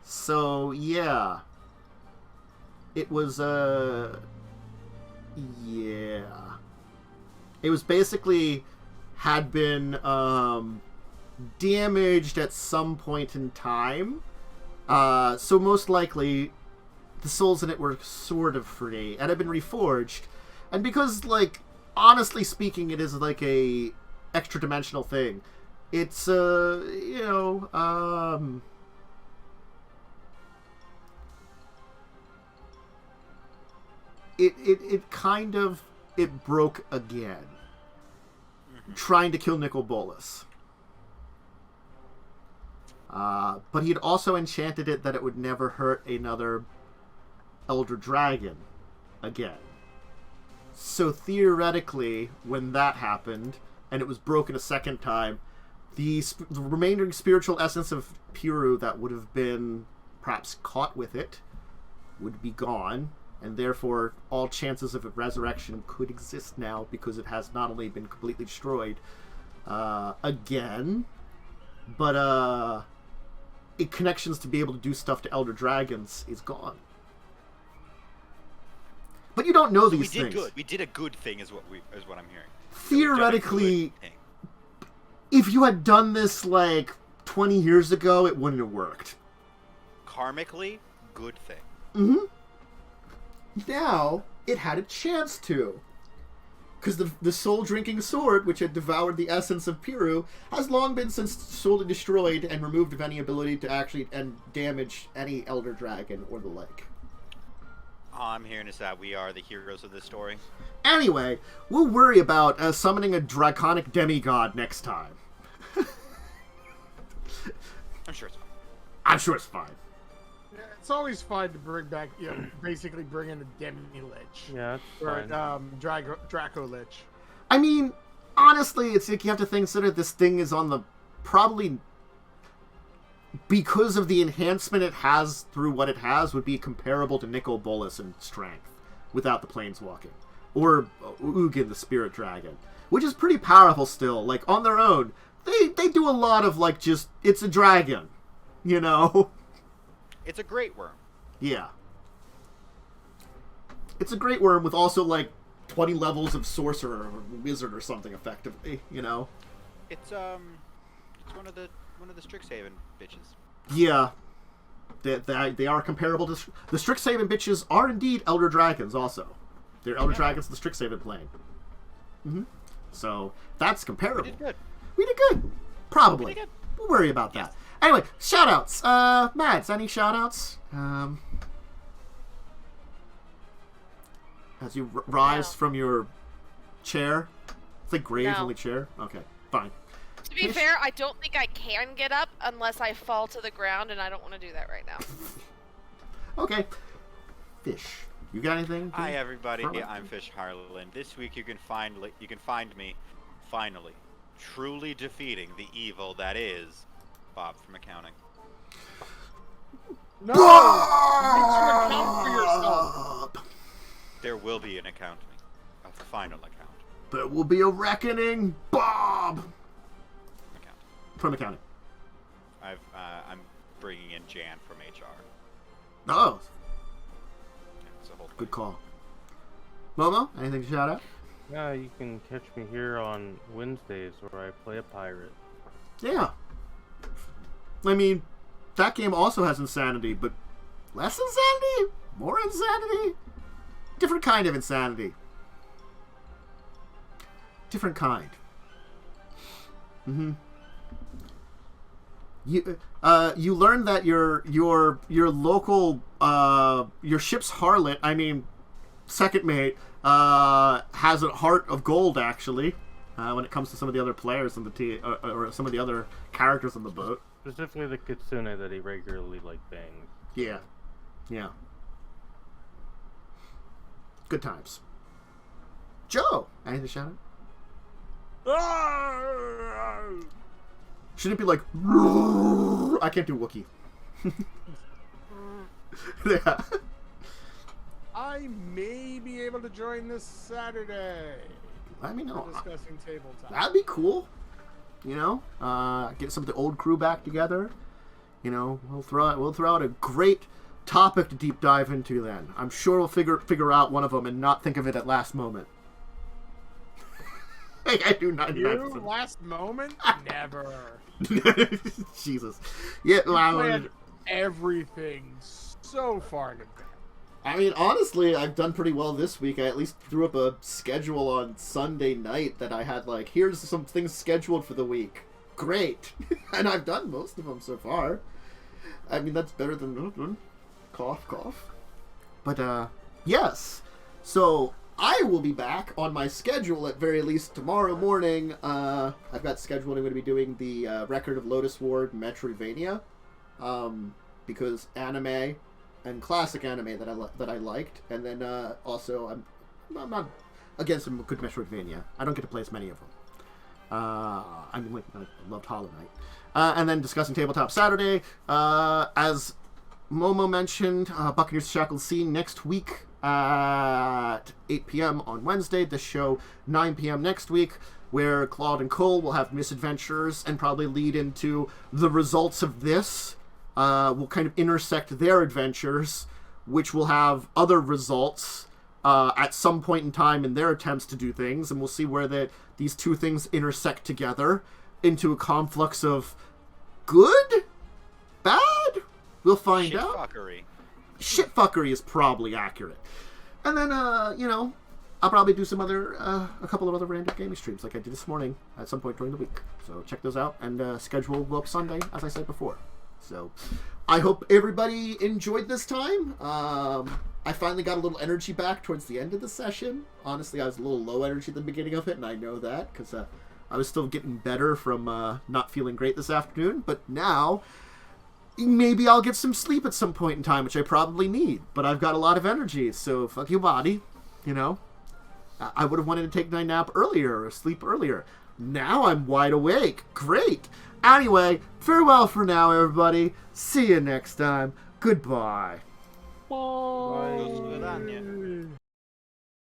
So yeah, it was yeah, it was basically had been damaged at some point in time. So most likely, the souls in it were sort of free and had been reforged, and because like honestly speaking, it is like a extra dimensional thing. It's it kind of it broke again, trying to kill Nicol Bolas. But he'd also enchanted it that it would never hurt another Elder Dragon again. So theoretically, when that happened, and it was broken a second time, the remaining spiritual essence of Piru that would have been perhaps caught with it would be gone, and therefore all chances of resurrection could exist now because it has not only been completely destroyed again, but connections to be able to do stuff to Elder Dragons is gone. But you don't know these things. Good. We did a good thing, is what I'm hearing. Theoretically, if you had done this like 20 years ago, it wouldn't have worked. Karmically, good thing. Mm-hmm. Now it had a chance to, because the soul-drinking sword, which had devoured the essence of Piru, has long been since solely destroyed and removed of any ability to actually damage any Elder Dragon or the like. All I'm hearing is that we are the heroes of this story. Anyway, we'll worry about summoning a draconic demigod next time. I'm sure it's fine. I'm sure it's fine. Yeah, it's always fun to bring back, basically bring in a demi-lich. Yeah, it's Or fine. Draco-lich. I mean, honestly, it's like you have to consider this thing is on the probably because of the enhancement it has through what it has would be comparable to Nicol Bolas in strength without the planeswalking, or Ugin the Spirit Dragon, which is pretty powerful still. Like on their own, they do a lot of like just it's a dragon, you know. It's a great worm. Yeah, it's a great worm with also like 20 levels of sorcerer or wizard or something effectively, you know. It's one of the Strixhaven bitches. Yeah, they are comparable to the Strixhaven bitches. Are indeed Elder Dragons also. They're Elder Dragons in the Strixhaven plane. Mm-hmm. So that's comparable. We did good. We did good. Probably. We did good. We'll worry about that. Anyway, shoutouts. Mads, any shoutouts? As you rise from your chair. It's like Graves, No. only chair. Okay, fine. To be fair, I don't think I can get up unless I fall to the ground, and I don't want to do that right now. Okay. Fish. You got anything? Hi everybody, Harlan? I'm Fish Harlan. This week you can find me finally truly defeating the evil that is Bob from accounting. No! You need to account for yourself. There will be an accounting, a final account. There will be a reckoning, Bob. Account. From accounting. I'm bringing in Jan from HR. Oh, It's a whole good call. Momo, anything to shout out? Yeah, you can catch me here on Wednesdays where I play a pirate. Yeah. I mean, that game also has insanity, but less insanity? More insanity? Different kind of insanity. Different kind. Mm-hmm. You learn that your local your ship's harlot, I mean second mate, has a heart of gold actually. When it comes to some of the other players on the team or some of the other characters on the boat. Specifically the kitsune that he regularly bangs. Yeah. Yeah. Good times. Joe, anything to shout out? Shouldn't it be like I can't do Wookiee. Yeah. I may be able to join this Saturday. Let me know. Discussing tabletop. That'd be cool. You know, get some of the old crew back together. You know, we'll throw out a great topic to deep dive into. Then I'm sure we'll figure out one of them and not think of it at last moment. I do 99%. You last moment? Never. Jesus. Yeah, Planned everything so far in advance. I mean, honestly, I've done pretty well this week. I at least threw up a schedule on Sunday night that I had, like, here's some things scheduled for the week. Great. And I've done most of them so far. I mean, that's better than... Cough, cough. But, yes. So, I will be back on my schedule at very least tomorrow morning. I've got scheduled. I'm going to be doing the Record of Lotus Ward Metroidvania. Because anime... and classic anime that I liked, and then also I'm not against a good Metroidvania. I don't get to play as many of them. I mean, like, I loved Hollow Knight, and then discussing Tabletop Saturday. As Momo mentioned, Buccaneers Shackled Sea next week at 8 p.m. on Wednesday. This show 9 p.m. next week, where Claude and Cole will have misadventures and probably lead into the results of this. Will kind of intersect their adventures, which will have other results at some point in time in their attempts to do things, and we'll see where these two things intersect together into a conflux of good? Bad? We'll find out. Shitfuckery. Shitfuckery is probably accurate. And then, you know, I'll probably do some other, a couple of other random gaming streams like I did this morning at some point during the week. So check those out, and schedule will go up Sunday, as I said before. So, I hope everybody enjoyed this time. I finally got a little energy back towards the end of the session. Honestly, I was a little low energy at the beginning of it, and I know that because I was still getting better from not feeling great this afternoon. But now, maybe I'll get some sleep at some point in time, which I probably need. But I've got a lot of energy, so fuck you, body. You know? I would have wanted to take my nap earlier or sleep earlier. Now I'm wide awake. Great. Anyway, farewell for now, everybody. See you next time. Goodbye. Bye. До свидания.